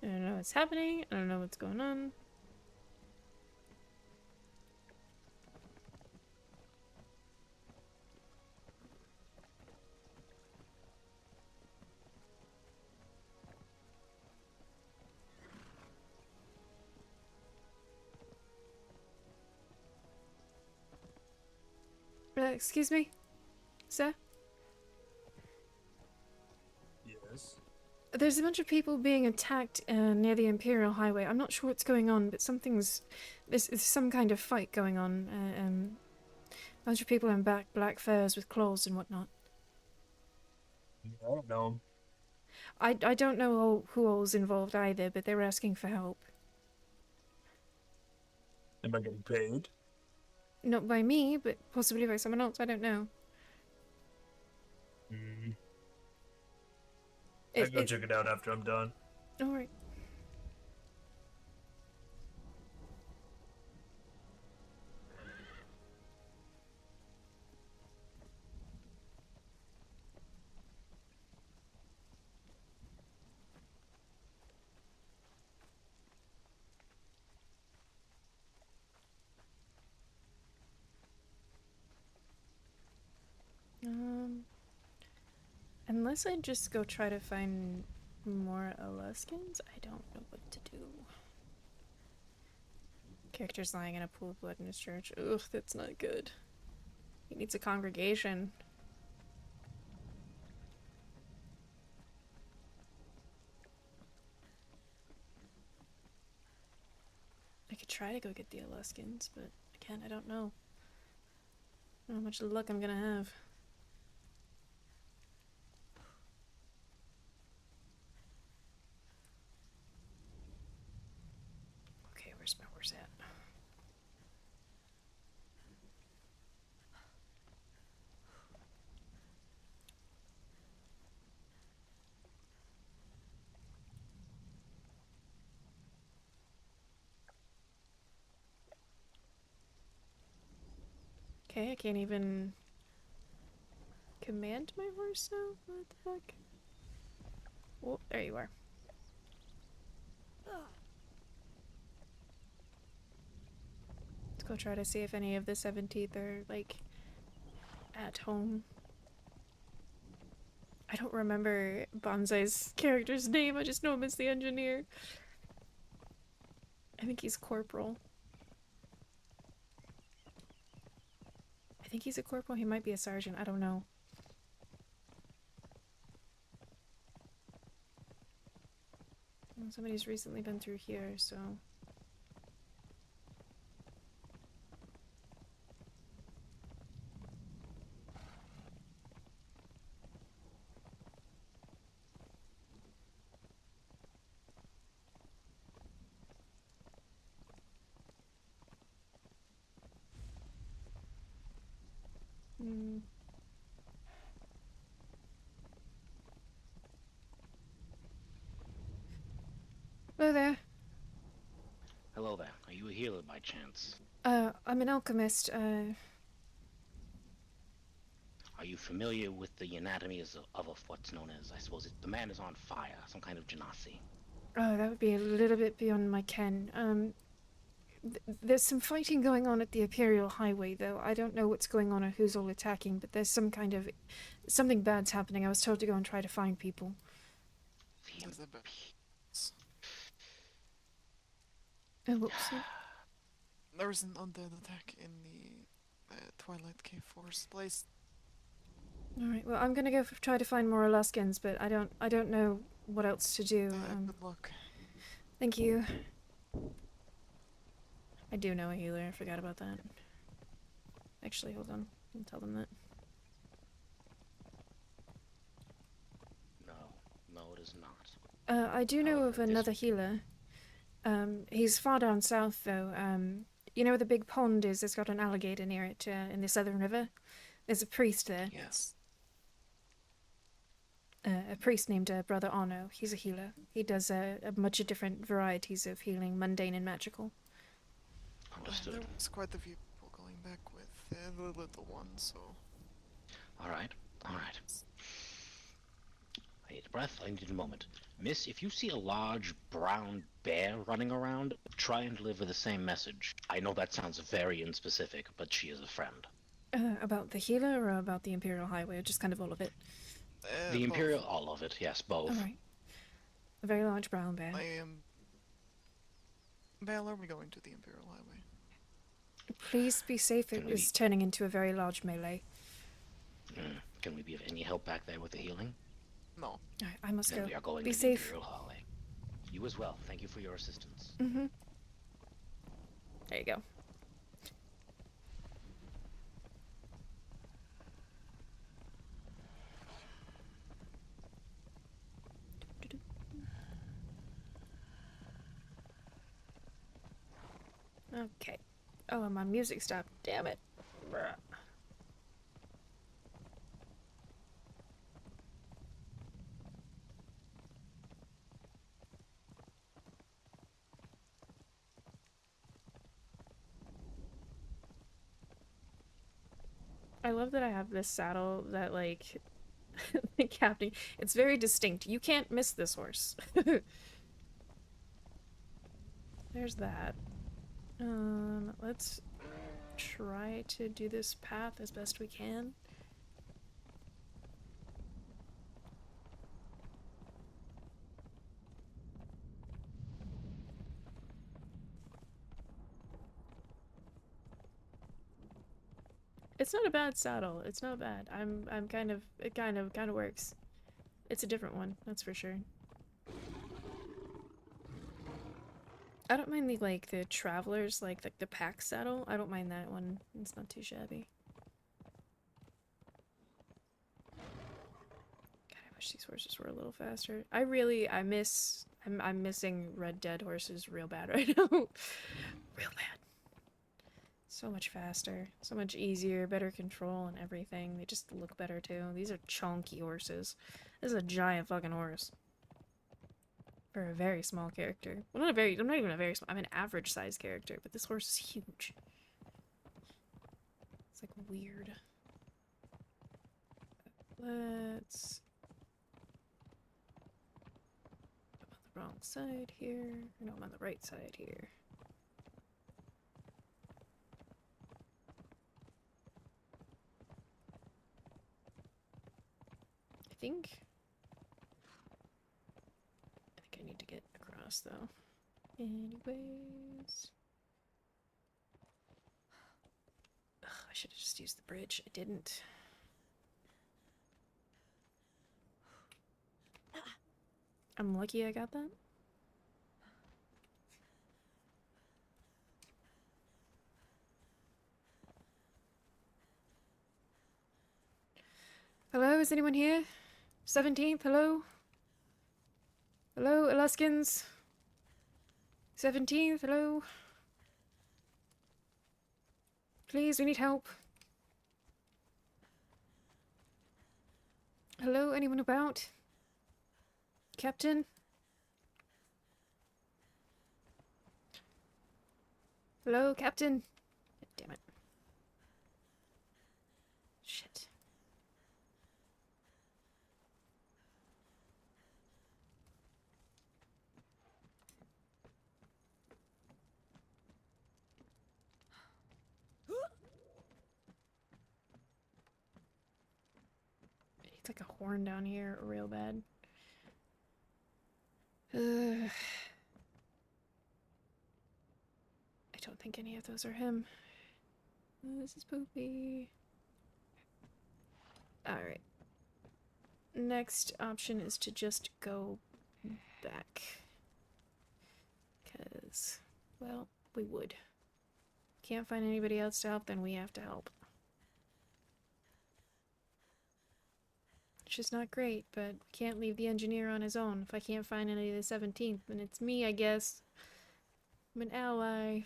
I don't know what's happening. I don't know what's going on. Excuse me? Sir? Yes. There's a bunch of people being attacked near the Imperial Highway. I'm not sure what's going on, but there's some kind of fight going on. A bunch of people in black furs with claws and whatnot. I don't know. I don't know who all's involved either, but they were asking for help. Am I getting paid? Not by me, but possibly by someone else. I don't know. I can go check it out after I'm done. Alright. Unless I just go try to find more Alaskans, I don't know what to do. Character's lying in a pool of blood in his church. Ugh, that's not good. He needs a congregation. I could try to go get the Alaskans, but again, I don't know. I don't know how much luck I'm gonna have. Okay, where's my horse at? Okay, I can't even command my horse now? What the heck? Oh, there you are. Let's go try to see if any of the 17th are, like, at home. I don't remember Bonsai's character's name, I just know him as the engineer. I think he's corporal. I think he's a corporal, he might be a sergeant, I don't know. Well, somebody's recently been through here, so... Hello there. Hello there. Are you a healer by chance? I'm an alchemist. Are you familiar with the anatomy of what's known as, I suppose, the man is on fire, some kind of genasi? Oh, that would be a little bit beyond my ken. There's some fighting going on at the Imperial Highway, though. I don't know what's going on or who's all attacking, but there's something bad's happening. I was told to go and try to find people. Oh, whoops. There was an undead attack in the Twilight Cave Forest place. Alright, well, I'm gonna go try to find more Alaskans, but I don't know what else to do. Good luck. Thank you. I do know a healer, I forgot about that. Actually, hold on. I'll tell them that. No, it is not. I do know However, of another healer. He's far down south, though. You know where the big pond is? It's got an alligator near it, in the Southern River? There's a priest there. Yes. A priest named Brother Arno. He's a healer. He does a bunch of different varieties of healing, mundane and magical. Understood. There was quite a few people going back with the little one, so... Alright. I need a breath. I need a moment. Miss, if you see a large brown bear running around, try and deliver the same message. I know that sounds very unspecific, but she is a friend. About the healer or about the Imperial Highway, or just kind of all of it? The both. Imperial, all of it, yes, both. Alright. A very large brown bear. I am... Val, are we going to the Imperial Highway? Please be safe, it was turning into a very large melee. Can we be of any help back there with the healing? No. Alright, I must Then go. we are going Be to safe. the Imperial Highway. You as well. Thank you for your assistance. Mm-hmm. There you go. Okay. Oh, and my music stopped. Damn it. Bruh. I love that I have this saddle that, like, the captain... It's very distinct. You can't miss this horse. There's that. Let's try to do this path as best we can. It's not a bad saddle. It's not bad. It kind of works. It's a different one, that's for sure. I don't mind the travelers, like the pack saddle. I don't mind that one. It's not too shabby. God, I wish these horses were a little faster. I'm missing Red Dead horses real bad right now. Real bad. So much faster, so much easier, better control and everything. They just look better too. These are chunky horses. This is a giant fucking horse. For a very small character. Well, I'm not even a very small, I'm an average sized character, but this horse is huge. It's like weird. Let's... I'm on the wrong side here. No, I'm on the right side here. I think I need to get across, though. Anyways. Ugh, I should have just used the bridge. I didn't. I'm lucky I got that. Hello, is anyone here? 17th, hello? Hello, Alaskans? 17th, hello? Please, we need help. Hello, anyone about? Captain? Hello, Captain? Damn it. Shit. It's like a horn down here real bad. if those are him. This is Poopy. Alright. Next option is to just go back. Because, well, we would. Can't find anybody else to help, then we have to help. Which is not great, but we can't leave the engineer on his own. If I can't find any of the 17th, then it's me, I guess. I'm an ally.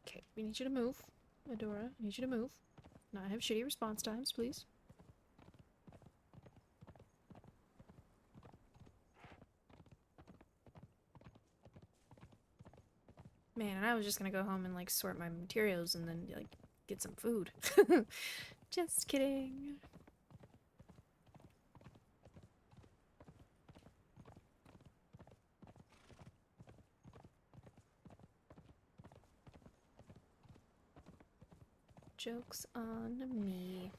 Okay, we need you to move. Adora, I need you to move. Not have shitty response times, please. Man, and I was just gonna go home and like sort my materials and then like get some food. Just kidding. Joke's on me.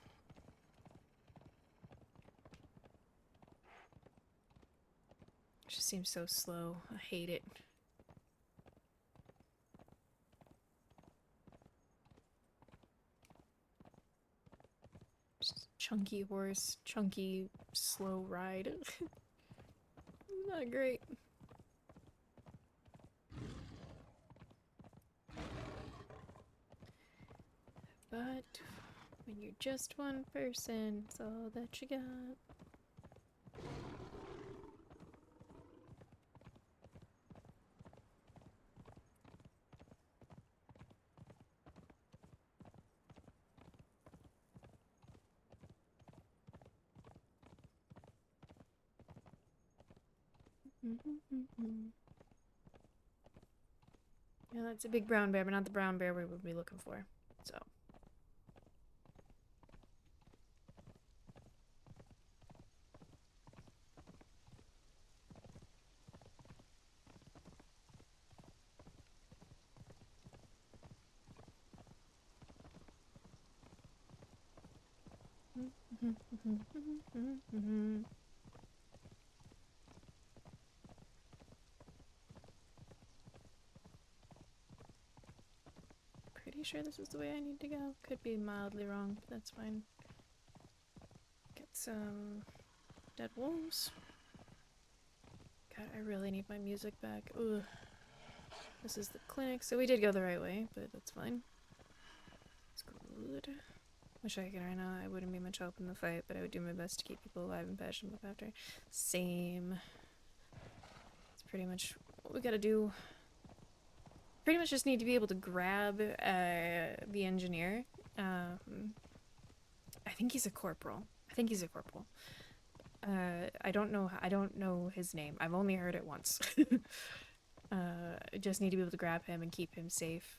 It just seems so slow. I hate it. Just chunky horse, chunky, slow ride. Not great. But when you're just one person, it's all that you got. Yeah, that's a big brown bear, but not the brown bear we would be looking for. So. Pretty sure this is the way I need to go. Could be mildly wrong, but that's fine. Get some dead wolves. God, I really need my music back. Ugh. This is the clinic, so we did go the right way, but that's fine. It's good. Wish I could right now. I wouldn't be much help in the fight, but I would do my best to keep people alive and passionate about after. Same. It's pretty much what we gotta do. Pretty much just need to be able to grab the engineer. I think he's a corporal. I don't know his name. I've only heard it once. I just need to be able to grab him and keep him safe.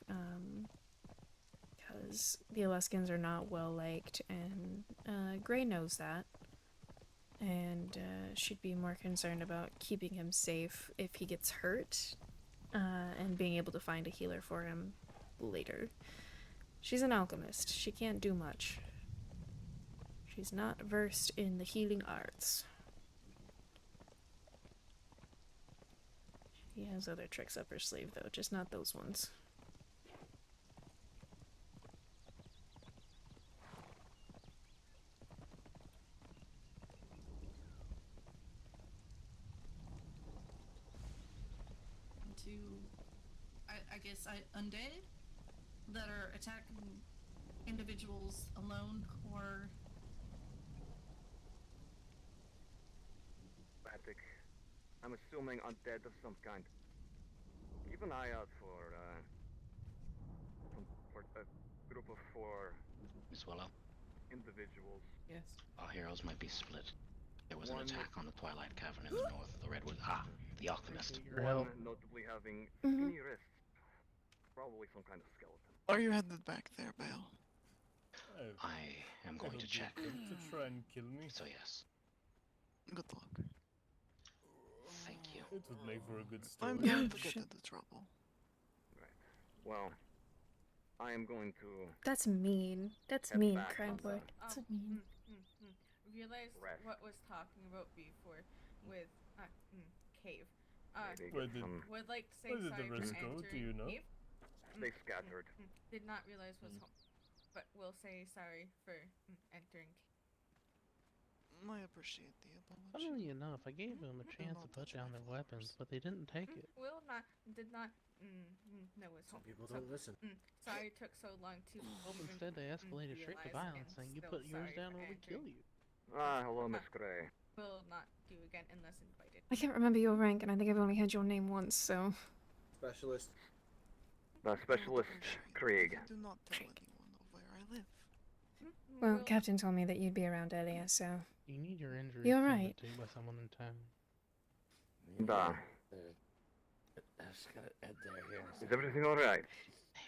Because the Alaskans are not well liked, and Gray knows that. And should be more concerned about keeping him safe if he gets hurt. And being able to find a healer for him later. She's an alchemist. She can't do much. She's not versed in the healing arts. She has other tricks up her sleeve, though, just not those ones. I guess undead that are attacking individuals alone, or Mythic. I'm assuming undead of some kind. Keep an eye out for a group of 4 Miss Willow, individuals. Yes. our heroes might be split. There was an One- attack on the Twilight Cavern in the north, the Redwood. Ah, the Alchemist. One notably having skinny wrists. Probably some kind of skeleton. Are you headed back there, Bale? I am going to check. To try and kill me. So yes, Good luck. thank you. It would make for a good story. I'm going to get into trouble. Right. Well, I am going to That's mean. That's Head mean, back crime on boy. the- That's so mean. Realized Rest. what was talking about before with cave. Maybe Where get did- some. Would like to say Where did the sorry for rest go? Do entering you know? Eve. They scattered. Did not realize was home, but we'll say sorry for entering. I appreciate the apology. Funnily enough, I gave them a chance to put down their weapons, but they didn't take it. Will not did not know was home. Some people So, don't listen. Sorry it took so long to. Instead, they escalated straight to realize, violence, and saying you still put yours sorry down for or we kill entering. you. Ah, hello, Miss Gray. Will not do again unless invited. I can't remember your rank, and I think I've only heard your name once, so. Specialist. The specialist Krieg. Do not tell anyone of where I live. Well, Captain told me that you'd be around earlier, so. You need your injury You're tended right. to by someone in town. Da. I just gotta head there here. Is everything alright?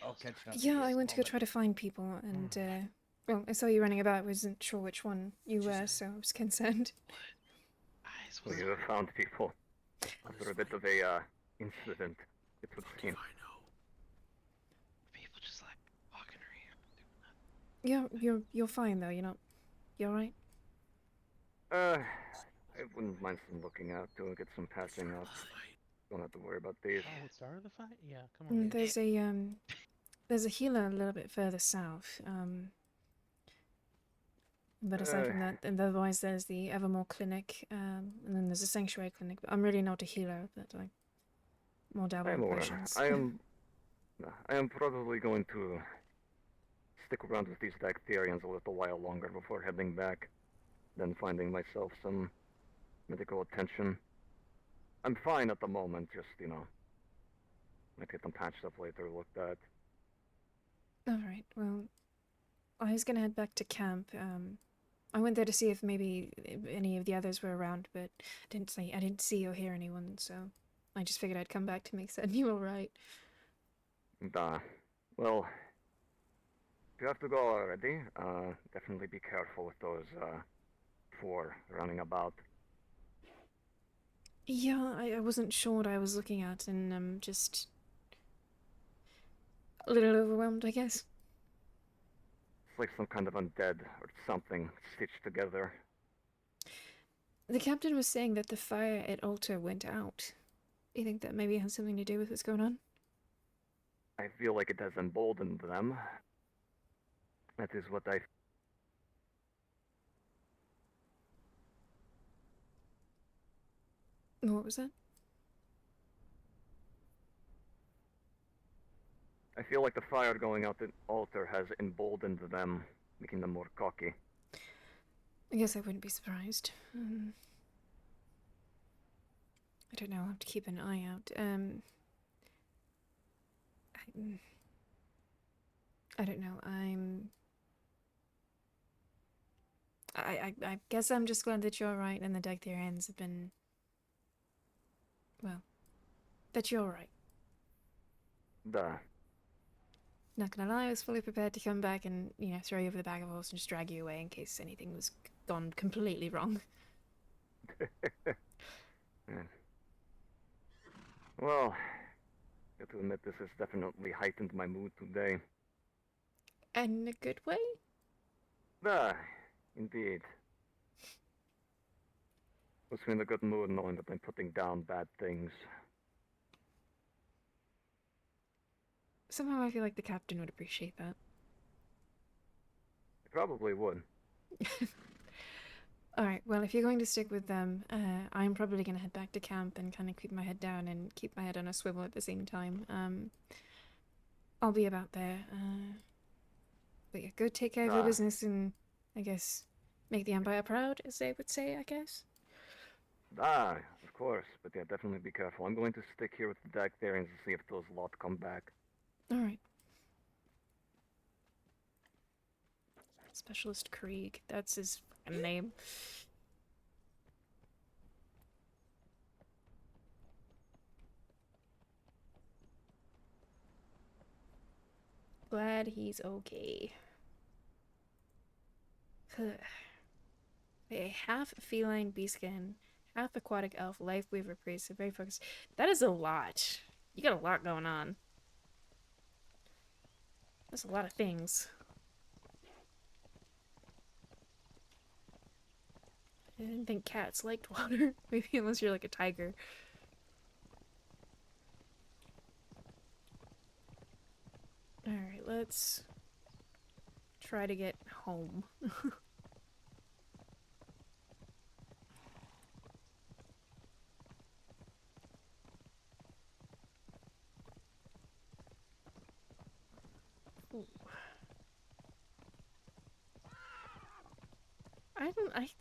I'll catch up. Yeah, I went to go try to find people, and, well, I saw you running about. I wasn't sure which one you were, so I was concerned. We have found people after a bit of a incident. It would seem. People just like walking around. You're fine though. You're alright. I wouldn't mind some looking out to get some patching up. Don't have to worry about these. Oh, it started the fight? Yeah, come on. There's a healer a little bit further south. But aside from that, and otherwise there's the Evermore Clinic, and then there's a Sanctuary Clinic. But I'm really not a healer, but I more dabble I'm in aware. potions. I am probably going to stick around with these Dactyrians a little while longer before heading back, then finding myself some medical attention. I'm fine at the moment, just, might get them patched up later, looked at. Alright, well, I was gonna head back to camp. I went there to see if maybe any of the others were around, but I didn't see or hear anyone, so I just figured I'd come back to make certain you were alright. Well, if you have to go already, definitely be careful with those, four running about. Yeah, I wasn't sure what I was looking at, and just a little overwhelmed, I guess. It's like some kind of undead or something stitched together. The captain was saying that the fire at Altar went out. Do you think that maybe has something to do with what's going on? I feel like it has emboldened them. That is what I... What was that? I feel like the fire going out the altar has emboldened them, making them more cocky. I guess I wouldn't be surprised. I don't know, I'll have to keep an eye out. I don't know, I guess I'm just glad that you're alright and the Dactyrians have been... Well, that you're alright. Duh. Not gonna lie, I was fully prepared to come back and, throw you over the back of a horse and just drag you away in case anything was gone completely wrong. Well, I have to admit this has definitely heightened my mood today. In a good way? Indeed. Puts me in a good mood knowing that I'm putting down bad things. Somehow I feel like the captain would appreciate that. I probably would. Alright, well, if you're going to stick with them, I'm probably going to head back to camp and kind of keep my head down and keep my head on a swivel at the same time. I'll be about there. But yeah, go take care of your business and, I guess, make the Empire proud, as they would say, I guess. Of course, but yeah, definitely be careful. I'm going to stick here with the Dactyrians to see if those lot come back. Alright. Specialist Krieg, that's his fucking name. Glad he's okay. A half feline beastskin, half aquatic elf, life weaver priest, so very focused. That is a lot. You got a lot going on. That's a lot of things. I didn't think cats liked water. Maybe unless you're like a tiger. Alright, let's try to get home. Ooh.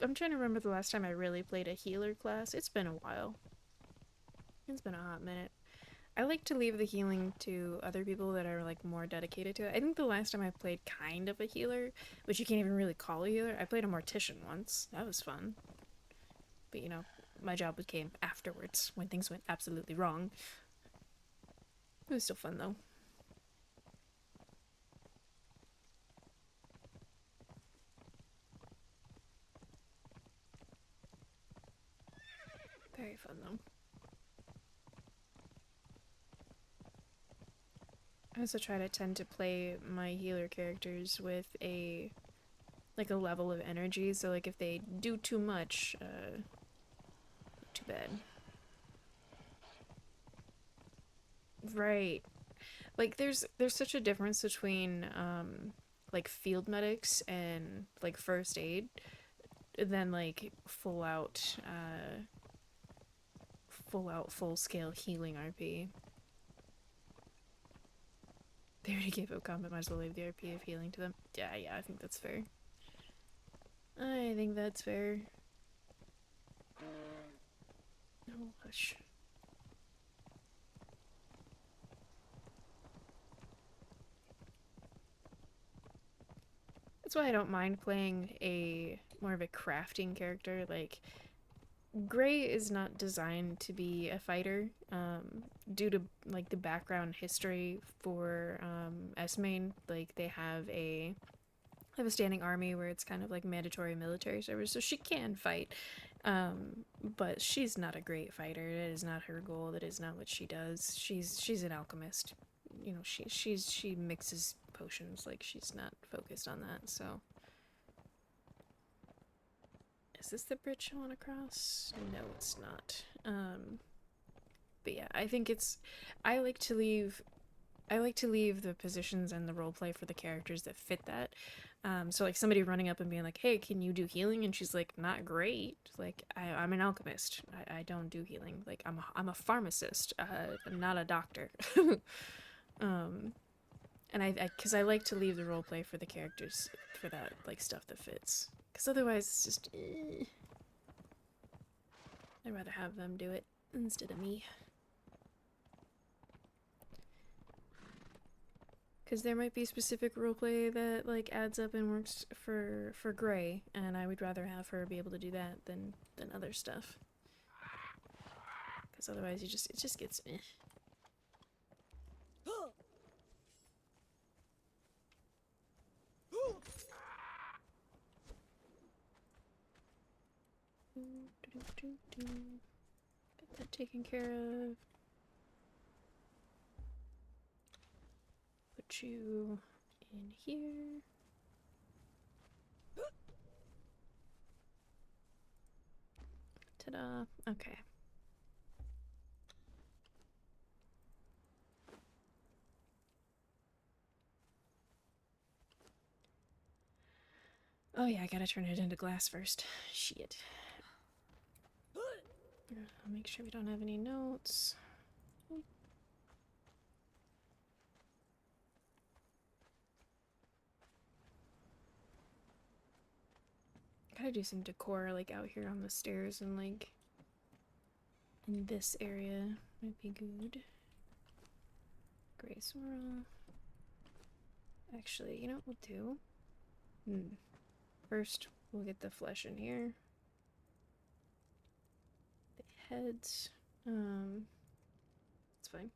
I'm trying to remember the last time I really played a healer class. It's been a while. It's been a hot minute. I like to leave the healing to other people that are like more dedicated to it. I think the last time I played kind of a healer, which you can't even really call a healer, I played a mortician once. That was fun. But you know, my job came afterwards when things went absolutely wrong. It was still fun though. Very fun though. I also try to tend to play my healer characters with a level of energy, so like if they do too much, too bad. Right. Like there's such a difference between like field medics and like first aid than like full full scale healing RP. They already gave up combat, might as well leave the RP of healing to them. Yeah, I think that's fair. I think that's fair. Oh, hush. That's why I don't mind playing more of a crafting character. Like, Gray is not designed to be a fighter, due to like the background history for S-Main. Like they have a standing army where it's kind of like mandatory military service, so she can fight. But she's not a great fighter. That is not her goal. That is not what she does. She's an alchemist. You know, she mixes potions. Like she's not focused on that. So. Is this the bridge I want to cross? No, it's not. But yeah, I think I like to leave the positions and the roleplay for the characters that fit that. So like somebody running up and being like, "Hey, can you do healing?" And she's like, "Not great. Like I'm an alchemist. I don't do healing. Like I'm a pharmacist. I'm not a doctor." And because I like to leave the roleplay for the characters for that like stuff that fits. Because otherwise it's just, I'd rather have them do it instead of me. Because there might be specific roleplay that like adds up and works for Gray, and I would rather have her be able to do that than other stuff. Because otherwise it just gets meh. Get that taken care of. Put you in here. Ta-da. Okay. Oh yeah, I gotta turn it into glass first. Shit. I'll make sure we don't have any notes. Gotta do some decor like out here on the stairs and like in this area might be good. Gray Sorel. Actually, you know what we'll do? First, we'll get the flesh in here. The heads. It's fine.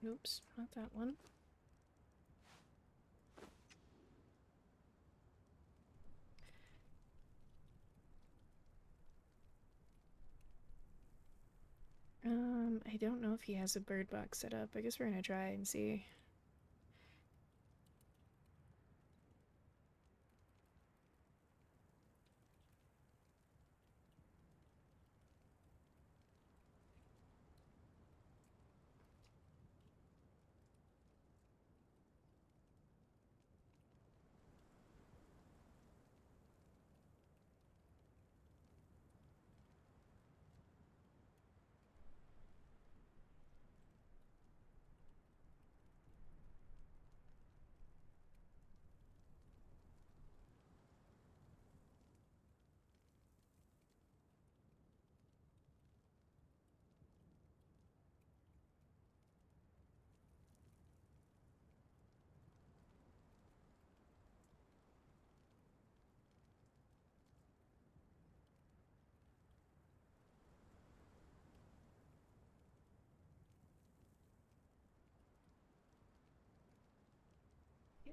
Oops, not that one. I don't know if he has a bird box set up. I guess we're gonna try and see.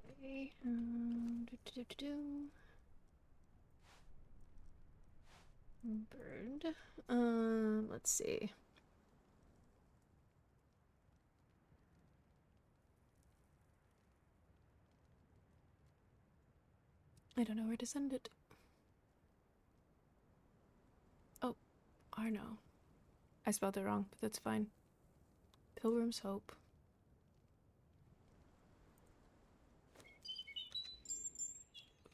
Okay. Bird. Let's see. I don't know where to send it. Oh, Arno. I spelled it wrong, but that's fine. Pilgrim's Hope.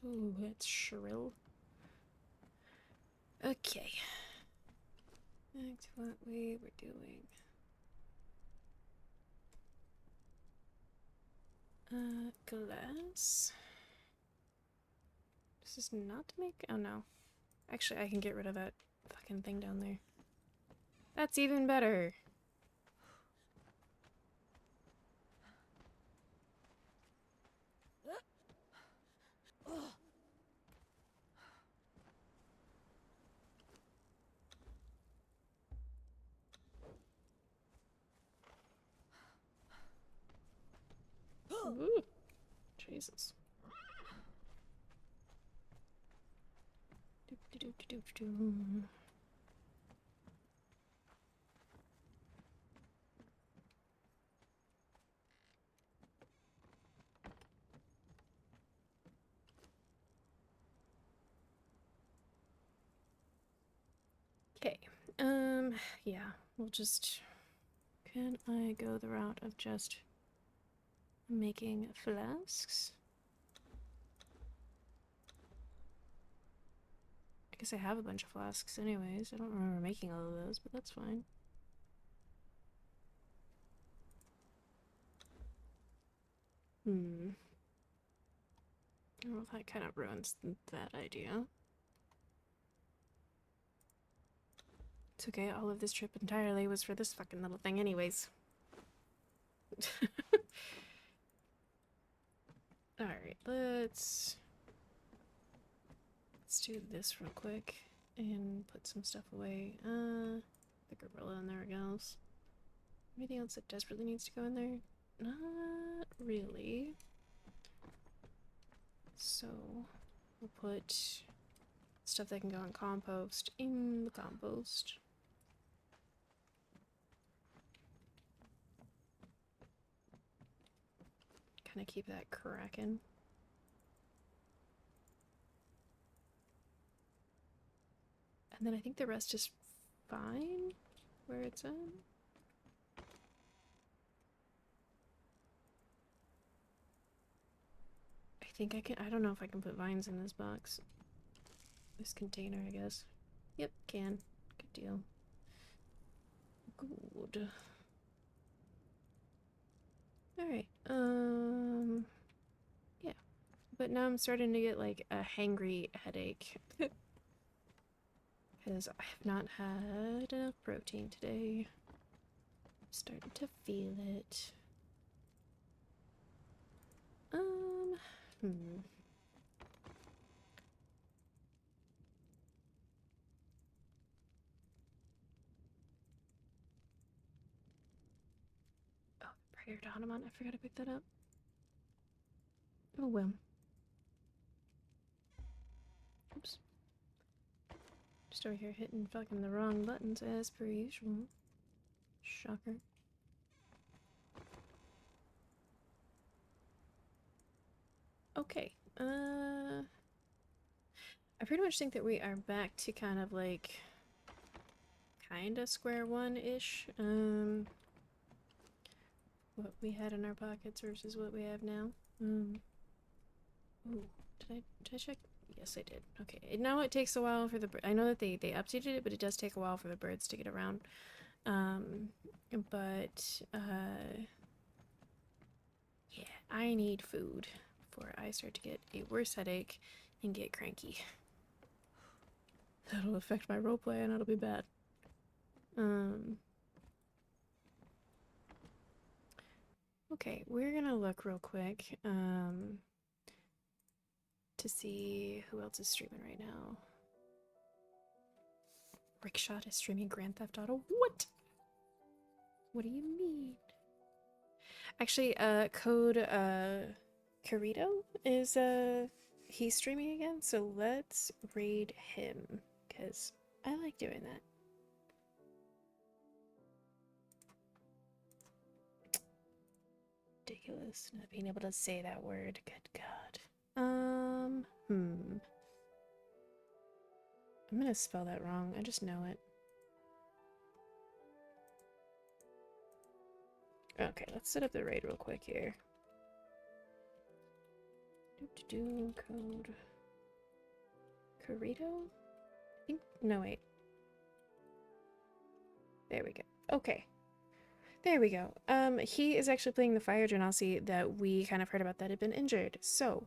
Ooh, it's shrill. Okay. Back to what we were doing. Glass. This is not to make. Oh no. Actually, I can get rid of that fucking thing down there. That's even better. Ooh, Jesus. Okay. Yeah, we'll just. Can I go the route of just making flasks? I guess I have a bunch of flasks anyways. I don't remember making all of those, but that's fine. Well, that kind of ruins that idea. It's okay, all of this trip entirely was for this fucking little thing anyways. Alright, let's do this real quick and put some stuff away. The gorilla, and there it goes. Anything else that desperately needs to go in there? Not really. So we'll put stuff that can go in compost in the compost. Kind of keep that cracking. And then I think the rest is fine where it's at. I think I can. I don't know if I can put vines in this box. This container, I guess. Yep, can. Good deal. Good. Alright, yeah. But now I'm starting to get like a hangry headache. Because I have not had enough protein today. I'm starting to feel it. Oh, prayer to Hanuman. I forgot to pick that up. Oh well. Oops. Just over here hitting fucking the wrong buttons as per usual. Shocker. Okay. I pretty much think that we are back to kind of like kinda square one-ish. What we had in our pockets versus what we have now. Ooh, did I check? Yes, I did. Okay. Now it takes a while for the I know that they updated it, but it does take a while for the birds to get around. Yeah, I need food before I start to get a worse headache and get cranky. That'll affect my roleplay and it'll be bad. Okay, we're gonna look real quick to see who else is streaming right now. Rickshot is streaming Grand Theft Auto. What? What do you mean? Actually, code Carito is he's streaming again, so let's raid him because I like doing that. Ridiculous not being able to say that word. Good God. I'm gonna spell that wrong. I just know it. Okay, let's set up the raid real quick here. Code. Carito? I think. No, wait. There we go. Okay. There we go. He is actually playing the Fire Genasi that we kind of heard about that had been injured. So,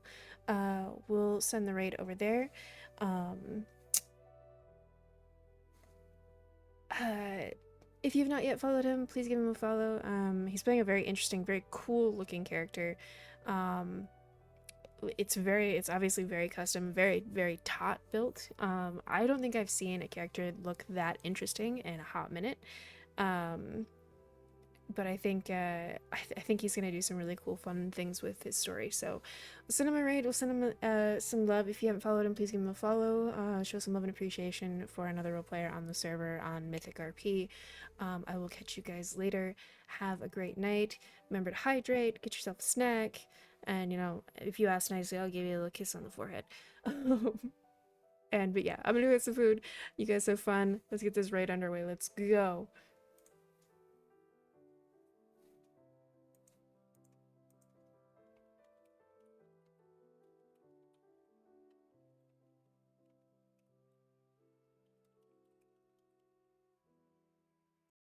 we'll send the raid over there. If you've not yet followed him, please give him a follow. He's playing a very interesting, very cool looking character. It's obviously very custom, very, very taut built. I don't think I've seen a character look that interesting in a hot minute. But I think I think he's gonna do some really cool, fun things with his story. So we'll send him a raid. We'll send him some love. If you haven't followed him, please give him a follow. Show some love and appreciation for another role player on the server on Mythic RP. I will catch you guys later. Have a great night. Remember to hydrate. Get yourself a snack. And if you ask nicely, I'll give you a little kiss on the forehead. But yeah, I'm gonna go get some food. You guys have fun. Let's get this raid underway. Let's go.